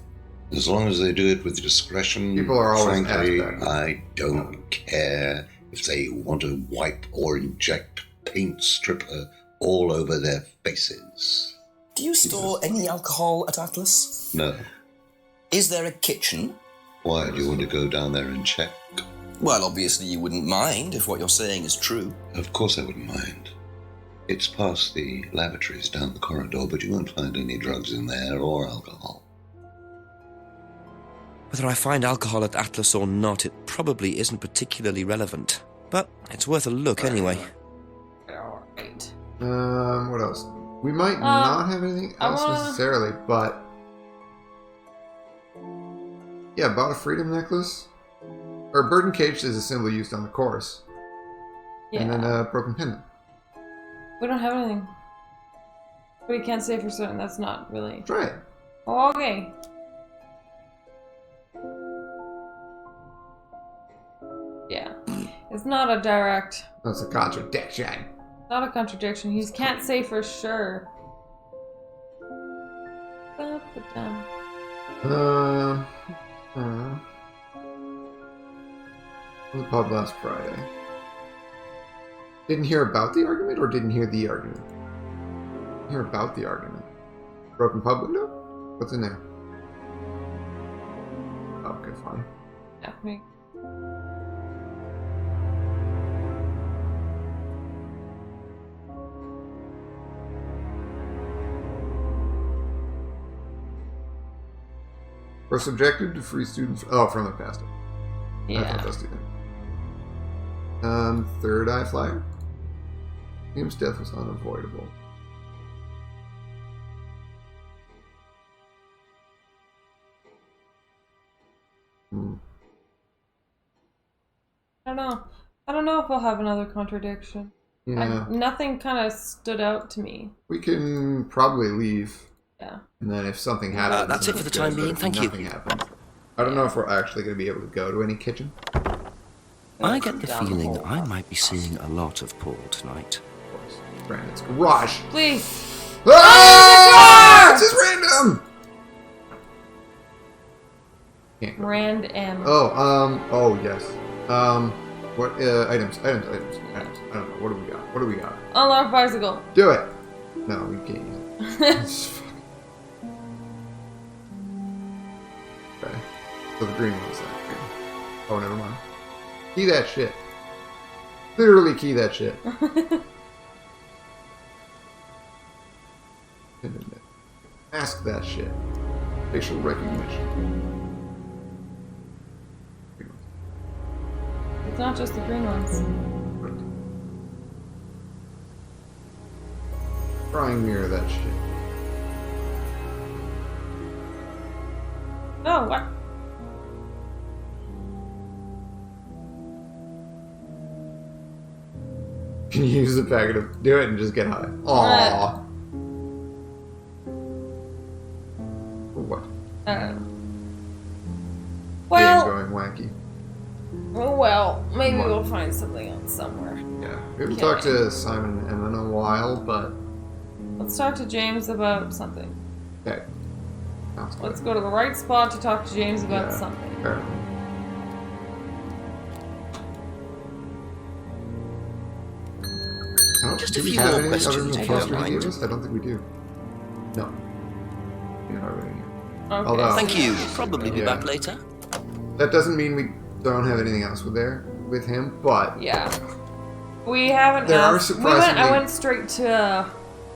As long as they do it with discretion, People are always frankly, asked that. I don't care if they want to wipe or inject paint stripper all over their faces. Do you store any alcohol at Atlas? No. Is there a kitchen? Why, do you want to go down there and check? Well, obviously you wouldn't mind if what you're saying is true. Of course I wouldn't mind. It's past the lavatories down the corridor, but you won't find any drugs in there or alcohol. Whether I find alcohol at Atlas or not, it probably isn't particularly relevant. But it's worth a look anyway. Alright. What else? We might not have anything I else wanna- necessarily, but yeah, bought a freedom necklace. Or bird and cage is a symbol used on the course. Yeah. And then a broken pendant. We don't have anything. But you can't say for certain. That's not really. Try it. Oh, okay. Yeah. It's not a direct. That's a contradiction. Not a contradiction. You can't say for sure. The pub last Friday. Didn't hear about the argument or didn't hear the argument? Hear about the argument. Broken pub window? What's in there? Okay, fine. Yeah, me. We're subjected to free students. Oh, from the past. I Yeah. thought that's the thing. Third eye flyer. Liam's death was unavoidable. I don't know. I don't know if we'll have another contradiction. Yeah. Nothing kind of stood out to me. We can probably leave. Yeah. And then if something happens... That's it for the time being, thank you. Nothing happens. I don't know if we're actually going to be able to go to any kitchen. I get the feeling I might be seeing a lot of Paul tonight. Of course. Brandon's garage. Please. Ah! It's just random! Random. Oh, yes. What, items. I don't know. What do we got? Unlock bicycle. Do it! No, we can't use it. Okay. So the green one's that green. Oh, never mind. Key that shit. Literally key that shit. Ask that shit. Facial recognition. It's not just the green ones. Trying mirror that shit. Oh, what? Can you use the packet of... Do it and just get high. Aww. What? Well... Game going wacky. Oh, well, maybe we'll find something else somewhere. Yeah. We haven't talked to Simon and Emma in a while, but... Let's talk to James about something. Okay. Let's go to the right spot to talk to James about something. Fair. Just a few more questions, if you don't mind. I don't think we do. No. We don't have anything. Okay. Although, thank you. Probably be back later. That doesn't mean we don't have anything else with him, but yeah, we haven't. I went straight to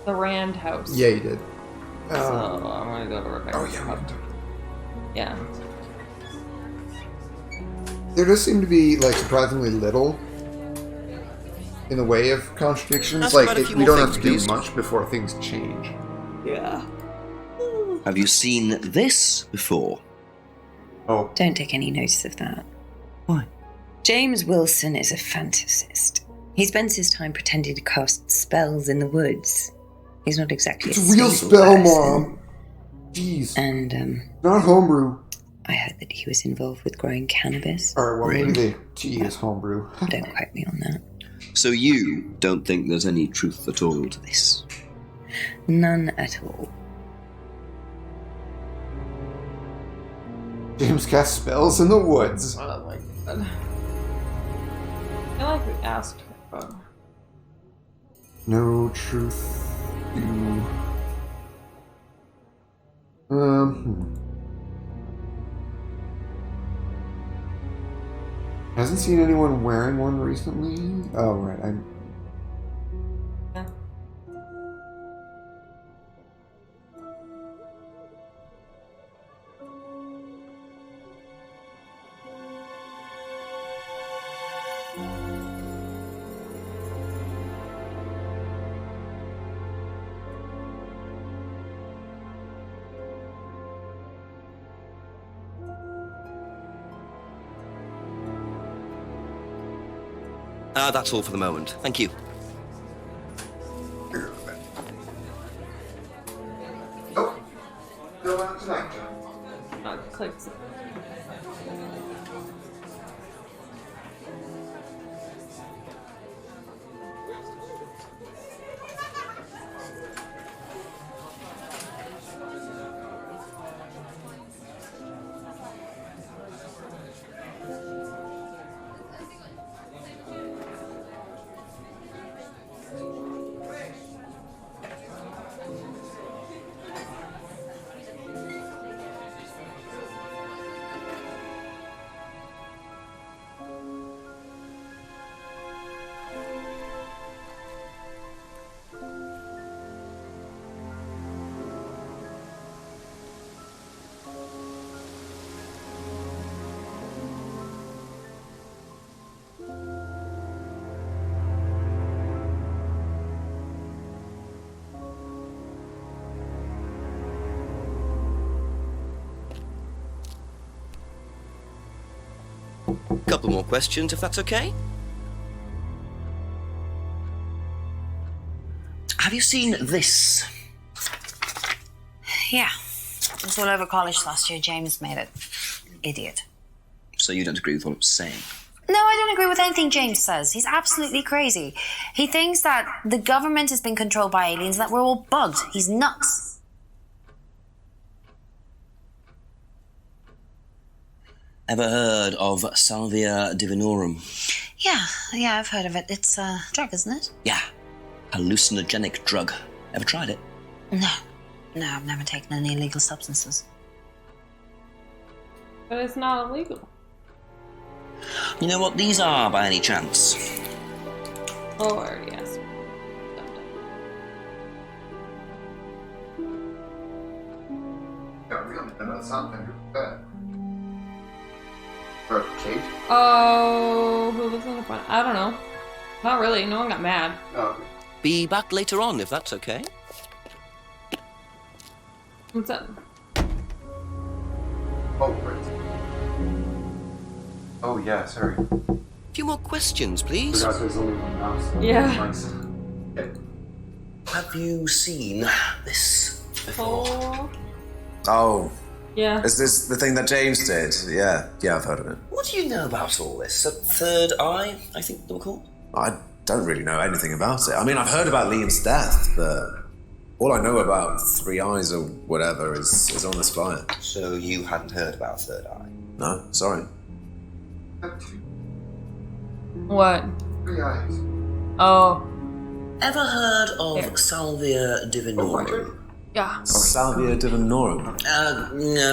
the Rand house. Yeah, you did. So I'm gonna go to Rebecca's. Oh yeah. Yeah. There does seem to be like surprisingly little in the way of contradictions. Like we don't have to do much before things change. Yeah. Have you seen this before? Oh. Don't take any notice of that. Why? James Wilson is a fantasist. He spends his time pretending to cast spells in the woods. He's not exactly it's a real spell, Mom. Jeez. And, not homebrew. I heard that he was involved with growing cannabis. Alright, well, maybe the tea is homebrew. Don't quote me on that. So you don't think there's any truth at all to this? None at all. James casts spells in the woods. Oh my god. I feel like we asked her. No truth. Hasn't seen anyone wearing one recently. Oh right, Yeah. That's all for the moment. Thank you. Oh, go out tonight. Clicks. Couple more questions, if that's okay. Have you seen this? Yeah. It was all over college last year. James made it. idiot. So you don't agree with what I'm saying? No, I don't agree with anything James says. He's absolutely crazy. He thinks that the government has been controlled by aliens, that we're all bugged. He's nuts. Ever heard of Salvia divinorum? Yeah, I've heard of it. It's a drug, isn't it? Yeah. Hallucinogenic drug. Ever tried it? No, I've never taken any illegal substances. But it's not illegal. You know what these are, by any chance? Oh, I already asked. Yeah, really, they're not something bad. Or Kate? Oh, who was in the front? I don't know. Not really. No one got mad. Oh, okay. Be back later on, if that's okay. What's up? Oh, right. Oh, yeah, sorry. A few more questions, please. Forgot there's only one mouse. Yeah. Nice. Okay. Have you seen this before? Oh. Yeah. Is this the thing that James did? Yeah, I've heard of it. What do you know about all this? A third eye, I think they were called? I don't really know anything about it. I mean, I've heard about Liam's death, but all I know about Three Eyes or whatever is on this flyer. So you hadn't heard about Third Eye? No, sorry. What? 3 eyes. Oh. Ever heard of Salvia divinorum? Yeah. Salvia divinorum.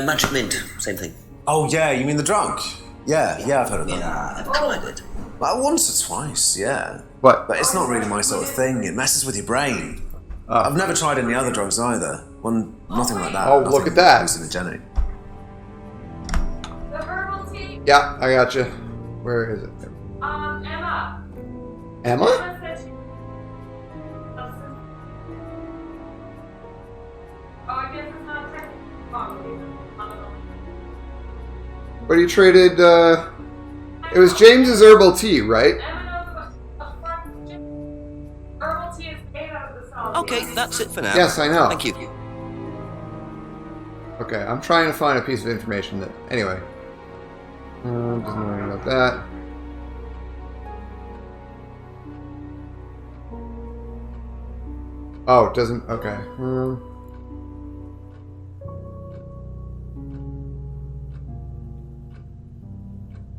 Magic mint, same thing. Oh yeah, you mean the drug? Yeah, I've heard of that. Yeah, ever tried it? Well, once or twice, yeah. What? But it's not really my sort of thing. It messes with your brain. I've never tried any other drugs either. Nothing like that. Oh, Nothing look at that. hallucinogenic. The herbal tea. Yeah, I got you. Where is it? Emma. Emma? Emma said she... Oh, I guess it's not technically. But he traded, it was James's herbal tea, right? Herbal tea is made out of the salvia. Okay, that's it for now. Yes, I know. Thank you. Okay, I'm trying to find a piece of information that... Anyway. Doesn't know anything about that. Oh, it doesn't... Okay.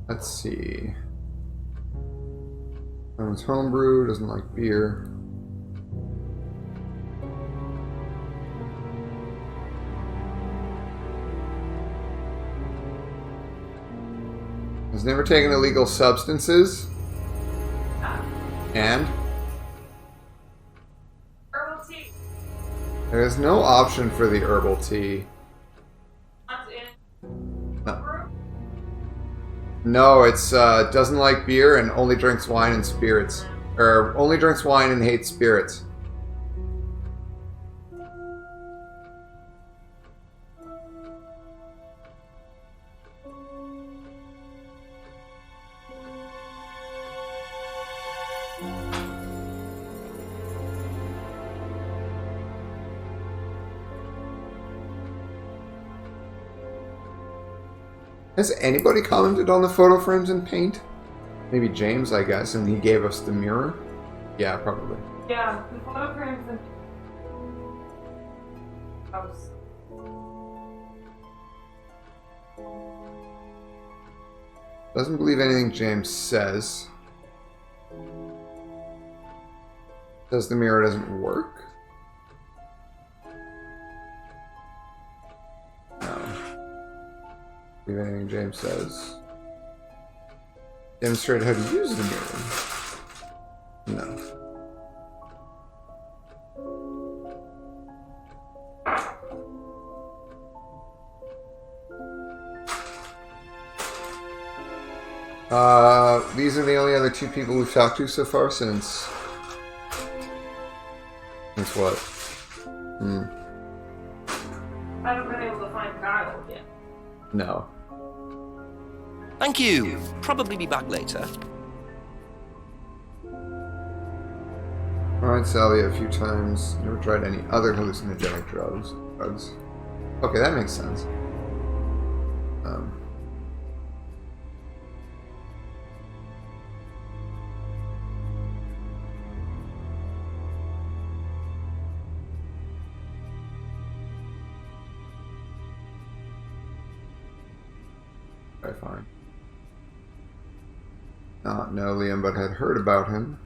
Let's see. Owns homebrew, doesn't like beer. Has never taken illegal substances. And Herbal tea. there is no option for the herbal tea. No, no, it's doesn't like beer and only drinks wine and spirits. Or only drinks wine and hates spirits. Has anybody commented on the photo frames in paint? Maybe James, I guess, and he gave us the mirror? Yeah, probably. Yeah, the photo frames and house. Doesn't believe anything James says. Says the mirror doesn't work? No. Believe anything James says. Demonstrate how to use the mirror. No. These are the only other two people we've talked to so far since what? I haven't been able to find Kyle yet. No. Thank you. Probably be back later. Tried Salvia a few times. Never tried any other hallucinogenic drugs. Okay, that makes sense. Okay, fine. Not know Liam, but had heard about him.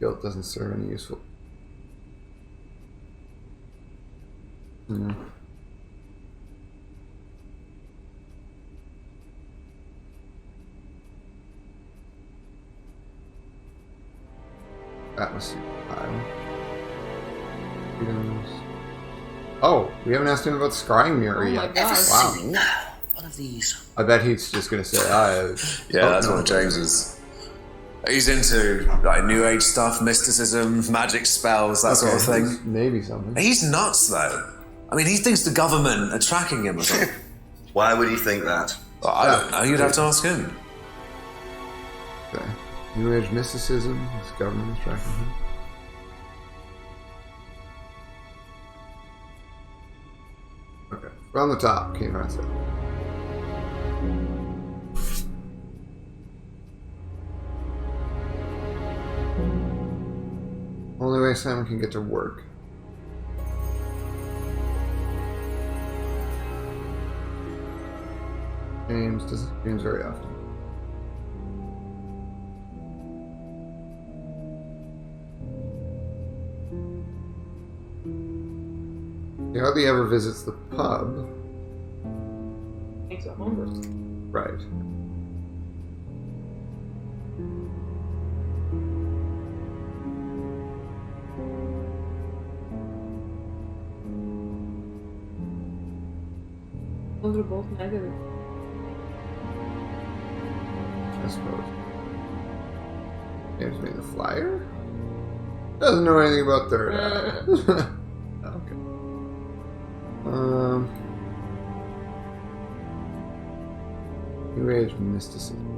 Guilt doesn't serve any useful. Atmosphere pile. Freedoms. Oh, we haven't asked him about the scrying mirror yet. Wow. One of these. I bet he's just going to say, yeah, that's one of James's. He's into like New Age stuff, mysticism, magic spells, that sort of thing. Maybe something. He's nuts, though. I mean, he thinks the government are tracking him or something. Why would he think that? Well, I don't know. You'd have to ask him. Okay. New Age mysticism. His government is tracking him. Okay. From the top, King Ransom. Only way Simon can get to work. James doesn't James very often. He hardly ever visits the pub. Makes it homework. Right. Those are both negative. I suppose. James made the flyer? Doesn't know anything about third eye. Okay. New Age mysticism.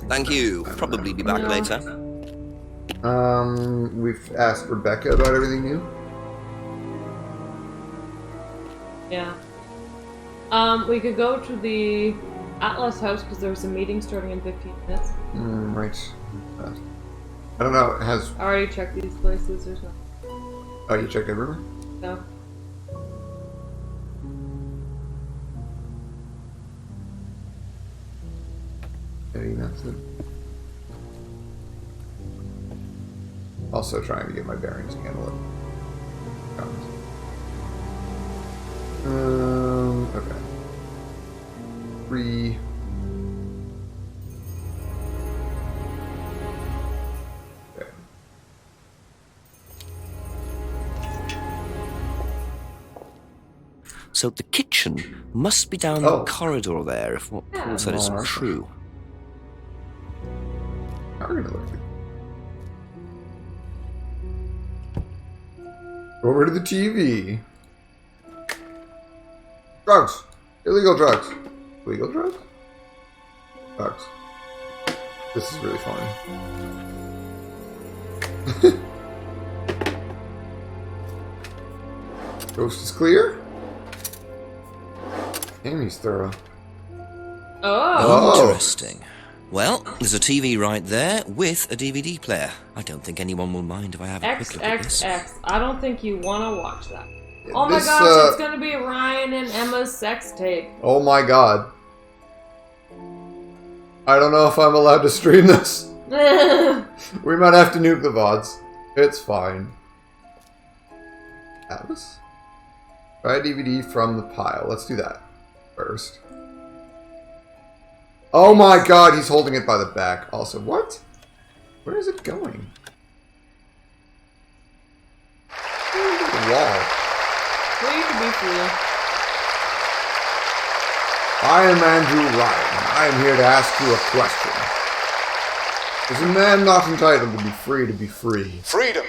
Thank you. Probably be back later. We've asked Rebecca about everything new. Yeah. We could go to the Atlas house because there's a meeting starting in 15 minutes. Right. I don't know. Has I already checked these places. There's no. Oh, you checked everywhere? No. Also trying to get my bearings again. Okay. 3. Okay. So the kitchen must be down the corridor there, if what Paul said is true. How are we gonna look? Over to the TV. Drugs. Illegal drugs. Legal drugs? Drugs. This is really funny. Coast is clear. Amy's thorough. Oh. Interesting. Well, there's a TV right there with a DVD player. I don't think anyone will mind if I have a quick look at this. XXX. I don't think you want to watch that. Oh my gosh, it's gonna be Ryan and Emma's sex tape. Oh my god. I don't know if I'm allowed to stream this. We might have to nuke the VODs. It's fine. Atlas? Try a DVD from the pile. Let's do that first. Oh my god, he's holding it by the back. Also, what? Where is it going? The wall. Free to be free. I am Andrew Ryan, and I am here to ask you a question. Is a man not entitled to be free? Freedom,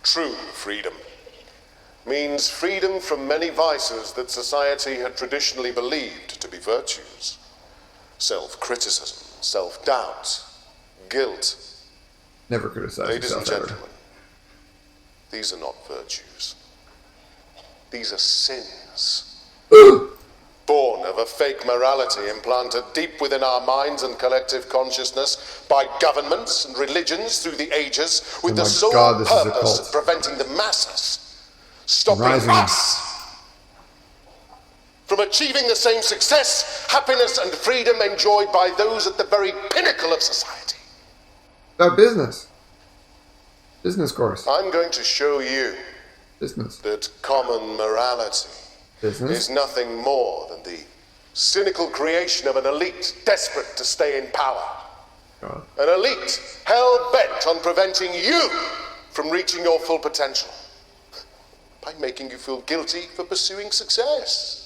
true freedom, means freedom from many vices that society had traditionally believed to be virtues. Self-criticism, self-doubt, guilt. Never criticize Ladies and yourself, gentlemen, these are not virtues. These are sins. fake morality implanted deep within our minds and collective consciousness by governments and religions through the ages with the sole purpose of preventing the masses, stopping us from achieving the same success, happiness and freedom enjoyed by those at the very pinnacle of society. Business. Business course. I'm going to show you that common morality is nothing more than the cynical creation of an elite desperate to stay in power. An elite hell-bent on preventing you from reaching your full potential by making you feel guilty for pursuing success.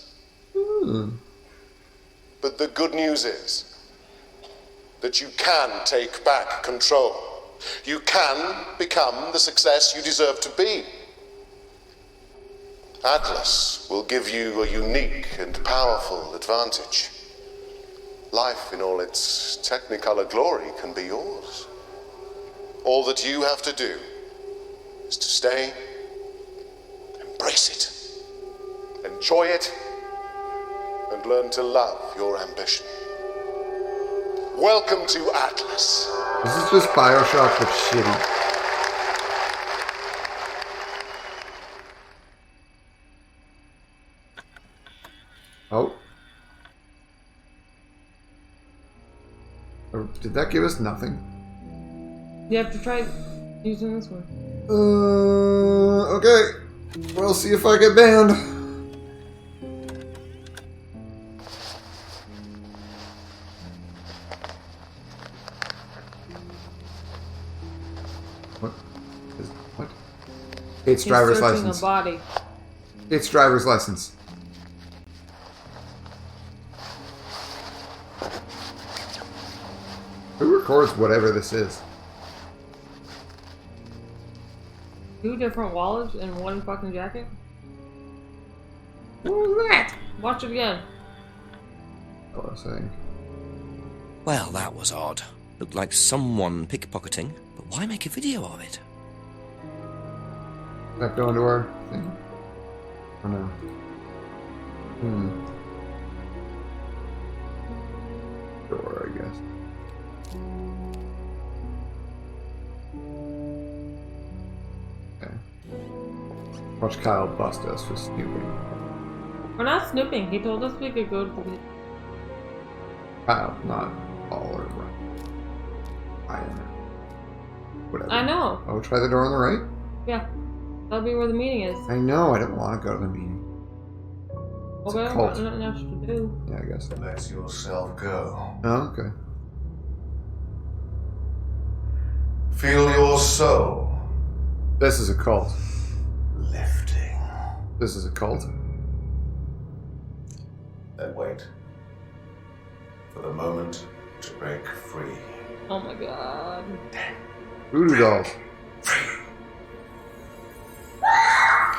But the good news is that you can take back control. You can become the success you deserve to be. Atlas will give you a unique and powerful advantage. Life in all its technicolor glory can be yours. All that you have to do is to stay, embrace it, enjoy it, and learn to love your ambition. Welcome to Atlas. This is just Bioshock but shitty. Oh. Or did that give us nothing? You have to try using this one. Okay. We'll see if I get banned. What? Kate's driver's license. A body. Kate's driver's license. Who records whatever this is? 2 different wallets and 1 fucking jacket? What was that? Watch it again. What was I saying? Well, that was odd. Looked like someone pickpocketing, but why make a video of it? Back going to our thing? Oh no. Door, I guess. Okay. Watch Kyle bust us for snooping. We're not snooping. He told us we could go to the... Kyle, not all or right. I don't know. Whatever. I know. Oh, try the door on the right? Yeah. That'll be where the meeting is. I know, I don't want to go to the meeting. Well, we have nothing else to do. Yeah, I guess. Let yourself go. Oh, okay. Feel your soul. This is a cult. Lifting. This is a cult. Then wait. For the moment to break free. Oh my god. Voodoo dolls.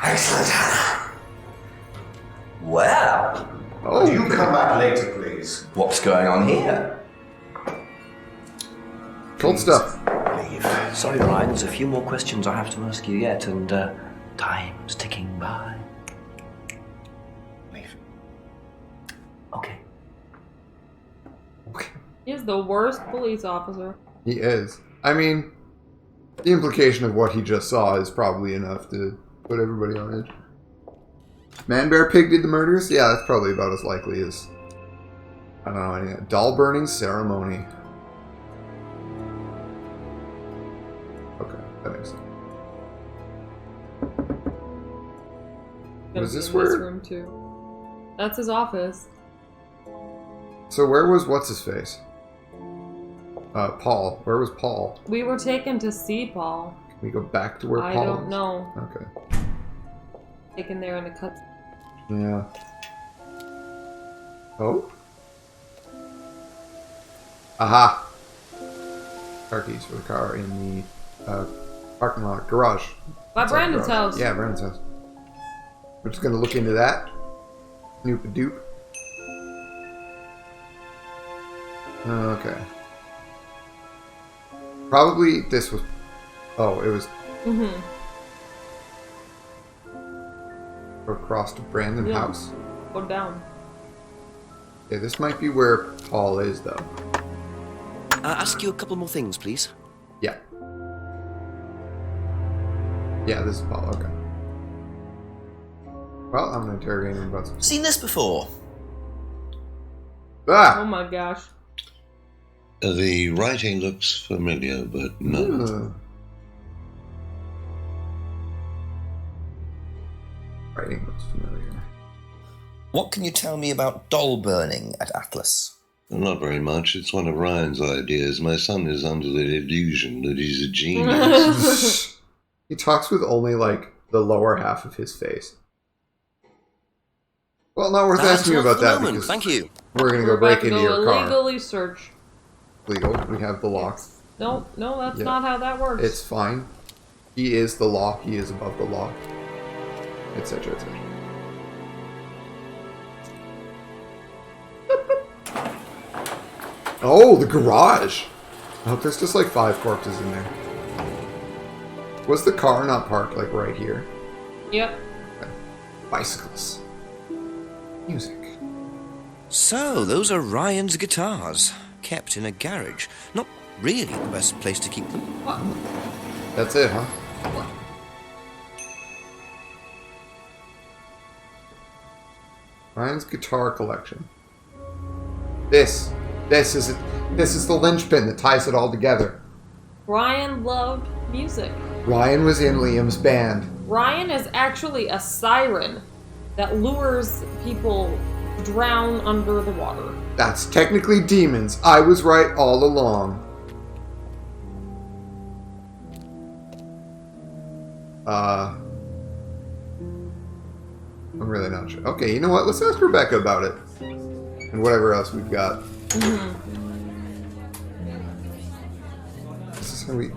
Excellent, Hannah. Well, would you come back later, please? What's going on here? Cult stuff. Sorry, Ryan, there's a few more questions I have to ask you yet, and time's ticking by. Leave. Okay. He is the worst police officer. He is. I mean, the implication of what he just saw is probably enough to put everybody on edge. Man Bear Pig did the murders? Yeah, that's probably about as likely as... I don't know, any doll burning ceremony. Okay, that makes sense. Was this in where... This room too. That's his office. So where was what's-his-face? Paul. Where was Paul? We were taken to see Paul. Can we go back to where Paul I don't know. Okay. Taken there in the cuts. Yeah. Oh? Aha! Car keys for the car in the parking lot, garage. By Brandon's house. Yeah, Brandon's house. We're just gonna look into that. Snoop a doop. Okay. Probably this was... Oh, it was... Across to Brandon's house. Go down. Okay, this might be where Paul is, though. Ask you a couple more things, please. Yeah. Yeah, this is Paul. Okay. Well, I'm gonna interrogate him about something. Seen this before? Ah! Oh my gosh. The writing looks familiar, but no. Writing looks familiar. What can you tell me about doll burning at Atlas? Not very much. It's one of Ryan's ideas. My son is under the illusion that he's a genius. He talks with only, like, the lower half of his face. Well, not worth asking you about that because thank you. We're gonna go break into your car. Illegally search. Legal. We have the lock. No, that's not how that works. It's fine. He is the law. He is above the law. Etc. Etc. Oh, the garage! I hope there's just like 5 corpses in there. Was the car not parked like right here? Yep. Okay. Bicycles. Music. So, those are Ryan's guitars, kept in a garage. Not really the best place to keep them. What? That's it, huh? Ryan's guitar collection. This is the linchpin that ties it all together. Ryan loved music. Ryan was in Liam's band. Ryan is actually a siren that lures people to drown under the water. That's technically demons. I was right all along. I'm really not sure. Okay, you know what? Let's ask Rebecca about it. And whatever else we've got. This is how we...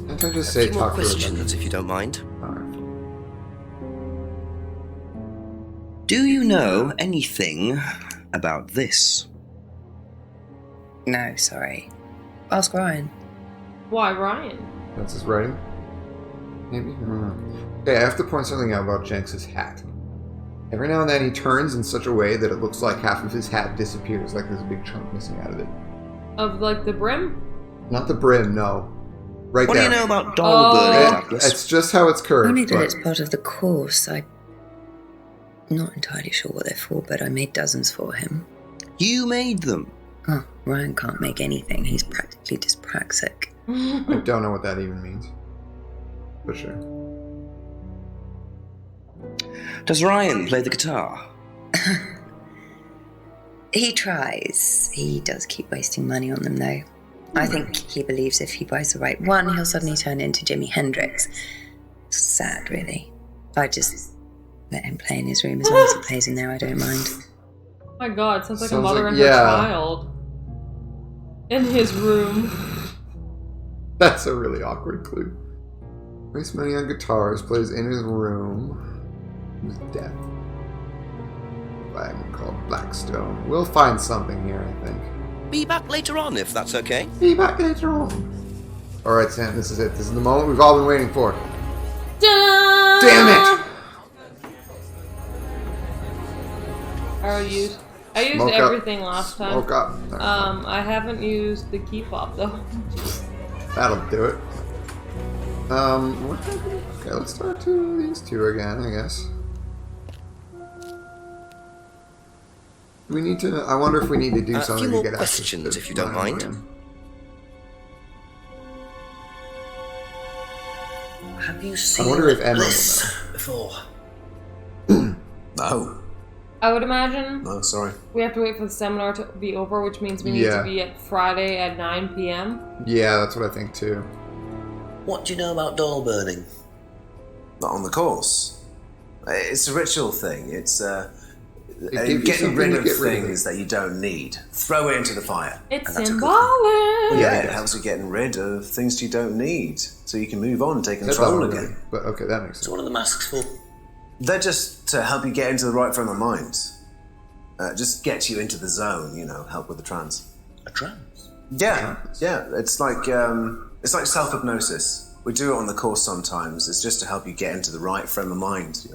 Can't I just say A few more talk to Rebecca? questions, if you don't mind. Alright. Do you know anything about this? No, sorry. Ask Ryan. Why Ryan? That's his writing? Maybe? I don't know. Okay, I have to point something out about Jenks' hat. Every now and then he turns in such a way that it looks like half of his hat disappears, like there's a big chunk missing out of it. Of like the brim? Not the brim, no. Right What there. do you know about doll burning, Atlas? It's just how it's curved. Only that but- it's part of the course. I'm not entirely sure what they're for, but I made dozens for him. You made them? Oh, Ryan can't make anything. He's practically dyspraxic. I don't know what that even means. For sure. Does Ryan play the guitar? He tries. He does keep wasting money on them, though. I think he believes if he buys the right one, he'll suddenly turn into Jimi Hendrix. Sad, really. I just let him play in his room. As long as he plays in there, I don't mind. Oh my god, sounds like a Sounds mother like- and her yeah. child. In his room. That's a really awkward clue. Wastes money on guitars, plays in his room. Who's death? Wagon called Blackstone. We'll find something here, I think. Be back later on, if that's okay. Be back later on. Alright, Sam, this is it. This is the moment we've all been waiting for. Ta-da! Damn it! I used Smoke up. everything last time. Smoke up. I haven't used the key fob though. That'll do it. What happened? Okay, let's talk to these two again, I guess. We need to... I wonder if we need to do A something few more to get access to questions, this if you don't plan mind. again. Have you I seen wonder if Emma will this before? No. I would imagine No, sorry. we have to wait for the seminar to be over, which means we need Yeah. to be at Friday at 9 p.m. Yeah, that's what I think too. What do you know about doll burning? Not on the course. It's a ritual thing. It's gives you getting something rid to of get rid of things that you don't need. Throw it into the fire. It's And that's a good symbolic. Yeah, I it guess. helps you getting rid of things you don't need, so you can move on and take That's control not again. really, but okay, that makes So sense. what are the masks for? They're just to help you get into the right frame of mind. Just get you into the zone, help with the trance. A trance? Yeah. It's like self-hypnosis. We do it on the course sometimes. It's just to help you get into the right frame of mind,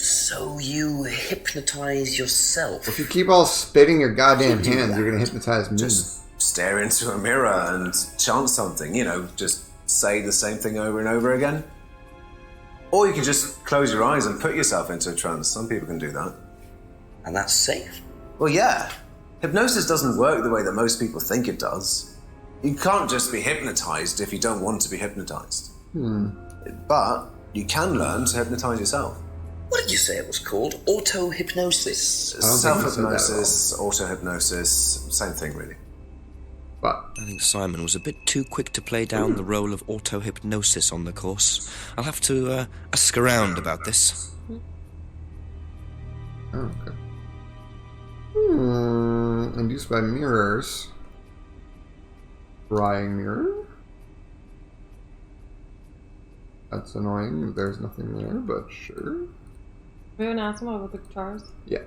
So you hypnotize yourself? If you keep all spitting your goddamn hands, you're gonna hypnotize me. Just stare into a mirror and chant something, just say the same thing over and over again. Or you can just close your eyes and put yourself into a trance. Some people can do that. And that's safe? Well, yeah. Hypnosis doesn't work the way that most people think it does. You can't just be hypnotized if you don't want to be hypnotized. But you can learn to hypnotize yourself. What did you say it was called? Auto-hypnosis? Self-hypnosis, auto-hypnosis, same thing, really. But I think Simon was a bit too quick to play down the role of auto-hypnosis on the course. I'll have to ask around about this. Oh, okay. Induced by mirrors. Prying mirror? That's annoying. There's nothing there, but sure. We haven't asked him about the guitars. Yeah.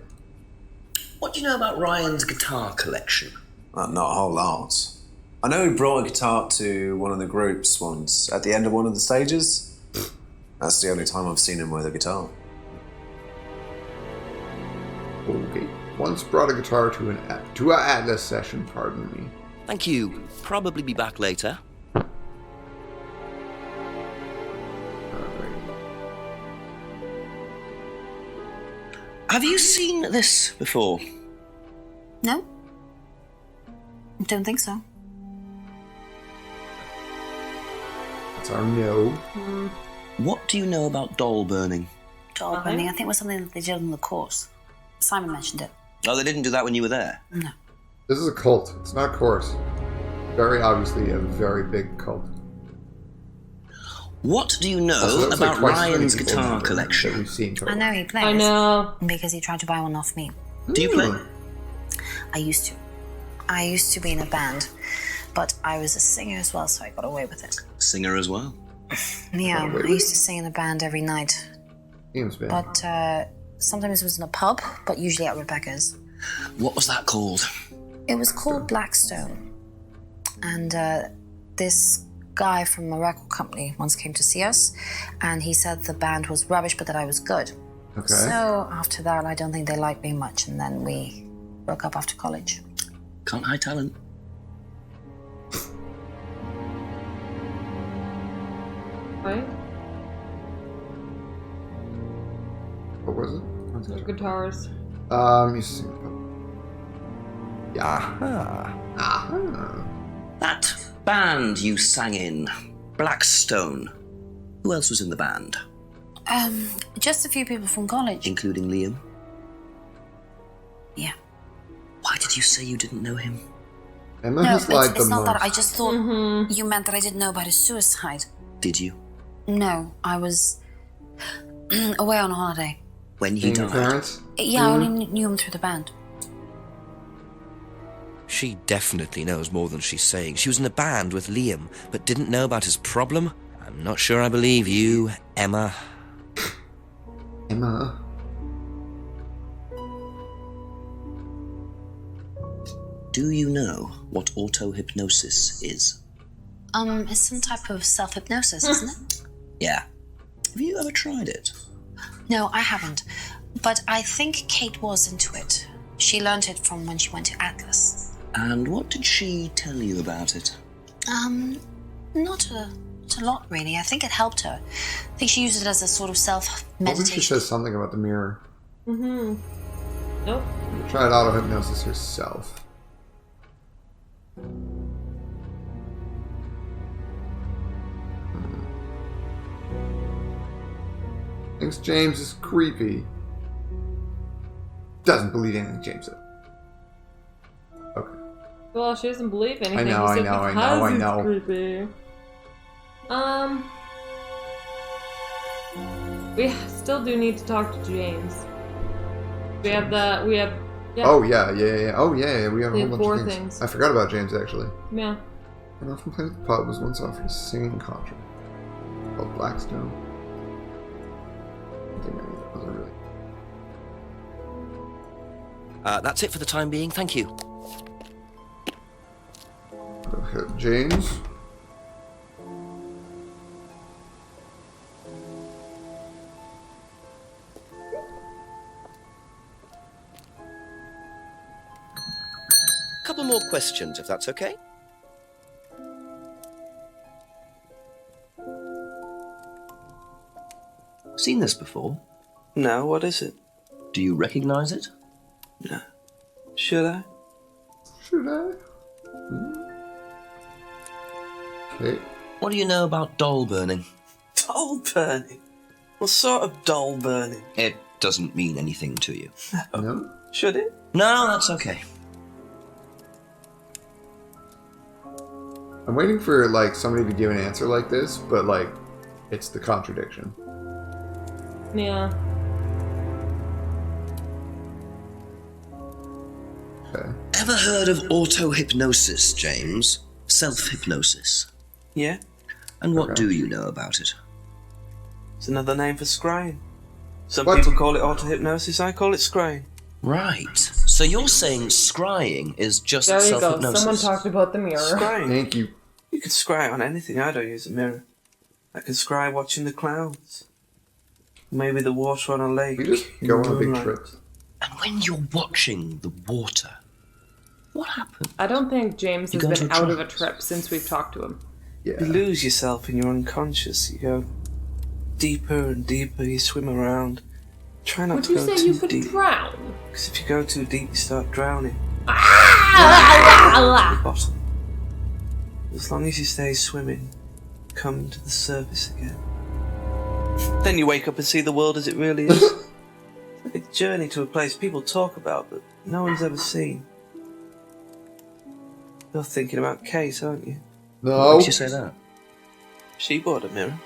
What do you know about Ryan's guitar collection? Not a whole lot. I know he brought a guitar to one of the groups once, at the end of one of the stages. That's the only time I've seen him with a guitar. Okay. Once brought a guitar to an Atlas session, pardon me. Thank you. Probably be back later. Have you seen this before? No. Don't think so. That's our no. What do you know about doll burning? Doll burning, I think, was something that they did on the course. Simon mentioned it. Oh, they didn't do that when you were there? No. This is a cult. It's not a course. Very obviously a very big cult. What do you know about Ryan's guitar collection? We've seen I know he plays. I know. Because he tried to buy one off me. Do you play? I used to. I used to be in a band, but I was a singer as well, so I got away with it. Singer as well? Yeah, I used to sing in a band every night. But sometimes it was in a pub, but usually at Rebecca's. What was that called? It was called Blackstone. And this guy from a record company once came to see us, and he said the band was rubbish, but that I was good. Okay. So after that, I don't think they liked me much, and then we broke up after college. Can't hide talent. Right? What was it? The guitars. You sing. Aha. That band you sang in, Blackstone. Who else was in the band? Just a few people from college. Including Liam? Yeah. Why did you say you didn't know him? Emma No, has lied it's the not most. that. I just thought you meant that I didn't know about his suicide. Did you? No, I was away on holiday. When he died? Parents? Yeah, I only knew him through the band. She definitely knows more than she's saying. She was in a band with Liam, but didn't know about his problem? I'm not sure I believe you, Emma. Emma? Do you know what auto-hypnosis is? It's some type of self-hypnosis, isn't it? Yeah. Have you ever tried it? No, I haven't. But I think Kate was into it. She learned it from when she went to Atlas. And what did she tell you about it? Not a lot, really. I think it helped her. I think she used it as a sort of What if self-meditation. she says something about the mirror? Nope. You tried auto-hypnosis yourself. Thinks James is creepy. Doesn't believe anything James said. Okay. Well, she doesn't believe anything. I know, He said I because it's know. creepy. We still do need to talk to James. We have that. We have. Yeah. Oh yeah. Oh yeah. We have a We whole have bunch 4 of things. things. I forgot about James actually. Yeah. And often played at the pub was once offered a singing contract called Blackstone. I think maybe that wasn't really. That's it for the time being. Thank you. Okay, James. Couple more questions, if that's okay. Seen this before? No, what is it? Do you recognize it? No. Should I? Should I? Okay. What do you know about doll burning? Doll burning? What sort of doll burning? It doesn't mean anything to you. No. Should it? No, that's okay. I'm waiting for, like, somebody to give an answer like this, but, like, it's the contradiction. Yeah. Okay. Ever heard of auto-hypnosis, James? Self-hypnosis? Yeah. And what do you know about it? It's another name for scrying. Some What? people call it auto-hypnosis, I call it scrying. Right. So you're saying scrying is just There you go. self-hypnosis? Someone talked about the mirror. Scrying. Thank you. You can scry on anything, I don't use a mirror. I can scry watching the clouds. Maybe the water on a lake. You just go on a big Moonlight. trip. And when you're watching the water, what happens? I don't think James You has go into been a out of a trance. trip since we've talked to him. Yeah. You lose yourself and you're unconscious. You go deeper and deeper, you swim around. Try not Would to you go say too you could deep. drown? Because if you go too deep, you start drowning. Ah! The bottom. As long as you stay swimming, come to the surface again. Then you wake up and see the world as it really is. It's like a journey to a place people talk about, but no one's ever seen. You're thinking about Kate, aren't you? No. Why would you say that? She bought a mirror.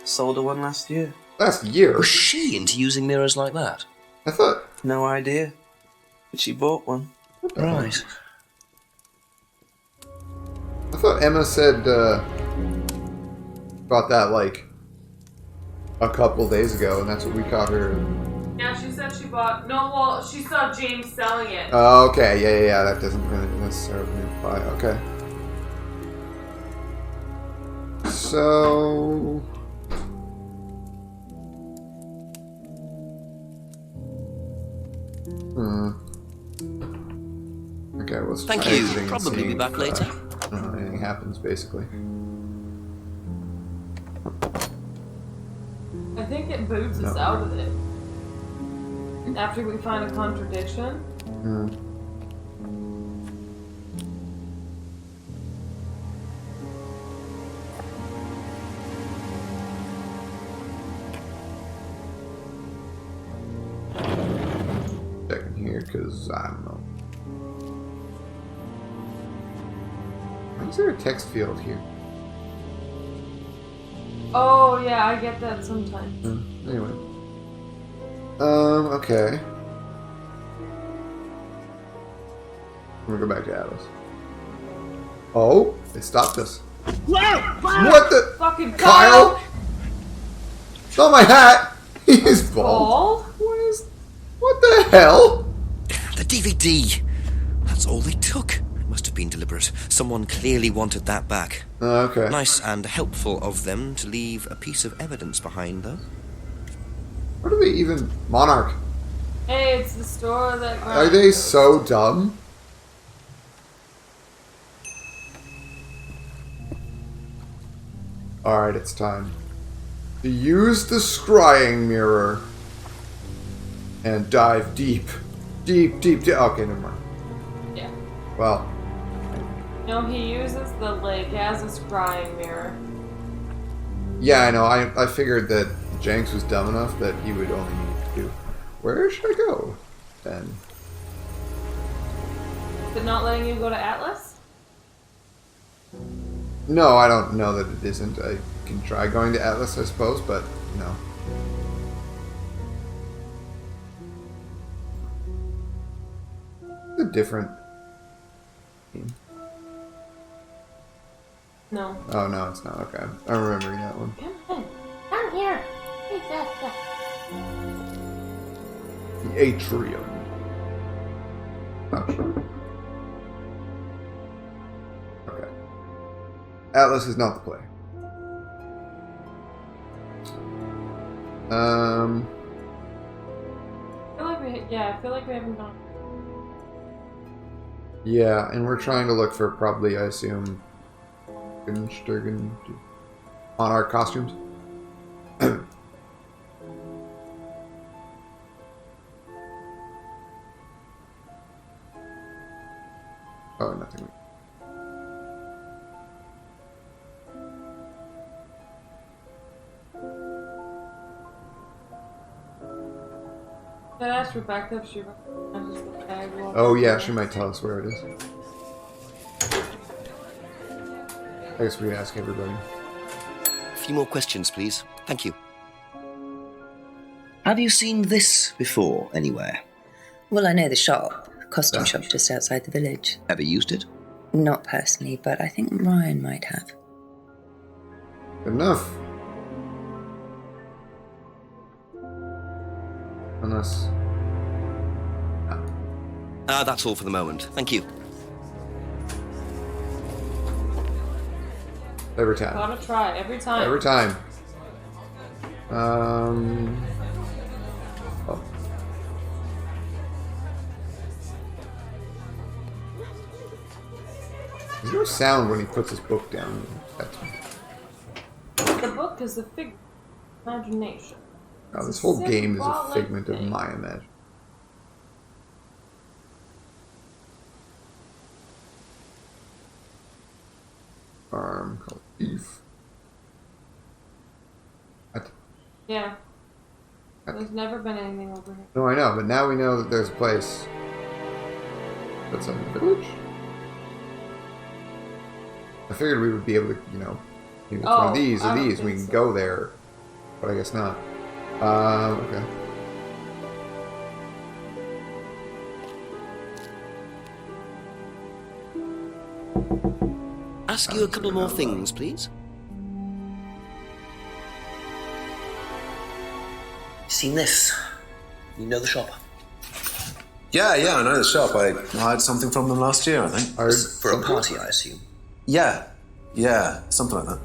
Sold her one last year. Last year? Was she into using mirrors like that? I thought... No idea. But she bought one. Right. I thought Emma said, about that, like, a couple days ago, and that's what we caught her. Yeah, she said she bought... No, well, she saw James selling it. Oh, okay. Yeah. That doesn't really necessarily apply. Okay. So... Okay, let's Thank try you. exiting and Probably seeing be back if, later. anything happens, basically. I think it boots us out of it. After we find a contradiction. Checking here, because I don't know. Why is there a text field here? Oh, yeah, I get that sometimes. Anyway. Okay. I'm gonna go back to Atlas. Oh, they stopped us. What the? Fucking Kyle! It's not my hat! He's bald. Bald? What the hell? The DVD. That's all they took. It must have been deliberate. Someone clearly wanted that back. Okay. Nice and helpful of them to leave a piece of evidence behind, though. What are they even... Monarch. Hey, it's the store that... Are they so dumb? Alright, it's time. To use the scrying mirror. And dive deep. Deep. Okay, never mind. Yeah. Well. No, he uses the lake as a scrying mirror. Yeah, I know. I figured that Jenks was dumb enough that he would only need to do. Where should I go? Then. Is it not letting you go to Atlas? No, I don't know that it isn't. I can try going to Atlas, I suppose, but no. It's a different team. No. Oh, no, it's not. Okay. I'm remembering that one. Come here. The Atrium. Not sure. Okay. Atlas is not the play. I feel like we haven't gone. Yeah, and we're trying to look for probably, I assume, on our costumes. Oh, nothing. Can I ask Rebecca if she recognizes the bag? Oh yeah, she might tell us where it is. I guess we can ask everybody. A few more questions, please. Thank you. Have you seen this before, anywhere? Well, I know the shop. Costume shop just outside the village. Ever used it? Not personally, but I think Ryan might have. Good enough. Unless... That's all for the moment. Thank you. Every time. Gotta try, every time. Every time. There's no sound when he puts his book down. The book is a figment of imagination. Oh, this whole game is a figment of my imagination. Farm called Beef. Yeah. There's never been anything over here. No, I know, but now we know that there's a place that's in the village. I figured we would be able to, you know, maybe it's one of these or these, we can go there, but I guess not. Okay. Ask you a couple more things, please. Seen this? You know the shop? Yeah, I know the shop. I hired something from them last year, I think. For a party, I assume? Yeah, something like that.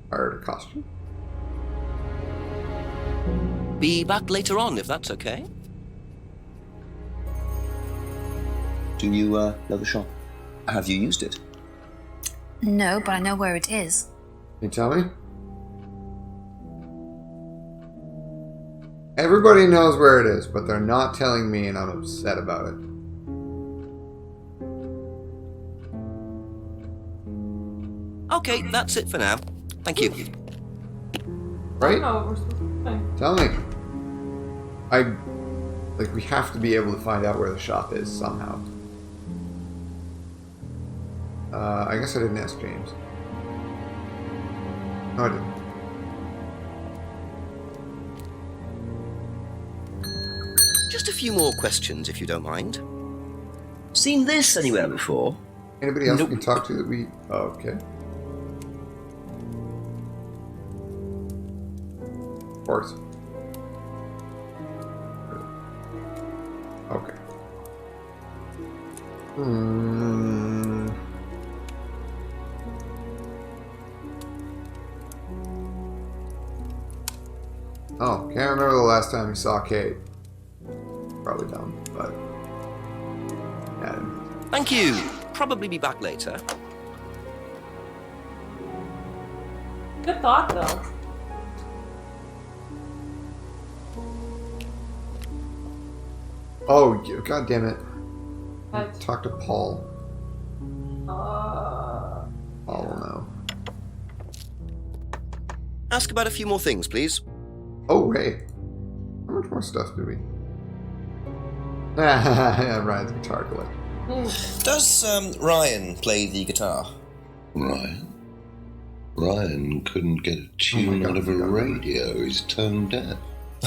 Hired a costume? Be back later on, if that's okay. Do you know the shop? Have you used it? No, but I know where it is. Can you tell me? Everybody knows where it is, but they're not telling me, and I'm upset about it. Okay, that's it for now. Thank you. Right? We're supposed to say. Tell me. We have to be able to find out where the shop is somehow. I guess I didn't ask James. No, I didn't. Just a few more questions, if you don't mind. Seen this anywhere before? Anybody else we can talk to that we... Oh, okay. Of course. Okay. Oh, can't remember the last time we saw Kate. Probably dumb, but... Yeah. Thank you. Probably be back later. Good thought, though. Oh, god damn it. Talk to Paul. Paul will know. Ask about a few more things, please. Oh, hey. How much more stuff do we... Yeah, Ryan's guitar collection. Does Ryan play the guitar? Ryan couldn't get a tune out of a radio. He's tone deaf.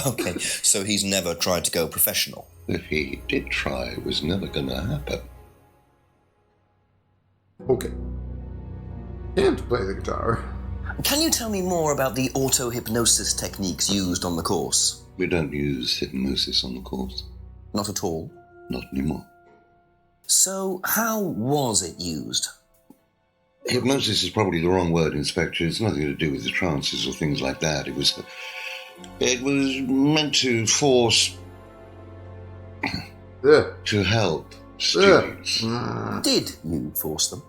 Okay, so he's never tried to go professional. If he did try, it was never going to happen. Okay. Can't play the guitar. Can you tell me more about the auto-hypnosis techniques used on the course? We don't use hypnosis on the course. Not at all? Not anymore. So, how was it used? Hypnosis is probably the wrong word, Inspector. It's nothing to do with the trances or things like that. It was meant to force... to help students. Did you force them?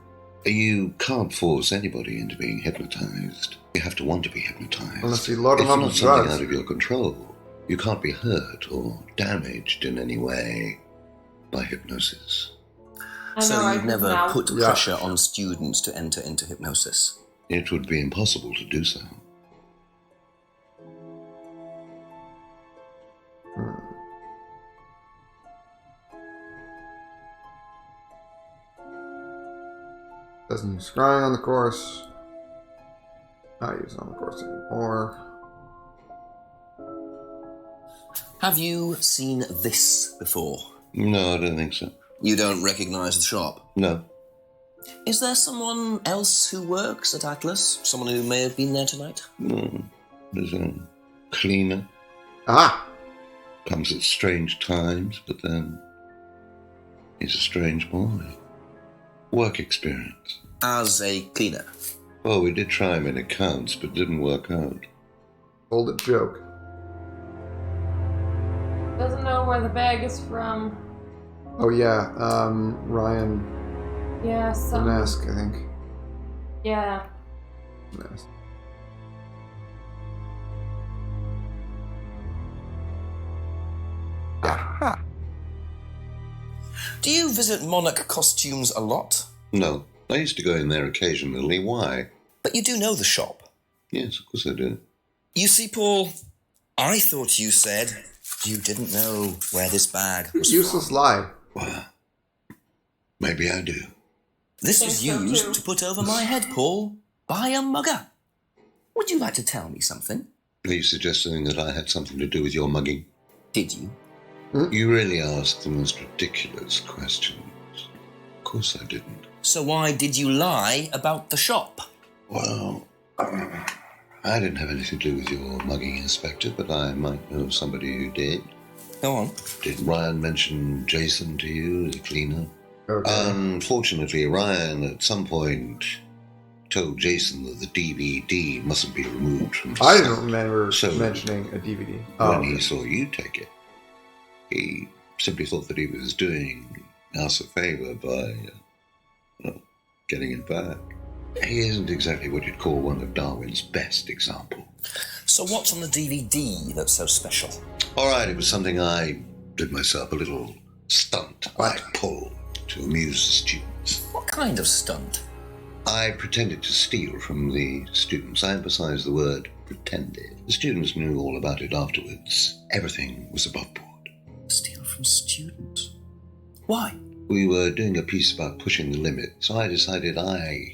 You can't force anybody into being hypnotized. You have to want to be hypnotized. Unless you load them it's up not with something drugs. out of your control. You can't be hurt or damaged in any way by hypnosis. So you've never put pressure on students to enter into hypnosis? It would be impossible to do so. Doesn't use scrying on the course. Not use on the course anymore. Have you seen this before? No, I don't think so. You don't recognise the shop? No. Is there someone else who works at Atlas? Someone who may have been there tonight? No. There's a cleaner. Ah! Comes at strange times, but then he's a strange boy. Work experience. As a cleaner? Well, we did try him in accounts, but didn't work out. Hold it joke. Doesn't know where the bag is from. Oh yeah, Ryan. Yeah, Mask, I think. Yeah. Mask. Aha. Do you visit Monarch Costumes a lot? No. I used to go in there occasionally. Why? But you do know the shop? Yes, of course I do. You see, Paul, I thought you said you didn't know where this bag was Useless lie. Well, maybe I do. This was used to put over my head, Paul, by a mugger. Would you like to tell me something? Are you suggesting that I had something to do with your mugging? Did you? You really asked the most ridiculous questions. Of course I didn't. So why did you lie about the shop? Well, I didn't have anything to do with your mugging, Inspector, but I might know somebody who did. Go on. Did Ryan mention Jason to you as a cleaner? Okay. Unfortunately, Ryan at some point told Jason that the DVD mustn't be removed from the I set. don't remember mentioning a DVD. When he saw you take it, he simply thought that he was doing us a favour by getting it back. He isn't exactly what you'd call one of Darwin's best examples. So what's on the DVD that's so special? All right, it was something I did myself, a little stunt I pulled to amuse the students. What kind of stunt? I pretended to steal from the students. I emphasize the word pretended. The students knew all about it afterwards. Everything was above board. Steal from students? Why? We were doing a piece about pushing the limit, so I decided I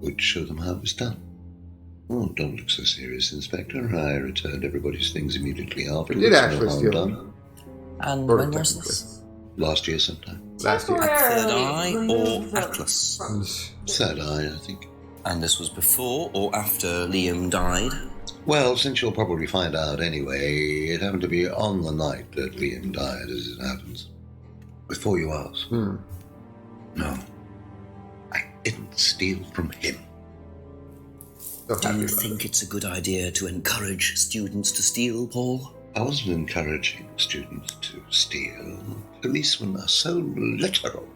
would show them how it was done. Oh, don't look so serious, Inspector. I returned everybody's things immediately afterwards. We did actually no harm steal done. them. And when was this? Last year sometime. Last year. Third Eye or Atlas? Third Eye, I think. And this was before or after Liam died? Well, since you'll probably find out anyway, it happened to be on the night that Liam died, as it happens. Before you ask. No. I didn't steal from him. Do you think it's a good idea to encourage students to steal, Paul? I wasn't encouraging students to steal. Policemen are so literal.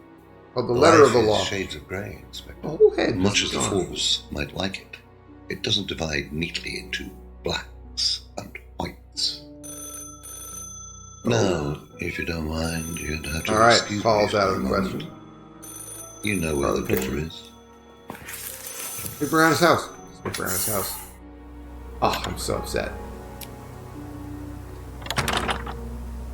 Well, the letter Life of the is law. Shades of grey, Inspector. The whole head Much is as the gone. Force might like it, it doesn't divide neatly into blacks and whites. Now, if you don't mind, you're going to have to All right, excuse Paul's me out for of a the moment. question. You know where the door is. Snoop around his house. Snoop around his house. Oh, I'm so upset.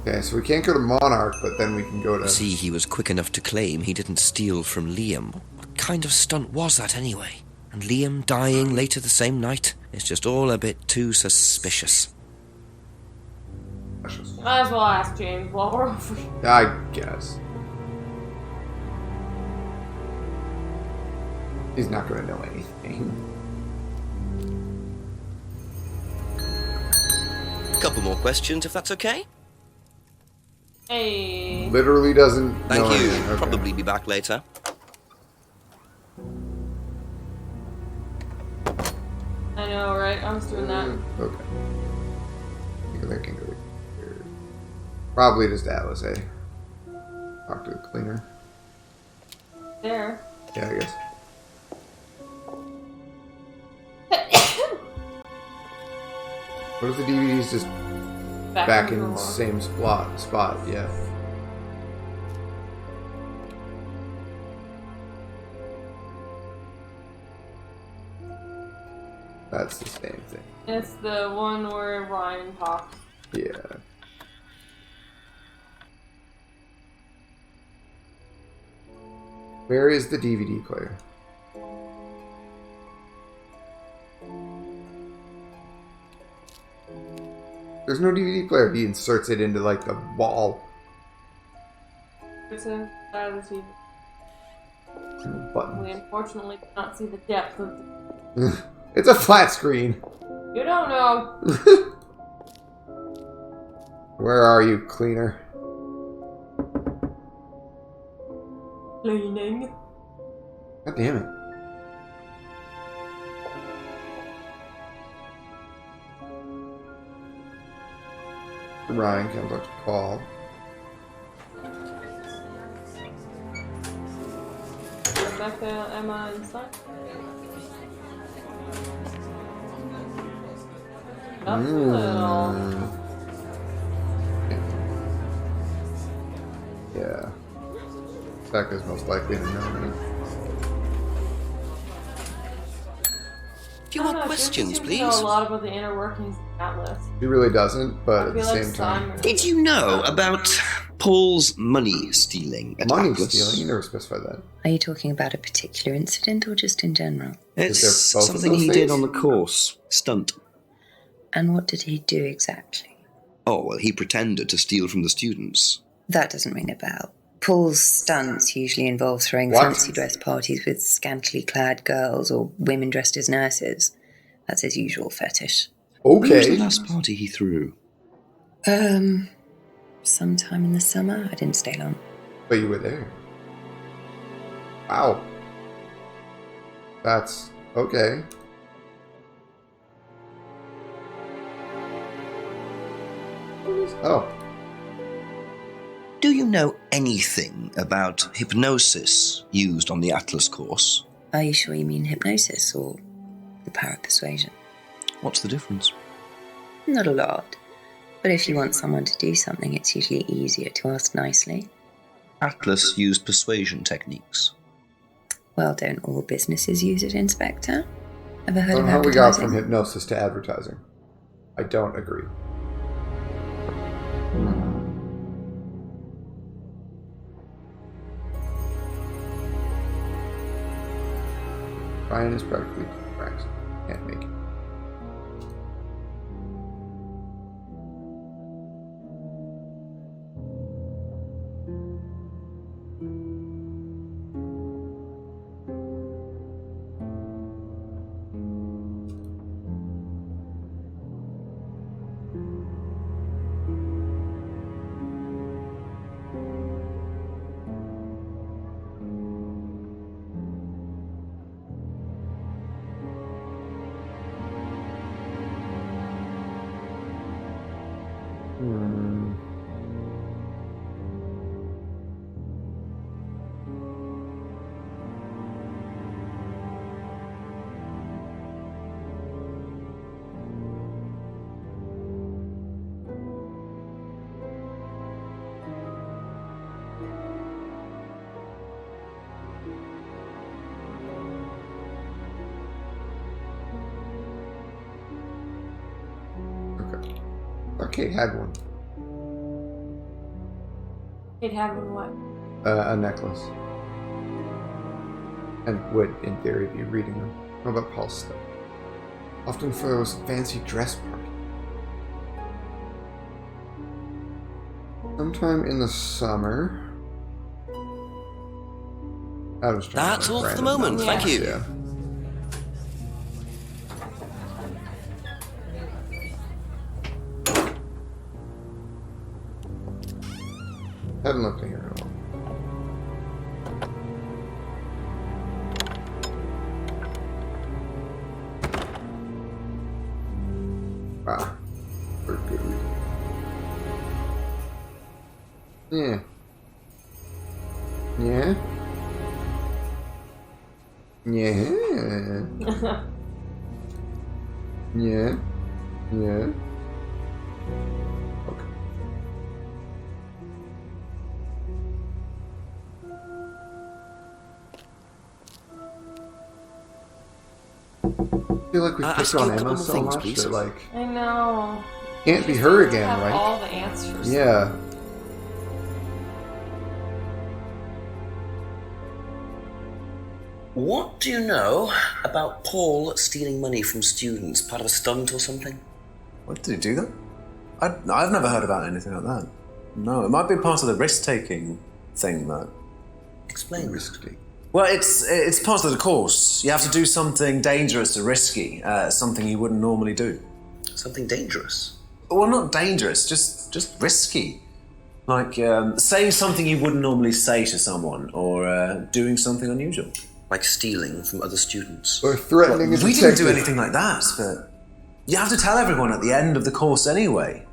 Okay, so we can't go to Monarch, but then we can go to... See, he was quick enough to claim he didn't steal from Liam. What kind of stunt was that anyway? And Liam dying later the same night? It's just all a bit too suspicious. Might as well ask James while we're over. I guess. He's not going to know anything. Couple more questions, if that's okay? Hey. Literally doesn't Thank know you. anything. Okay. Probably be back later. I know, right? I was doing that. Okay. They can go here. Probably just Atlas, eh? Talk to the cleaner. There. Yeah, I guess. What if the DVD's just back in the same spot? Yeah. That's the same thing. It's the one where Ryan talks. Yeah. Where is the DVD player? There's no DVD player. He inserts it into like the wall. It's a side of the TV. Button. We unfortunately cannot see the depth of the... It's a flat screen. You don't know. Where are you, cleaner? Cleaning. God damn it. Ryan comes up to call. Rebecca, Emma, and Son. Not Yeah. Becca's most likely to know me. A few more questions, please. Know a lot about the inner workings of Atlas. He really doesn't, but at the same time. Did you know about Paul's money stealing at Money Atlas? stealing? You never specified that. Are you talking about a particular incident or just in general? It's something he did on the course. Stunt. And what did he do exactly? Oh, well, he pretended to steal from the students. That doesn't ring a bell. Paul's stunts usually involve throwing fancy dress parties with scantily clad girls or women dressed as nurses. That's his usual fetish. When was the last party he threw? Sometime in the summer. I didn't stay long. But you were there. Wow. That's okay. Oh. Do you know anything about hypnosis used on the Atlas course? Are you sure you mean hypnosis or the power of persuasion? What's the difference? Not a lot. But if you want someone to do something, it's usually easier to ask nicely. Atlas used persuasion techniques. Well, don't all businesses use it, Inspector? Ever heard of how we got advertising? from hypnosis to advertising. I don't agree. Ryan is practically correct. Can't make it. Kate had one. Kate had one what? A necklace. And would, in theory, be reading them. How about Paul's stuff? Often for those fancy dress parties. Sometime in the summer. I was trying That's all for the moment. Thank you. Yeah. Hadn't looked in here at all. Wow. For good reason. Yeah. Yeah. Yeah. Yeah. Yeah. Okay. I feel like we've picked on Emma so much that, like... I know. Can't be her again, right? All the answers. Yeah. What do you know about Paul stealing money from students? Part of a stunt or something? What, did he do that? I've never heard about anything like that. No, it might be part of the risk-taking thing, though. Explain. Risk-taking. Well, it's part of the course. You have to do something dangerous or risky, something you wouldn't normally do. Something dangerous? Well, not dangerous, just risky. Like saying something you wouldn't normally say to someone, or doing something unusual. Like stealing from other students? Or threatening a detective. We didn't do anything like that, but you have to tell everyone at the end of the course anyway.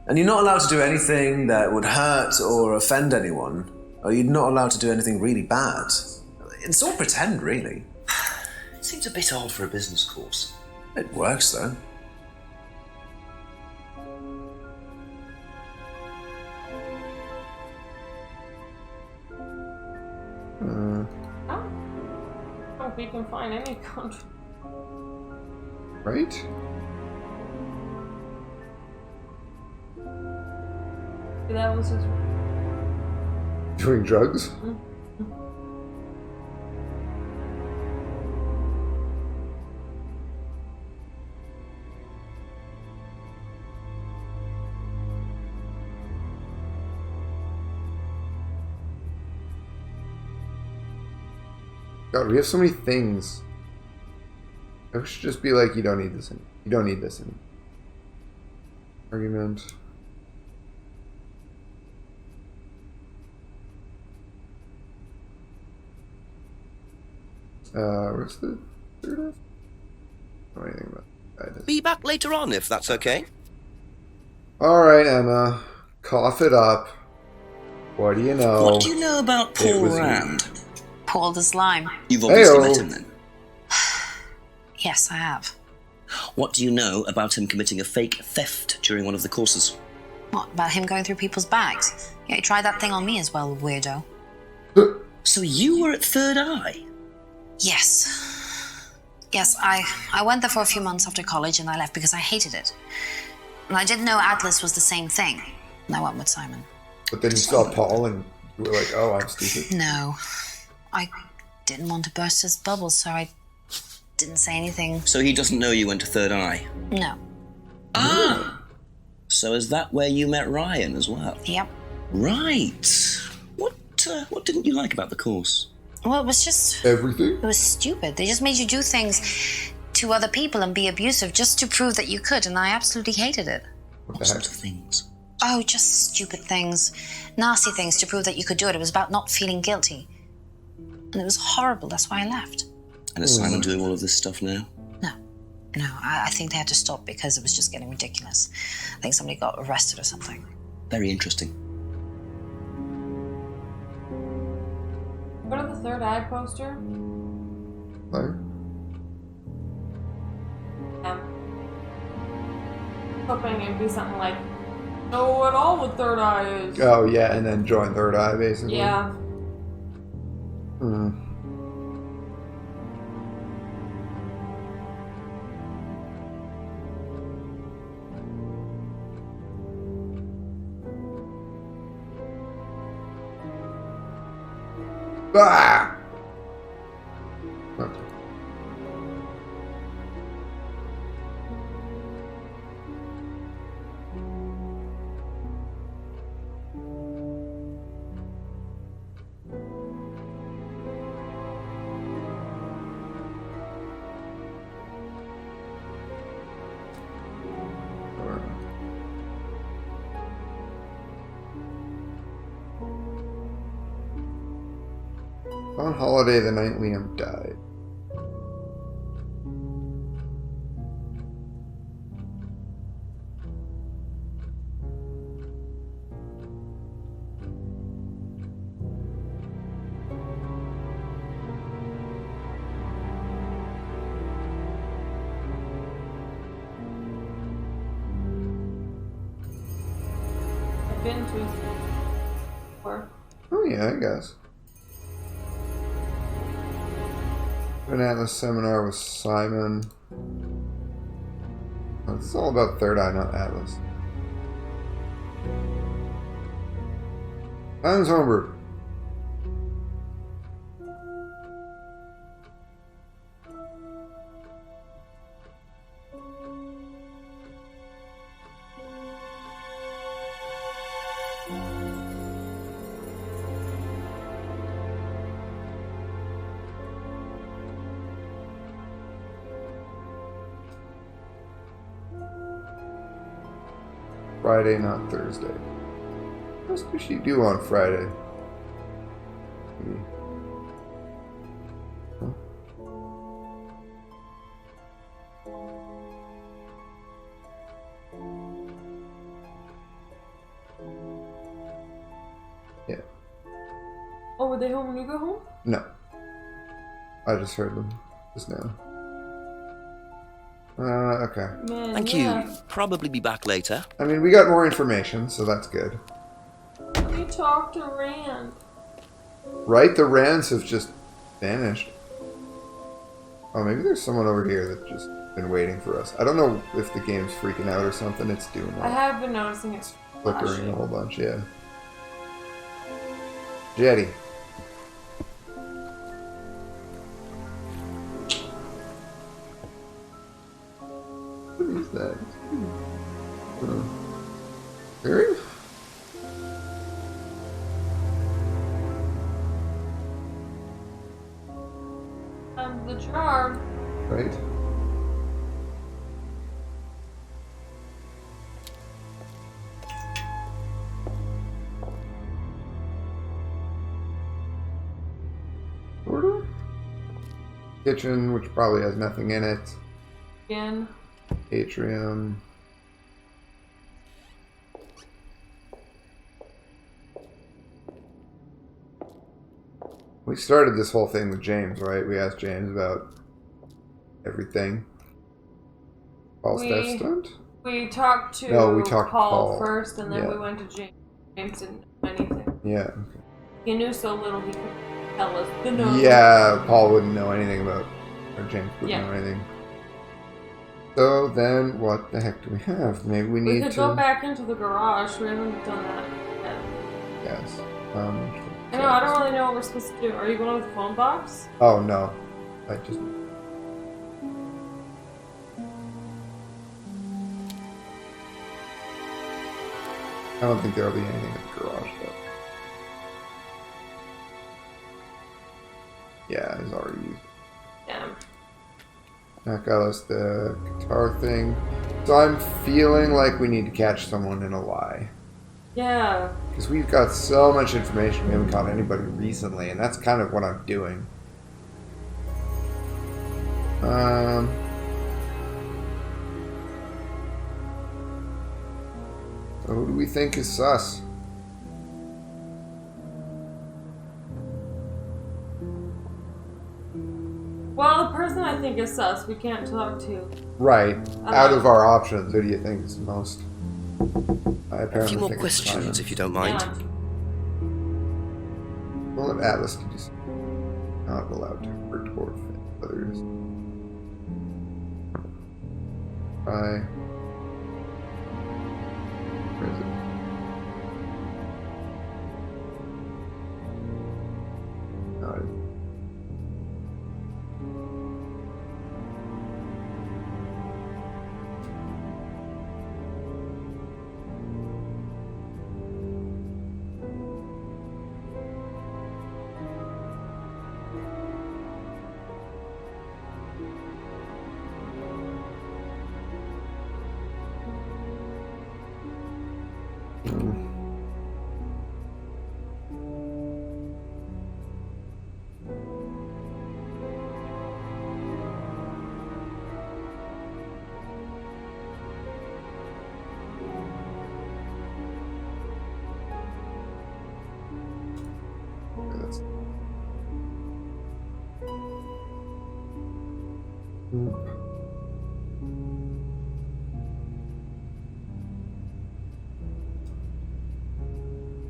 And you're not allowed to do anything that would hurt or offend anyone, or you're not allowed to do anything really bad. It's all pretend, really. It seems a bit odd for a business course. It works, though. I don't think we can find any country. Right? That was his... Doing drugs? God, we have so many things. I should just be like, you don't need this in. You don't need this in. Argument. What's the third F? I don't know anything about that. Be back later on, if that's okay. Alright, Emma. Cough it up. What do you know? What do you know about Paul Rand? Paul the Slime. You've obviously met him then. Yes, I have. What do you know about him committing a fake theft during one of the courses? What, about him going through people's bags? Yeah, he tried that thing on me as well, weirdo. So you were at Third Eye? Yes. Yes, I went there for a few months after college and I left because I hated it. And I didn't know Atlas was the same thing. And I went with Simon. But then you saw Paul and you were like, oh, I'm stupid. No. I didn't want to burst his bubble, so I didn't say anything. So he doesn't know you went to Third Eye? No. Ah! So is that where you met Ryan as well? Yep. Right. What didn't you like about the course? Well, it was just... Everything? It was stupid. They just made you do things to other people and be abusive just to prove that you could, and I absolutely hated it. What sorts of things? Oh, just stupid things. Nasty things to prove that you could do it. It was about not feeling guilty. And it was horrible. That's why I left. And is Simon doing all of this stuff now? No, I think they had to stop because it was just getting ridiculous. I think somebody got arrested or something. Very interesting. Go to the Third Eye poster. Where? Hoping it'd be something like, know what all what Third Eye is. Oh, yeah, and then join Third Eye, basically. Yeah. Hmm. Ah! Okay. On holiday the night Liam died. been to before. Oh yeah, I guess. An Atlas seminar with Simon. Oh, it's all about Third Eye, not Atlas. Simon's homebrew. Friday, not Thursday. What else does she do on Friday? Huh? Yeah. Oh, were they home when you go home? No. I just heard them just now. Okay. Man, Thank you. Probably be back later. I mean, we got more information, so that's good. We talked to Rand. Right? The Rands have just vanished. Oh, maybe there's someone over here that's just been waiting for us. I don't know if the game's freaking out or something. It's doing I that. have been noticing it's Flickering flashing. a whole bunch, yeah. Jetty. What is that? Hearing? The jar. Right. Order? Kitchen, which probably has nothing in it. Again. Atrium. We started this whole thing with James, right? We asked James about everything. Paul's death stunt? We talked to Paul first, and then we went to James. James didn't know anything. Yeah. Okay. He knew so little he couldn't tell us. No. Yeah, Paul wouldn't know anything about, or James wouldn't know anything. So then, what the heck do we have? Maybe we need to... We could go back into the garage. We haven't done that yet. Yes. I know, I don't really know what we're supposed to do. Are you going with the phone box? Oh, no. I just... I don't think there'll be anything in the garage, though. Yeah, he's already used it. Yeah. That got us the guitar thing. So I'm feeling like we need to catch someone in a lie. Yeah. Because we've got so much information, we haven't caught anybody recently, and that's kind of what I'm doing. So who do we think is sus? Well, the person I think is sus, we can't talk to. Right. Out of our options, who do you think is most? A few more questions, if you don't mind. Yeah. We'll let Atlas do something. Not allowed to hurt or others. Where is it? No,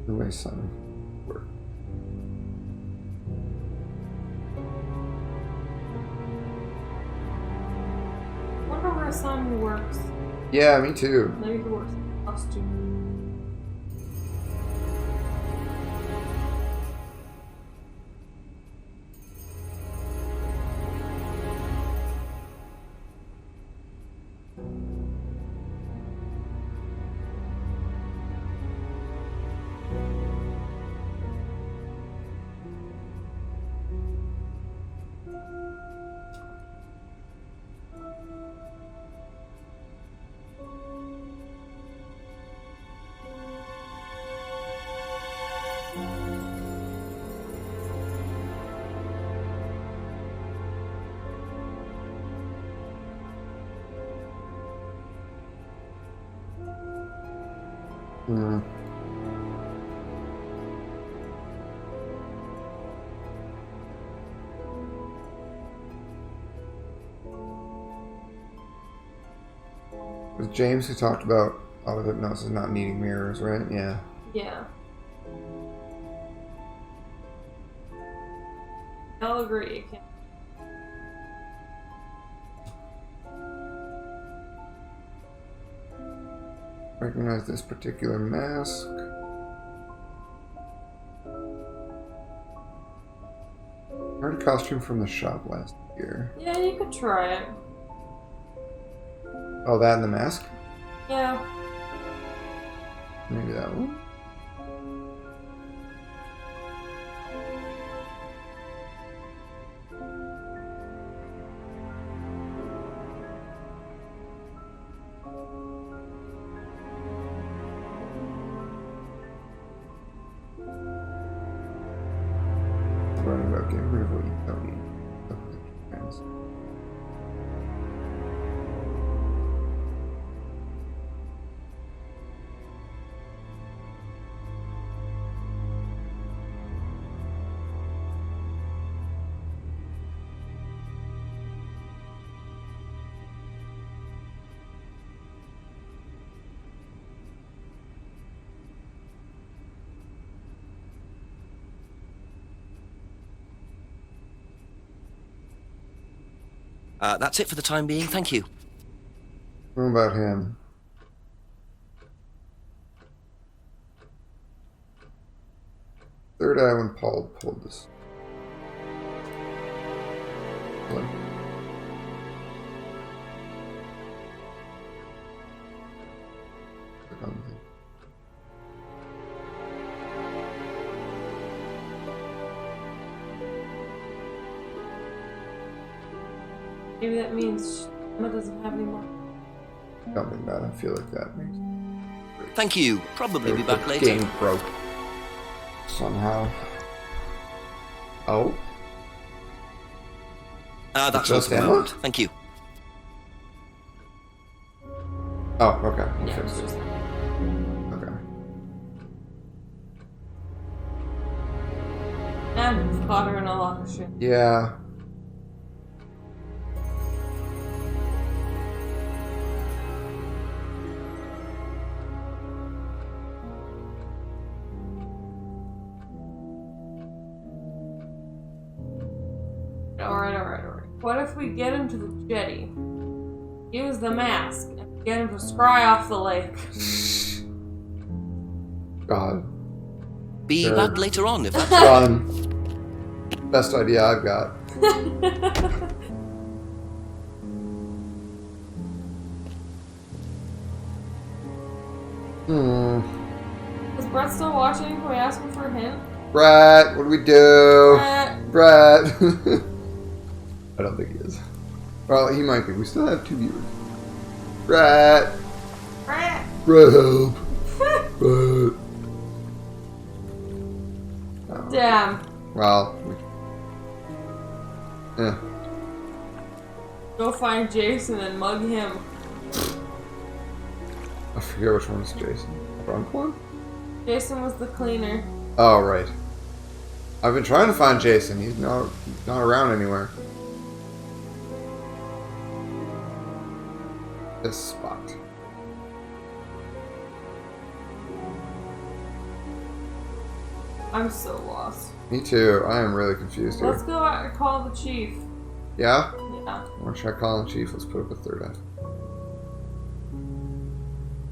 The way Simon works. I wonder where Simon works. Yeah, me too. Maybe he works in costume. Hmm. It was James who talked about auto hypnosis not needing mirrors, right? Yeah. Yeah. I'll agree. Recognize this particular mask. I heard a costume from the shop last year. Yeah, you could try it. Oh, that and the mask? Yeah. Maybe that one? Running about getting rid of what you don't need. That's it for the time being, thank you. What about him? Third eye when Paul pulled this. What? Click on the thing. Maybe that means Emma doesn't have any more. Something bad. I feel like that makes. Thank you. Probably be back later. Game broke. Somehow. Oh. That's Just all for the Emma? moment. Thank you. Oh, okay. We'll Yeah, fix it's it. just Okay. and we've caught her in a lot of shit. Yeah. Alright. What if we get him to the jetty? Use the mask and get him to scry off the lake. God. Be Sure. back later on if that's Done. Best idea I've got. Is Brett still watching? Can we ask him for a hint? Brett, what do we do? Brett. I don't think he is. Well, he might be. We still have 2 viewers. Brett. Brett. Brett, help. Brett. Oh. Damn. Well. Yeah. Go find Jason and mug him. I forget which one's Jason. Drunk one? Jason was the cleaner. Oh, right. I've been trying to find Jason. He's not around anywhere. This spot. I'm so lost. Me too. I am really confused here. Let's go out and call the chief. Yeah? Yeah. I want to try calling the chief. Let's put up a third eye.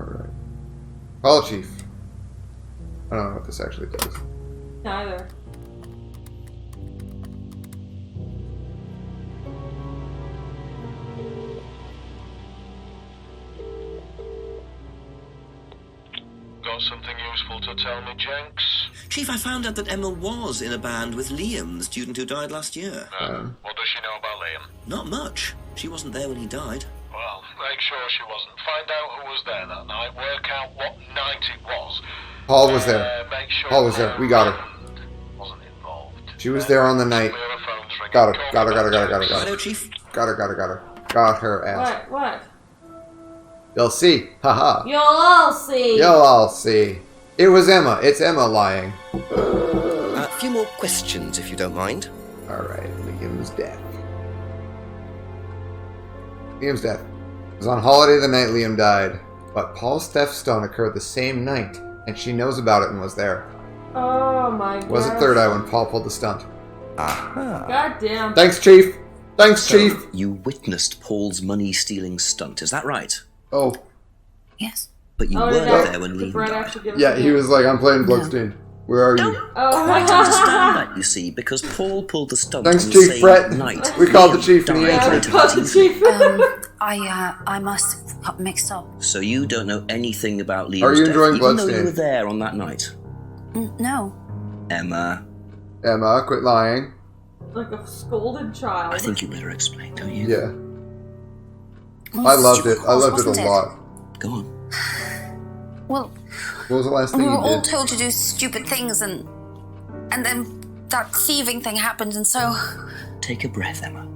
Alright. Call the chief. I don't know what this actually does. Neither. Got something useful to tell me, Jenks? Chief, I found out that Emma was in a band with Liam, the student who died last year. What does she know about Liam? Not much. She wasn't there when he died. Well, make sure she wasn't. Find out who was there that night. Work out what night it was. Paul was there. Make sure Paul was there. We got her. Wasn't involved. She was there on the night. Got her. Got her. Got her. Got her. Got her. Got her. Chief. Got her. Got her. Got her. Got her ass. What? You'll see. Haha. You'll all see. You'll all see. It was Emma. It's Emma lying. A few more questions, if you don't mind. Alright, Liam's death. Liam's death. It was on holiday the night Liam died, but Paul's theft stone occurred the same night, and she knows about it and was there. Oh my god. Was it third eye when Paul pulled the stunt? Aha. God damn. Thanks, Chief. Thanks, Chief. You witnessed Paul's money-stealing stunt, is that right? Oh. Yes. But you weren't there when Liam died. Yeah, he was like, I'm playing Bloodstained. Where are you? Quite understand that, you see, because Paul pulled the stunt Thanks, on the Chief same Brett. night. We called the Chief. I must have got mixed up. So you don't know anything about Liam's Are you death, enjoying even though you Bloodstained? were there on that night. No. Emma. Emma, quit lying. Like a scolded child. I think you better explain, don't you? Yeah. Well, I loved it. I loved it a wasn't it? lot. Go on. Well, What was the last thing we were you all did? told to do stupid things, and then that thieving thing happened, and so Take a breath, Emma.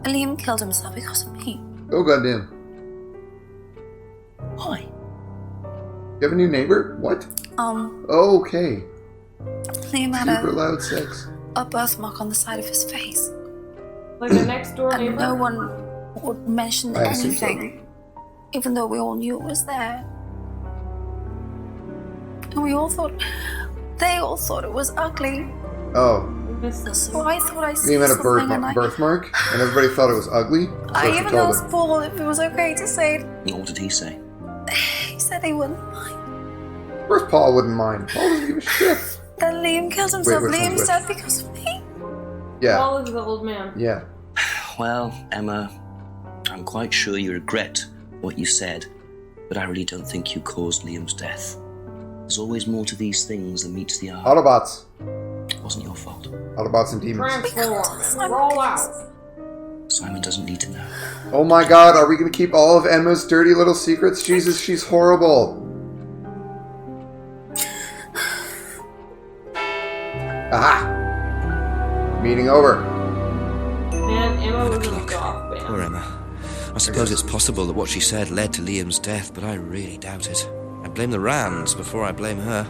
Liam killed himself because of me. Oh, goddamn. Why? You have a new neighbor? What? Okay. Liam had Super loud sex. a birthmark on the side of his face. Like a next door neighbor? And no one would mention I assume so. anything, even though we all knew it was there. And we all thought, they all thought it was ugly. Oh. So I thought I said Liam had a something, and birthmark, and everybody thought it was ugly. So I she even told asked him. Paul if it was okay to say it. What did he say? He said he wouldn't. Of course Paul wouldn't mind. Paul doesn't give a shit. Then Liam killed himself. which Liam one's which? said because of me. Yeah. Paul is the old man. Yeah. Well, Emma, I'm quite sure you regret what you said, but I really don't think you caused Liam's death. There's always more to these things than meets the eye. Autobots. It wasn't your fault. Autobots and demons. Transform. Roll out. Simon doesn't need to know. Oh my god, are we going to keep all of Emma's dirty little secrets? Jesus, she's horrible. Aha! Meeting over. Man, Emma was in a goth band. Poor Emma. I suppose it's possible that what she said led to Liam's death, but I really doubt it. I blame the Rands before I blame her.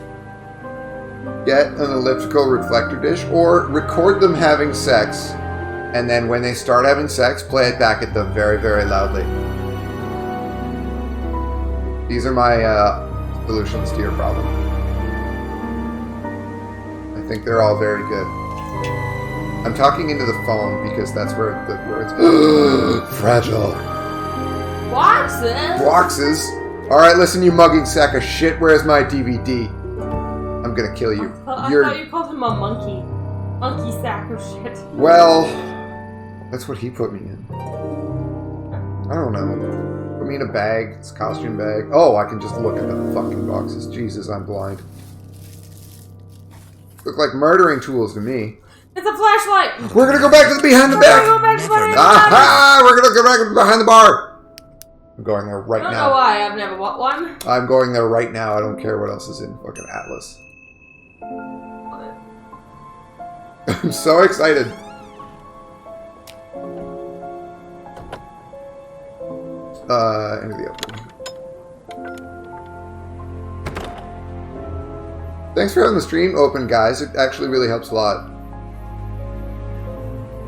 Get an elliptical reflector dish or record them having sex, and then when they start having sex, play it back at them very, very loudly. These are my solutions to your problem. I think they're all very good. I'm talking into the phone because that's where the words fragile. Boxes? Boxes? Alright, listen, you mugging sack of shit, where's my DVD? I'm gonna kill you. I thought you called him a monkey. Monkey sack of shit. Well, that's what he put me in. I don't know. Put me in a bag. It's a costume bag. Oh, I can just look at the fucking boxes. Jesus, I'm blind. Look like murdering tools to me. It's a flashlight. We're gonna go back to the behind the back. We're gonna go back to behind the Aha! We're gonna go back behind the bar. I'm going there right I don't now. know why. I've never bought one. I'm going there right now. I don't care what else is in fucking Atlas. I'm so excited. Into the open. Thanks for having the stream open, guys. It actually really helps a lot.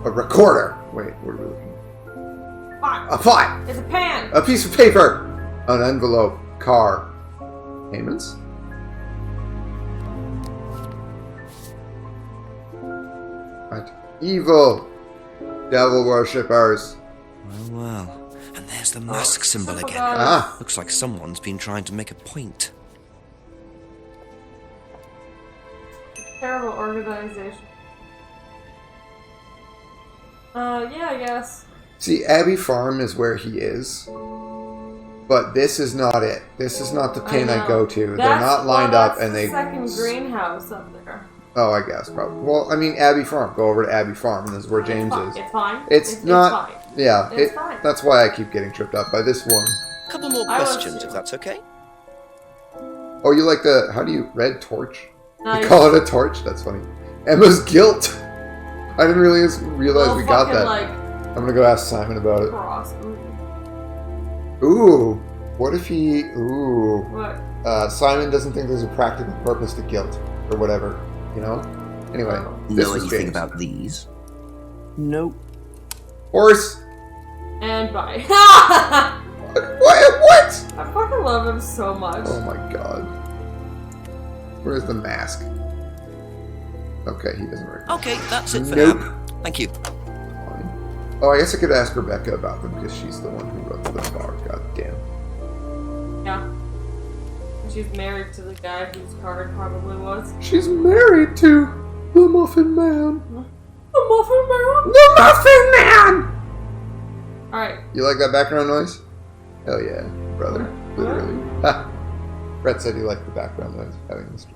A recorder. Wait, what are we looking at? A pot. It's a pan. A piece of paper. An envelope. Car. Payments? Right. Evil! Devil worshippers! Well. And there's the mask symbol again. Ah! Looks like someone's been trying to make a point. Terrible organization. Yeah, I guess. See, Abbey Farm is where he is. But this is not it. This is not the pin I go to. They're not lined up and they... second greenhouse up there. Oh, I guess, probably. Well, I mean, Abbey Farm. Go over to Abbey Farm, and this is where James is. It's fine. It's not... It's fine. Yeah, It's fine. That's why I keep getting tripped up by this one. Couple more questions, if that's okay. Oh, you like the... How do you... Red torch? Nice. You call it a torch? That's funny. Emma's guilt. I didn't really realize we got that. Like, I'm gonna go ask Simon about it. cross. Ooh. What if he... Ooh. What? Simon doesn't think there's a practical purpose to guilt. Or whatever. You know? Anyway. This Know is anything James. about these? Nope. Horse! And bye. What? I fucking love him so much. Oh my god. Where's the mask? Okay, he doesn't recognize. Okay, that's it for Nope. now. Thank you. Fine. Oh, I guess I could ask Rebecca about them because she's the one who runs the bar. God damn. Yeah. She's married to the guy whose car it probably was. She's married to the Muffin Man. The Muffin Man? The Muffin Man! Alright. You like that background noise? Hell yeah, brother. Literally. Ha! Brett said he liked the background noise of having this.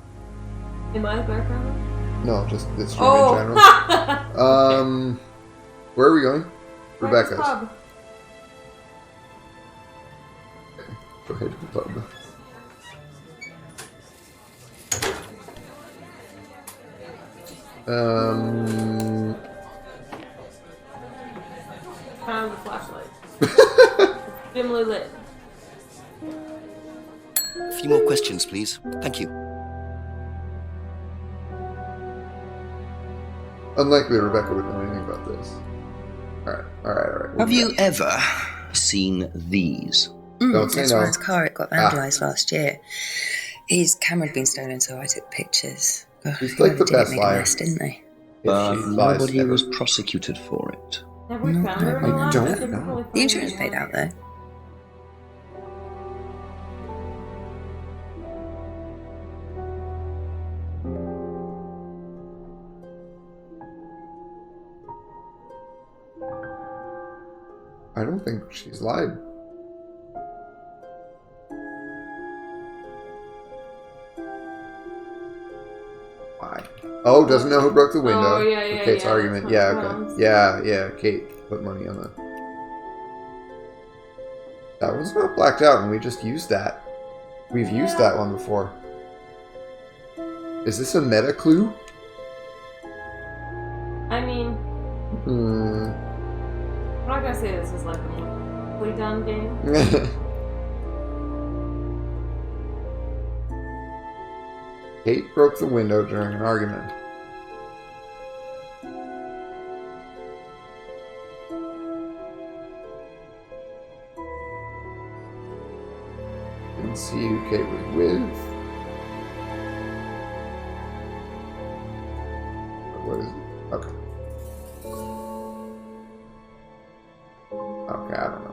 Am I the background? No, just this stream in general. Where are we going? Rebecca's. Pub. Okay, go ahead to the pub. Found the flashlight. Dimly lit. A few more questions, please. Thank you. Unlikely Rebecca would know anything about this. Alright. Have you ever seen these? Don't say That's no. Ryan's car. It got vandalised last year. His camera had been stolen, so I took pictures. He's like the best liar. Didn't they? But nobody was prosecuted for it. Have we found her? I don't know. The insurance paid out though. I don't think she's lied. Why? Oh, doesn't know who broke the window. Oh, yeah, Kate's yeah. argument. Yeah, okay. Yeah, Kate put money on that. That one's not blacked out, and we just used that. We've used that one before. Is this a meta clue? I mean, I'm not gonna say this is like a fully done game. Kate broke the window during an argument. Didn't see who Kate was with. What is it? Okay. Okay, I don't know.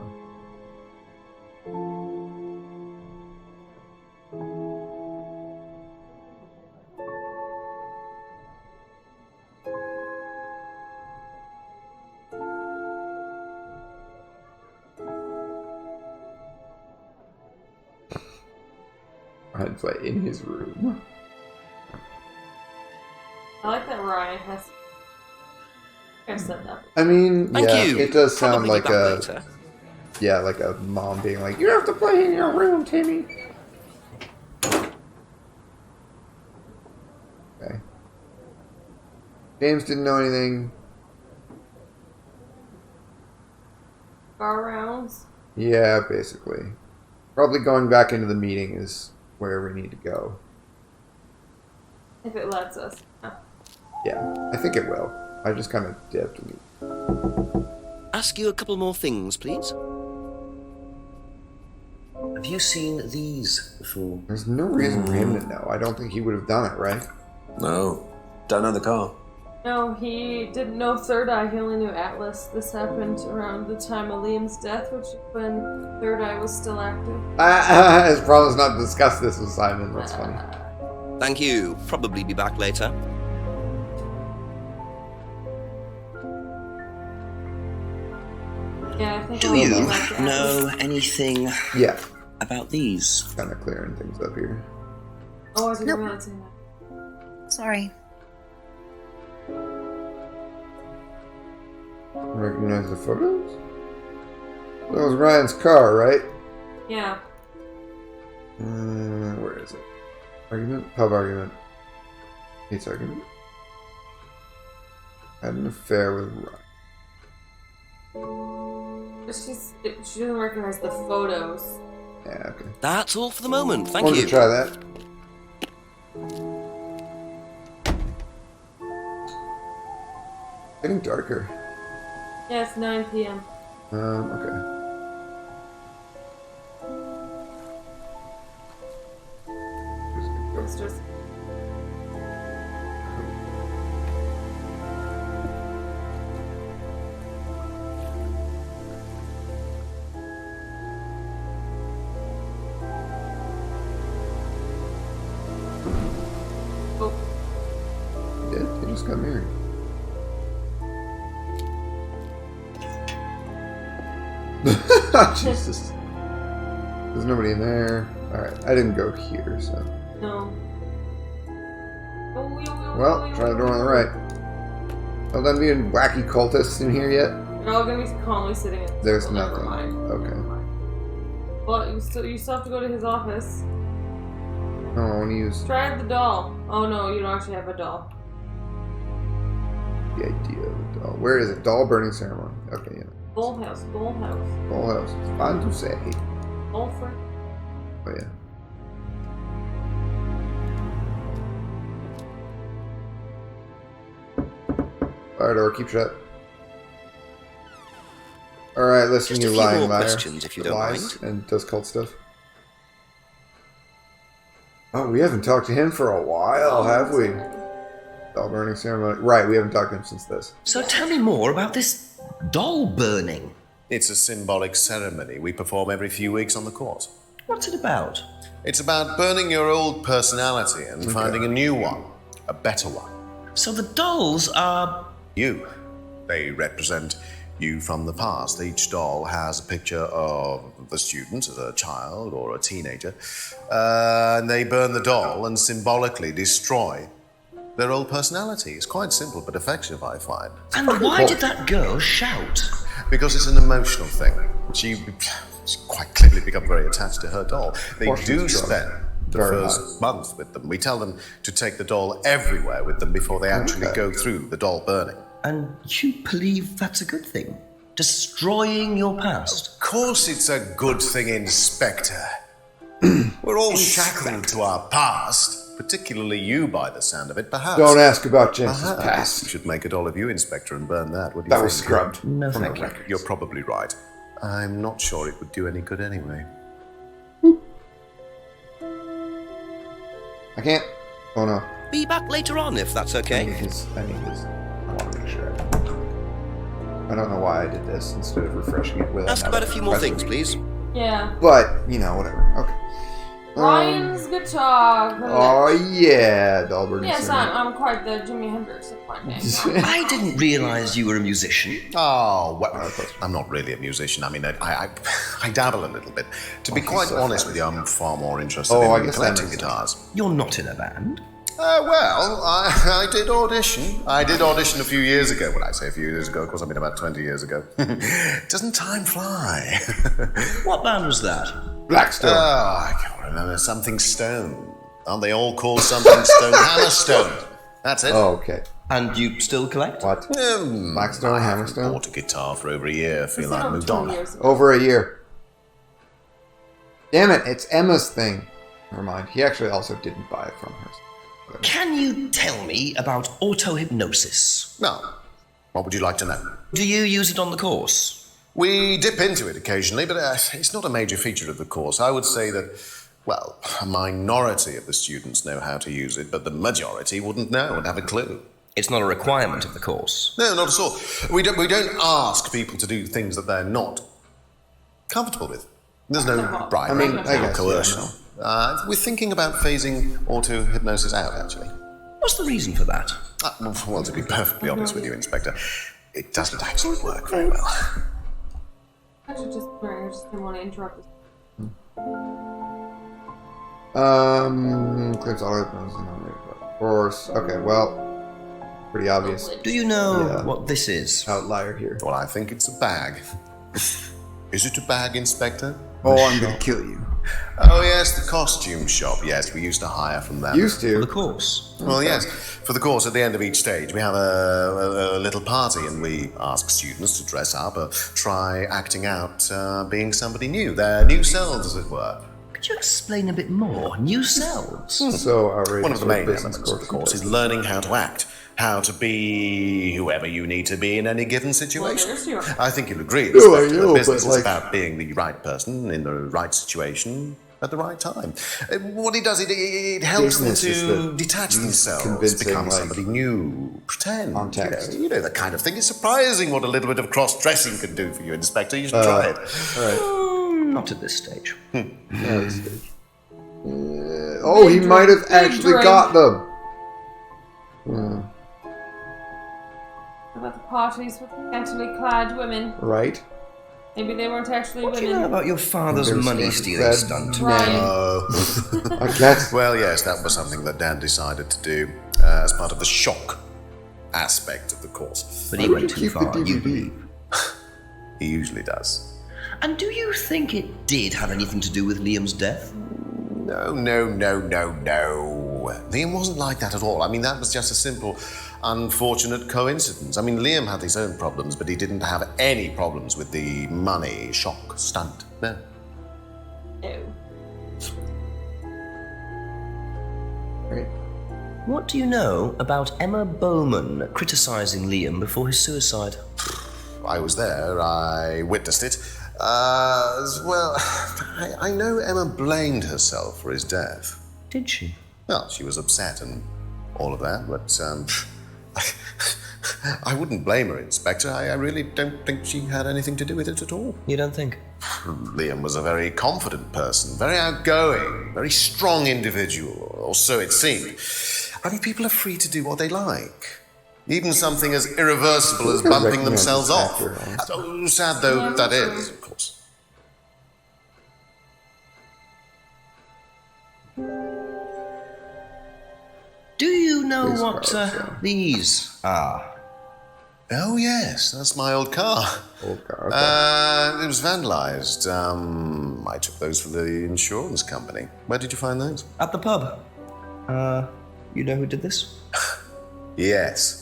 I'd play in his room. I like that Ryan has. I said that. I mean, Thank yeah, you. it does sound Probably like back a later. yeah, like a mom being like, "You have to play in your room, Timmy." Okay. James didn't know anything. Bar rounds. Yeah, basically. Probably going back into the meeting is where we need to go. If it lets us. Yeah, I think it will. I just kind of dipped. Ask you a couple more things, please. Have you seen these before? There's no reason for him to know. I don't think he would have done it, right? No. Don't know the car. No, he didn't know Third Eye. He only knew Atlas. This happened around the time of Liam's death, which is when Third Eye was still active. His problem is not to discuss this with Simon. That's funny. Thank you. Probably be back later. Yeah, I think Do you know anything about these? Kind of clearing things up here. Oh, I didn't realize that. Sorry. Recognize the photos? That was Ryan's car, right? Yeah. Where is it? Argument? Pub argument. Hates argument. Had an affair with Ryan. She doesn't recognize the photos. Yeah, okay. That's all for the moment. Thank Wanted you. to try that. Getting darker. Yeah, it's 9 p.m. Okay. It's just... They just got married. Jesus. There's nobody in there. Alright, I didn't go here, so. No. Well, try the door on the right. Well, done being wacky cultists in here yet? They're all gonna be calmly sitting in the There's table. Never nothing. mind. Okay. Well, you still have to go to his office. Oh, I want to use Try the doll. Oh no, you don't actually have a doll. the idea of a doll. Where is it? Doll burning ceremony. Okay, yeah. Bull house. Doll house. It's fun to say. Bull for... Oh, yeah. Fire door, keep shut. Alright, listen, Just a you few lying more liar. questions, if you don't Lies mind. and does cult stuff. Oh, we haven't talked to him for a while, have we? Doll burning ceremony. Right, we haven't talked to him since this. So tell me more about this doll burning. It's a symbolic ceremony we perform every few weeks on the course. What's it about? It's about burning your old personality and finding a new one, a better one. So the dolls are... You. They represent you from the past. Each doll has a picture of the student as a child or a teenager. And they burn the doll and symbolically destroy their old personality. It's quite simple but effective, I find. And why did that girl shout? Because it's an emotional thing. She's quite clearly become very attached to her doll. They do spend the first month with them. We tell them to take the doll everywhere with them before they actually go through the doll burning. And you believe that's a good thing? Destroying your past? Of course it's a good thing, Inspector. We're all shackled to our past, particularly you by the sound of it, perhaps. Don't ask about Jensen's past. You should make a doll of you, Inspector, and burn that. What do you That think? was scrubbed. No, From thank the you. record. You're probably right. I'm not sure it would do any good anyway. I can't. Oh no. Be back later on if that's I okay. need his. I want to make sure. I don't know why I did this instead of refreshing it with. Ask about a few more things, please. Yeah. But you know, whatever. Okay. Ryan's guitar. Oh yeah, doll burning Yes, ceremony. I'm quite the Jimi Hendrix of my name. I didn't realize you were a musician. Oh, well, I'm not really a musician. I mean, I dabble a little bit. To be quite honest with you, I'm far more interested I in guess that collecting makes guitars. You're not in a band? Well, I did audition. I did audition a few years ago. When I say a few years ago, of course, I mean about 20 years ago. Doesn't time fly? What band was that? Blackstone. Oh, I can't remember. Something Stone. Aren't they all called something Stone? Hammerstone. That's it. Oh, okay. And you still collect? What? Blackstone, I haven't Hammerstone. bought a guitar for over a year. I feel I've moved on. Over a year. Damn it! It's Emma's thing. Never mind. He actually also didn't buy it from her. Can you tell me about auto-hypnosis? No. What would you like to know? Do you use it on the course? We dip into it occasionally, but it's not a major feature of the course. I would say that, well, a minority of the students know how to use it, but the majority wouldn't know and have a clue. It's not a requirement of the course. No, not at all. We don't ask people to do things that they're not comfortable with. There's no bribery, no coercion. We're thinking about phasing auto-hypnosis out, actually. What's the reason for that? Well, to be perfectly honest with you, Inspector, it doesn't actually work very well. I should just didn't want to interrupt this. Clips all hypnosis. Of course. Okay, well, pretty obvious. Do you know what this is? Outlier here. Well, I think it's a bag. Is it a bag, Inspector? Oh, I'm gonna kill you. Oh, yes, the costume shop. Yes, we used to hire from them. Used to? For the course. Well, yes. For the course, at the end of each stage, we have a little party and we ask students to dress up or try acting out being somebody new. Their new selves, as it were. Could you explain a bit more? New selves? So outrageous. One of the main elements of the course is learning how to act. How to be whoever you need to be in any given situation. I think you'll agree. The business is about being the right person in the right situation at the right time. What it does, it helps them to detach themselves, become somebody new, pretend. You know, that kind of thing. It's surprising what a little bit of cross-dressing can do for you, Inspector. You should try it. Not at this stage. Not at this stage. He might have actually got them. About the parties with scantily clad women. Right. Maybe they weren't actually what women. Do you know about your father's money-stealing stunt? No. I guess. Well, yes, that was something that Dan decided to do as part of the shock aspect of the course. But he went too far, you believe? He usually does. And do you think it did have anything to do with Liam's death? No. Liam wasn't like that at all. I mean, that was just a simple, unfortunate coincidence. I mean, Liam had his own problems, but he didn't have any problems with the money shock stunt. No. Right. What do you know about Emma Bowman criticising Liam before his suicide? I was there. I witnessed it. Well, I know Emma blamed herself for his death. Did she? Well, she was upset and all of that, but I wouldn't blame her, Inspector. I really don't think she had anything to do with it at all. You don't think? Liam was a very confident person, very outgoing, very strong individual, or so it seemed. I mean, people are free to do what they like. Even something as irreversible as bumping themselves off. So sad though that is, of course. Do you know what these are? Oh yes, that's my old car. Old car. Okay. It was vandalised. I took those for the insurance company. Where did you find those? At the pub. You know who did this? Yes.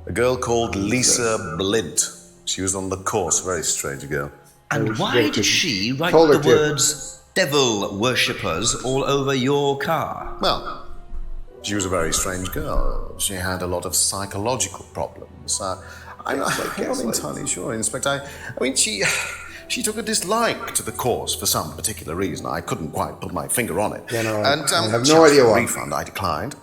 A girl called Lisa Blint. She was on the course, very strange girl. And why did she write the words devil worshippers all over your car? Well, she was a very strange girl. She had a lot of psychological problems. I'm not entirely sure, Inspector. I mean, she took a dislike to the course for some particular reason. I couldn't quite put my finger on it. Yeah, no, and I have no idea why. Refund I declined,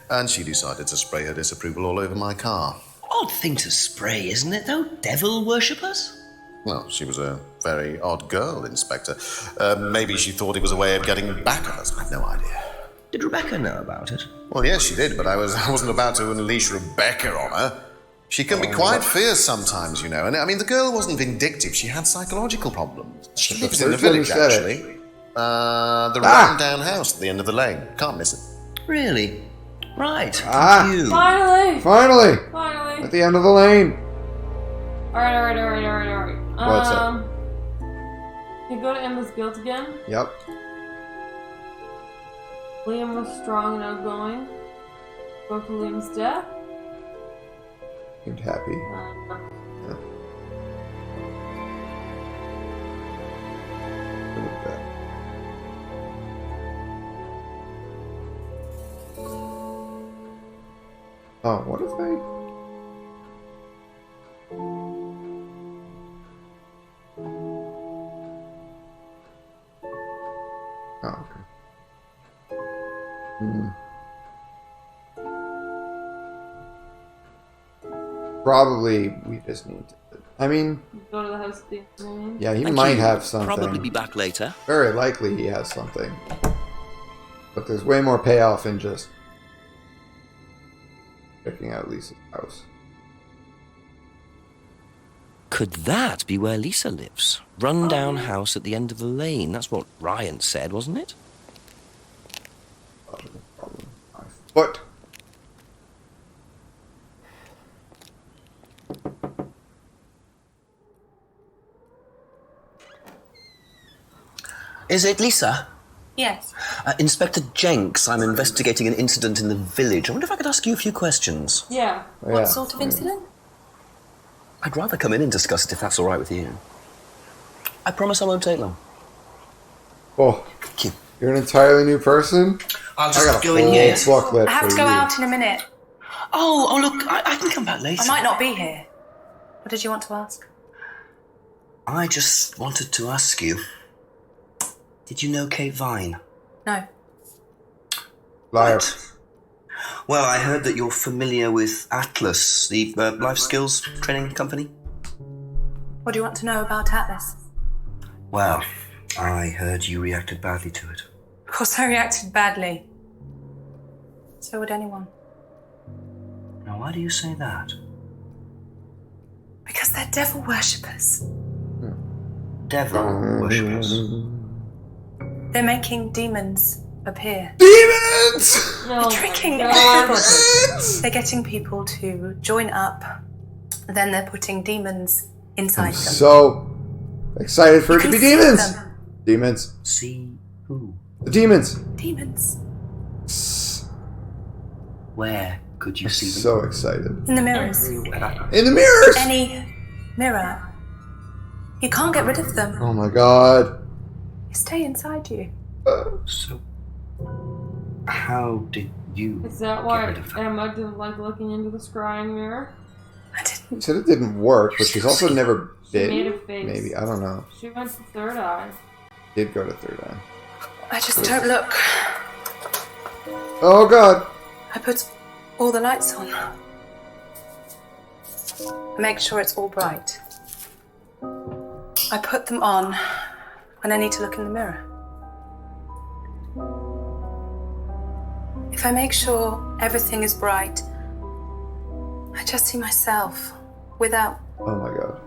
and she decided to spray her disapproval all over my car. Odd thing to spray, isn't it, though? Devil worshippers? Well, she was a very odd girl, Inspector. Maybe she thought it was a way of getting back at us. I've no idea. Did Rebecca know about it? Well, yes, she did, but I wasn't about to unleash Rebecca on her. She can be quite fierce sometimes, you know. And I mean, the girl wasn't vindictive. She had psychological problems. She lives in the village, actually. The rundown house at the end of the lane. Can't miss it. Really? Right. Finally! At the end of the lane. Alright. What's up? You go to Emma's guilt again. Yep. Liam was strong and outgoing. Go to Liam's death. Seemed happy. Yeah. Oh, what if Probably we just need to. I mean, go to the house at the afternoon. Yeah, he might have something. Probably be back later. Very likely he has something. But there's way more payoff in just checking out Lisa's house. Could that be where Lisa lives? Run-down house at the end of the lane. That's what Ryan said, wasn't it? Foot. Is it Lisa? Yes. Inspector Jenks, I'm investigating an incident in the village. I wonder if I could ask you a few questions. Yeah. What sort of incident? I'd rather come in and discuss it if that's all right with you. I promise I won't take long. Oh, you're an entirely new person? I'll just I got a go in here. booklet I have for to go you. out in a minute. Oh, look, I can come back later. I might not be here. What did you want to ask? I just wanted to ask you, did you know Kate Vine? No. Liar. Well, I heard that you're familiar with Atlas, the life skills training company. What do you want to know about Atlas? Well, I heard you reacted badly to it. Of course I reacted badly. So would anyone. Now, why do you say that? Because they're devil worshippers. Devil worshippers. They're making demons appear. Demons! They're tricking everybody. They're getting people to join up. Then they're putting demons inside them. So excited for it to be see demons! them. Demons. See who? The demons! Demons. Where could you see them? So excited. In the mirrors. In the mirrors! Any mirror. You can't get rid of them. Oh my god. They stay inside you. So, how did you Is that why Emma didn't like looking into the scrying mirror? She said it didn't work, but she's also never She been. made a face. Maybe, I don't know. She went to third eye. Did go to third eye. I just don't look. Oh god. I put all the lights on. I make sure it's all bright. I put them on when I need to look in the mirror. If I make sure everything is bright, I just see myself without Oh my god.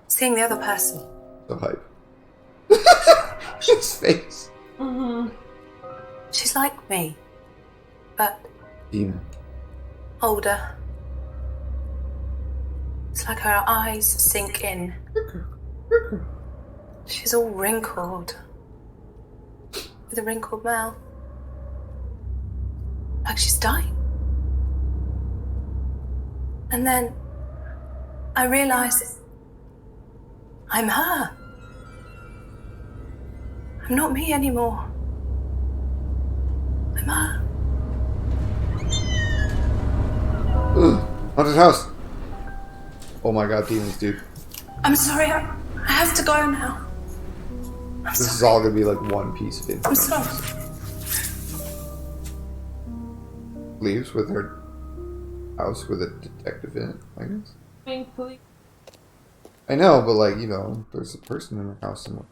seeing the other person. So hype. His face. Mm-hmm. She's like me, but Demon. older. It's like her eyes sink in. She's all wrinkled, with a wrinkled mouth. Like she's dying. And then I realize I'm her. I'm not me anymore. I'm her. Haunted house. Oh my god, demons, dude. I'm sorry, I have to go now. This is all gonna be like one piece of I'm information. sorry. Leaves with her house with a detective in it, I guess. Thankfully. I know, but like, you know, there's a person in her house somewhere.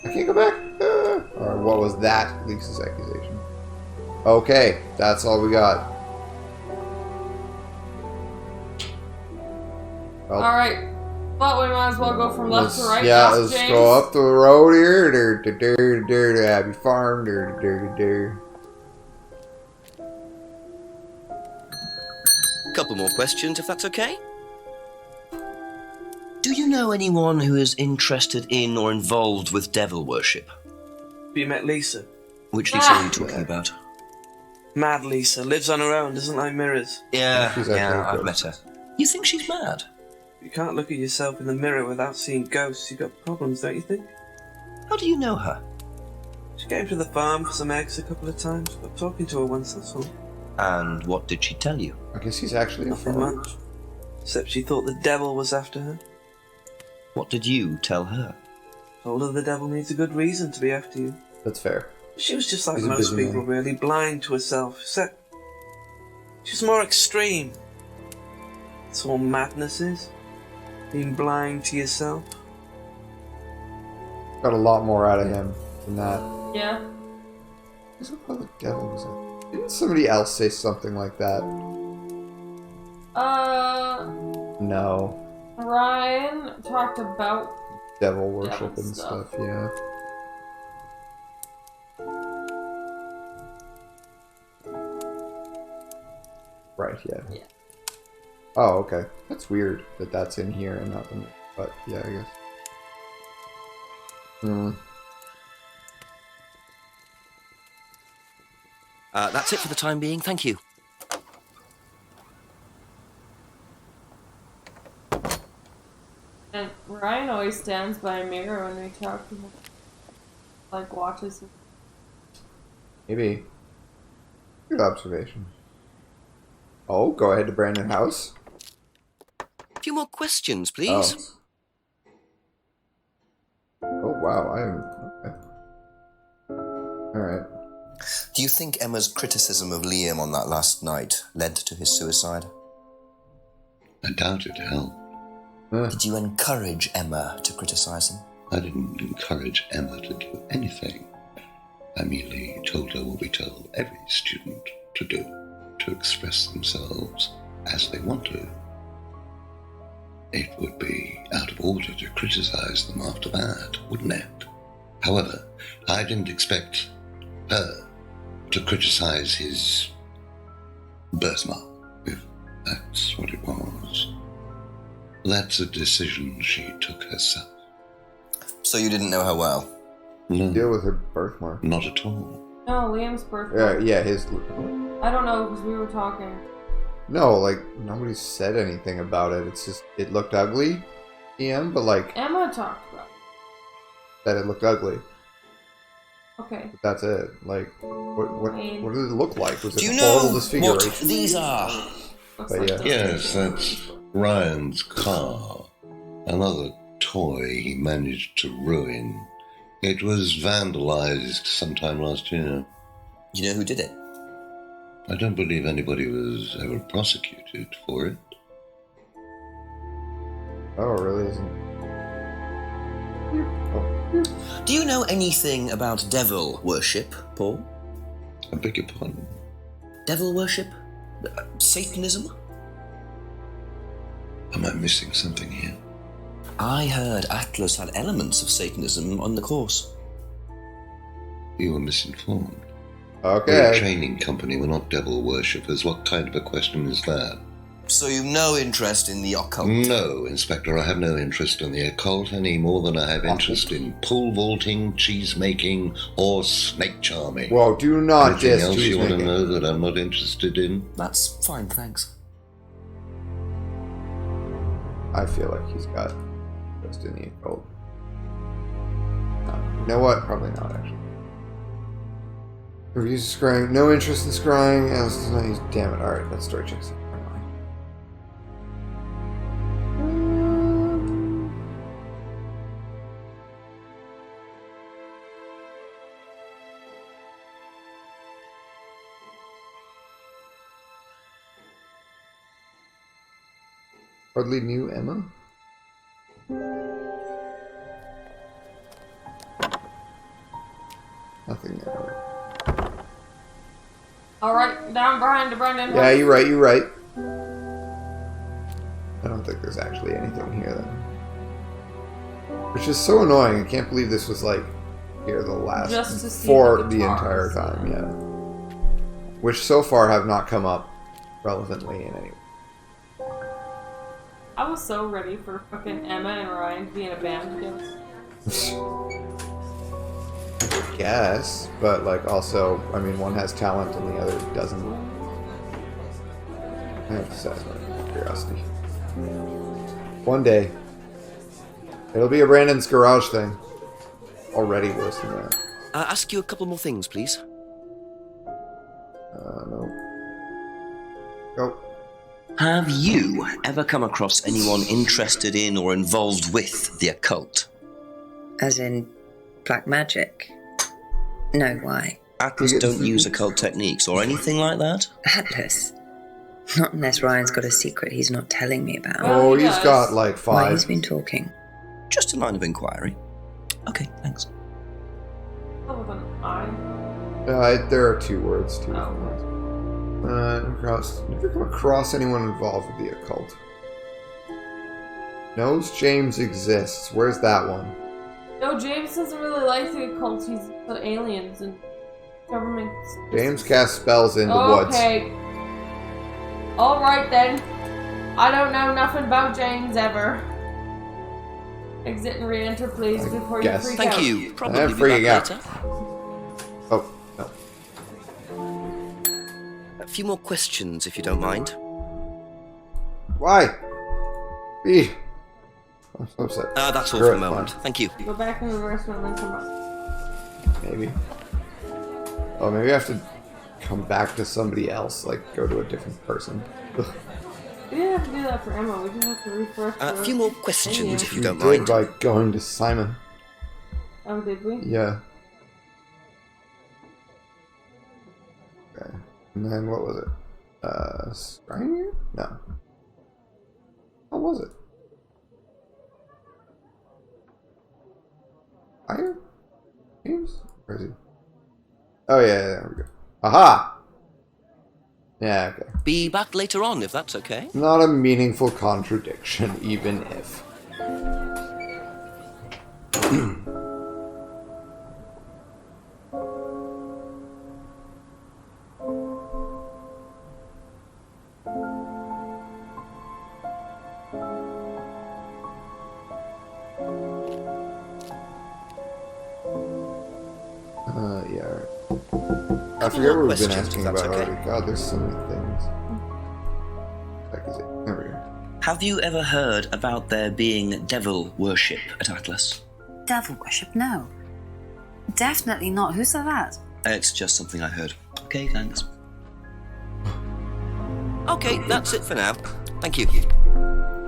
I can't go back. Or what was that? Lisa's accusation. Okay, that's all we got. Well, Alright. But we might as well go from left to right. Yeah, Yes, let's James? go up the road here. To Abbey Farm. Couple more questions, if that's okay. Do you know anyone who is interested in or involved with devil worship? Have you met Lisa? Which Lisa are you talking about? Mad Lisa. Lives on her own, doesn't like mirrors. Yeah, I've met her. You think she's mad? You can't look at yourself in the mirror without seeing ghosts. You've got problems, don't you think? How do you know her? She came to the farm for some eggs a couple of times. Got talking to her once, that's all. And what did she tell you? I guess he's actually a Nothing farmer. much. Except she thought the devil was after her. What did you tell her? Told her the devil needs a good reason to be after you. That's fair. She was just like most people, really, blind to herself. Except she was more extreme. That's all madness is. Being blind to yourself. Got a lot more out of him than that. Yeah. What's up with the devil? Was it? Didn't somebody else say something like that? No. Ryan talked about devil worship and stuff, yeah. Right, yeah. Oh, okay. That's weird that that's in here and not in, but yeah, I guess. That's it for the time being, thank you. And Ryan always stands by a mirror when we talk to him. Like, watches him. Maybe. Good observation. Oh, go ahead to Brandon House. A few more questions, please. Oh wow, okay. Alright. Do you think Emma's criticism of Liam on that last night led to his suicide? I doubt it helped. Did you encourage Emma to criticize him? I didn't encourage Emma to do anything. I merely told her what we tell every student to do, to express themselves as they want to. It would be out of order to criticize them after that, wouldn't it? However, I didn't expect her to criticize his birthmark, if that's what it was. That's a decision she took herself. So you didn't know her well? No. Deal with her birthmark. Not at all. No, Liam's birthmark. Yeah, his... I don't know, because we were talking. No, like, nobody said anything about it. It's just, it looked ugly, Ian, but like... Emma talked about it. That it looked ugly. Okay. But that's it. Like, what did it look like? Was it Do you a horrible know disfiguration? what these are? But yeah. Yes, that's Ryan's car. Another toy he managed to ruin. It was vandalized sometime last year. You know who did it? I don't believe anybody was ever prosecuted for it. Oh, it really isn't. Do you know anything about devil worship, Paul? I beg your pardon? Devil worship? Satanism? Am I missing something here? I heard Atlas had elements of Satanism on the course. You were misinformed. Okay. We're a training company, we're not devil worshippers. What kind of a question is that? So you've no interest in the occult? No, Inspector, I have no interest in the occult any more than I have interest in pole vaulting, cheese making, or snake charming. Whoa, do not Anything diss else cheese you want to making. know that I'm not interested in? That's fine, thanks. I feel like he's got interest in the occult. You know what? Probably not, actually. Reviews of scrying. No interest in scrying. Alice does not use. Damn it. Alright, that story checks out. Hardly knew Emma? Nothing there. Alright, down behind the Brendan. Yeah, you're right. I don't think there's actually anything here then. Which is so annoying. I can't believe this was like here the last Just to see for the the entire guitars. time, yeah. Which so far have not come up relevantly in any way. I was so ready for fucking Emma and Ryan to be in a band together. I guess, but like also, I mean, one has talent and the other doesn't. I have to satisfy my curiosity. One day, it'll be a Brandon's garage thing. Already worse than that. Ask you a couple more things, please. No. Go. Have you ever come across anyone interested in or involved with the occult? As in black magic? No, why? Atlas don't use occult techniques or anything like that? Atlas? Not unless Ryan's got a secret he's not telling me about. Oh, he's got like 5. Why, he's been talking. Just a line of inquiry. Okay, thanks. Oh, with an I. There are 2 words, 2 different words. Never come across anyone involved with the occult. Knows James exists. Where's that one? No, James doesn't really like the occult. He's the aliens and government. James casts spells in the woods. Okay. Alright then. I don't know nothing about James ever. Exit and re-enter, please, before you freak out. Thank you. Probably I'm freaking out. later. Oh, no. A few more questions, if you don't mind. Why? B. I'm so upset. That's all for the moment. Thank you. Go back in the restaurant and then come up. Maybe. Oh, maybe I have to come back to somebody else, like go to a different person. We didn't have to do that for Emma. We just have to refresh. A few more questions, if you don't did mind. by going to Simon. Oh, did we? Yeah. Okay. And then what was it? Scrying? No. What was it? Fire? James? Where is he? Oh yeah, there we go. Aha! Yeah, okay. Be back later on, if that's okay. Not a meaningful contradiction, even if. Yeah. I forget what we've been asking about already. God, there's so many things. Heck is it? There we go. Have you ever heard about there being devil worship at Atlas? Devil worship? No. Definitely not. Who said that? It's just something I heard. Okay, thanks. Okay, that's it for now. Thank you.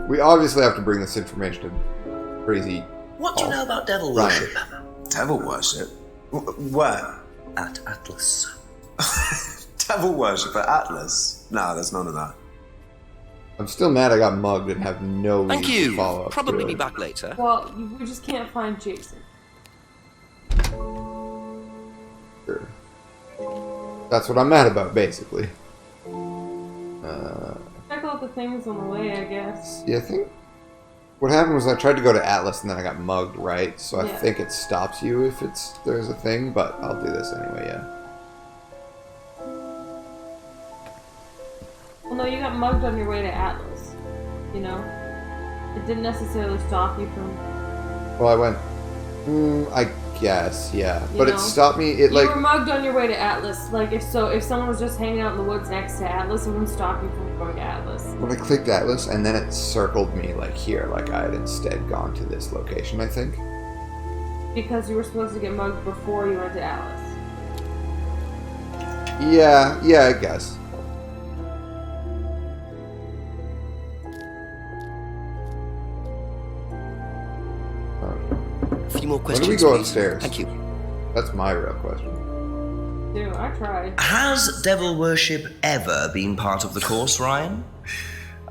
We obviously have to bring this information to Crazy. What do you know about devil worship? Devil worship? Where? At Atlas. Devil worship at Atlas? No, there's none of that. I'm still mad I got mugged and have no Thank lead you. to follow up. Probably be back later. Well, we just can't find Jason. Sure. That's what I'm mad about, basically. Check out the things on the way, I guess. Yeah, I think what happened was I tried to go to Atlas and then I got mugged, right? So I Yeah. think it stops you if there's a thing, but I'll do this anyway, yeah. Well, no, you got mugged on your way to Atlas. You know? It didn't necessarily stop you from... Well, I went, I guess, yeah. You But know? it stopped me, You were mugged on your way to Atlas. Like, if someone was just hanging out in the woods next to Atlas, it wouldn't stop you from going to Atlas. when I clicked Atlas, and then it circled me, like, here, like I had instead gone to this location, I think. Because you were supposed to get mugged before you went to Atlas. Yeah, I guess. A few more questions. When do we go please. upstairs? Thank you. That's my real question. Dude, I tried. Has devil worship ever been part of the course, Ryan?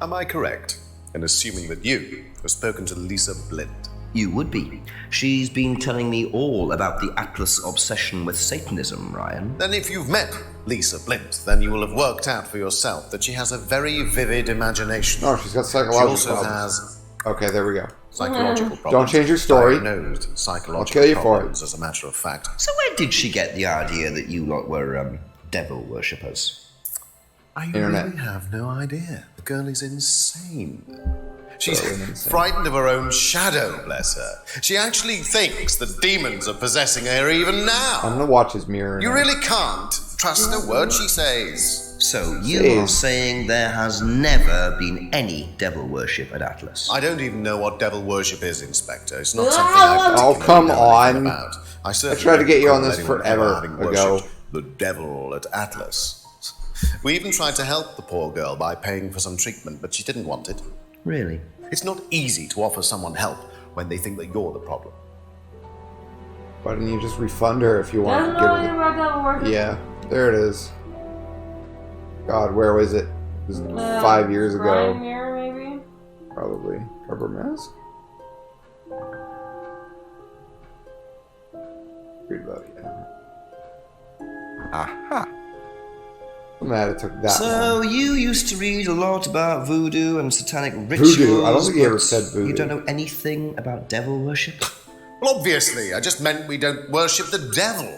Am I correct in assuming that you have spoken to Lisa Blind? You would be. She's been telling me all about the Atlas obsession with Satanism, Ryan. Then if you've met Lisa Blind, then you will have worked out for yourself that she has a very vivid imagination. Oh, she's got psychological She also problems. has Okay, there we go. psychological problems. Don't change your story. Diagnosed psychological I'll kill you for problems, as a matter of fact. So where did she get the idea that you lot were, devil worshippers? I Internet. really have no idea. The girl is insane. She's insane. frightened of her own shadow, bless her. She actually thinks that demons are possessing her even now. I'm gonna watch his mirror. You now. really can't trust a word she says. So you are saying there has never been any devil worship at Atlas? I don't even know what devil worship is, Inspector. It's not something I Oh, particularly come know anything on. about. I certainly tried to get don't you on recall this anyone forever ever having ago. worshipped the devil at Atlas. We even tried to help the poor girl by paying for some treatment, but she didn't want it. Really? It's not easy to offer someone help when they think that you're the problem. Why didn't you just refund her if you wanted to Doesn't give know her? anything about devil worship. Yeah, there it is. God, where was it? It was 5 years ago. Brian Mirror, maybe? Probably. Cover mask? Read about it, yeah. Aha! I'm mad it took that So long. you used to read a lot about voodoo and satanic rituals. Voodoo? I don't think he ever but said voodoo. You don't know anything about devil worship? Well, obviously, I just meant we don't worship the devil.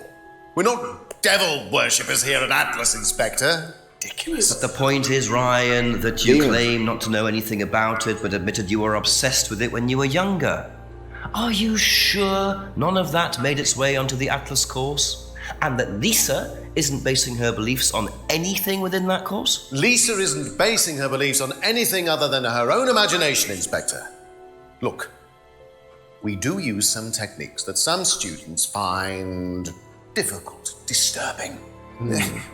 We're not devil worshippers here at Atlas, Inspector. Ridiculous. But the point is, Ryan, that you claim not to know anything about it, but admitted you were obsessed with it when you were younger. Are you sure none of that made its way onto the Atlas course? And that Lisa isn't basing her beliefs on anything within that course? Lisa isn't basing her beliefs on anything other than her own imagination, Inspector. Look, we do use some techniques that some students find difficult, disturbing.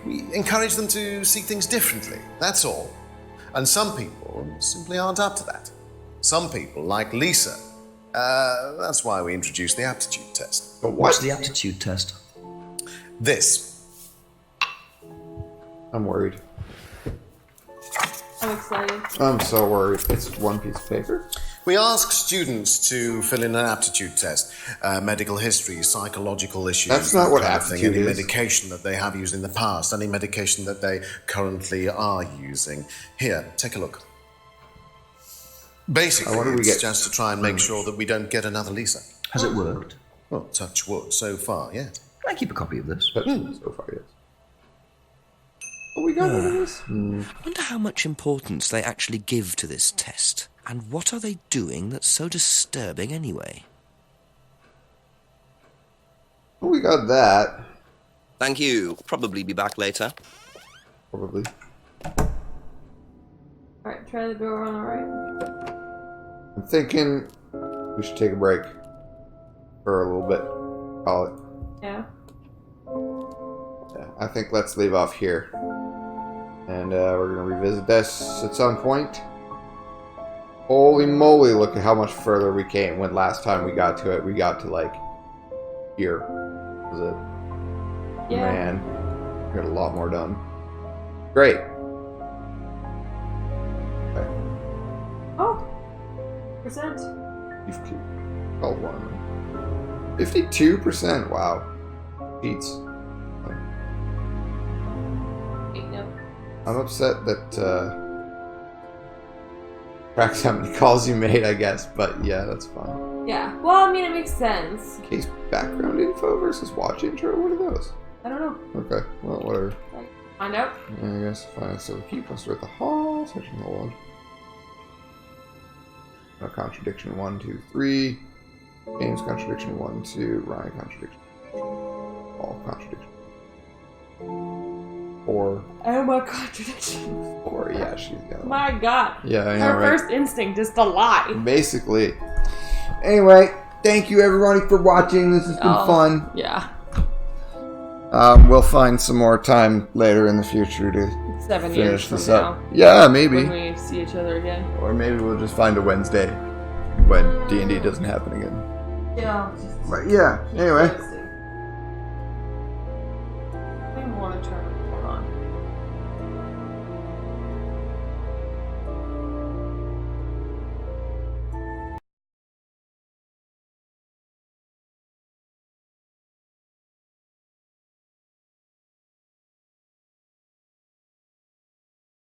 We encourage them to see things differently, that's all. And some people simply aren't up to that. Some people, like Lisa, that's why we introduced the aptitude test. But what's the aptitude test? This. I'm worried. I'm excited. I'm so worried. It's one piece of paper. We ask students to fill in an aptitude test, medical history, psychological issues. That's not what kind of thing, aptitude any is. medication that they have used in the past, any medication that they currently are using. Here, take a look. Basically, What do we it's get? just to try and make sure that we don't get another Lisa. Has it worked? Well, touch wood, so far, yes. Can I keep a copy of this? So far, yes. Oh, we got one of this? I wonder how much importance they actually give to this test. And what are they doing that's so disturbing anyway? Oh, we got that. Thank you. Probably be back later. Probably. Alright, try the door on the right. I'm thinking we should take a break for a little bit. Call it. Yeah. Yeah, I think let's leave off here. And we're going to revisit this at some point. Holy moly, look at how much further we came when last time we got to it. We got to, like, here. Was it? Yeah. Man, we got a lot more done. Great. Okay. Oh! Percent. You've called one. 52%. Wow. Beats. I'm upset that tracks how many calls you made, I guess, but yeah, that's fine. Yeah. Well, I mean, it makes sense. Case background info versus watch intro? What are those? I don't know. Okay, well, whatever. Find out. Yeah, I guess fine. So the key poster at the hall, searching the log. Contradiction 1, 2, 3. James contradiction 1, 2. Ryan contradiction. All contradiction. 4. Emma contradiction. 4, yeah, she's got My god. Yeah, I know, Her right? first instinct is to lie. Basically. Anyway, thank you everybody for watching. This has been fun. Yeah. We'll find some more time later in the future to 7 finish years from this now. up. Yeah, maybe. When we see each other again. Or maybe we'll just find a Wednesday when D&D doesn't happen again. Yeah. But yeah, anyway. I want to turn it on.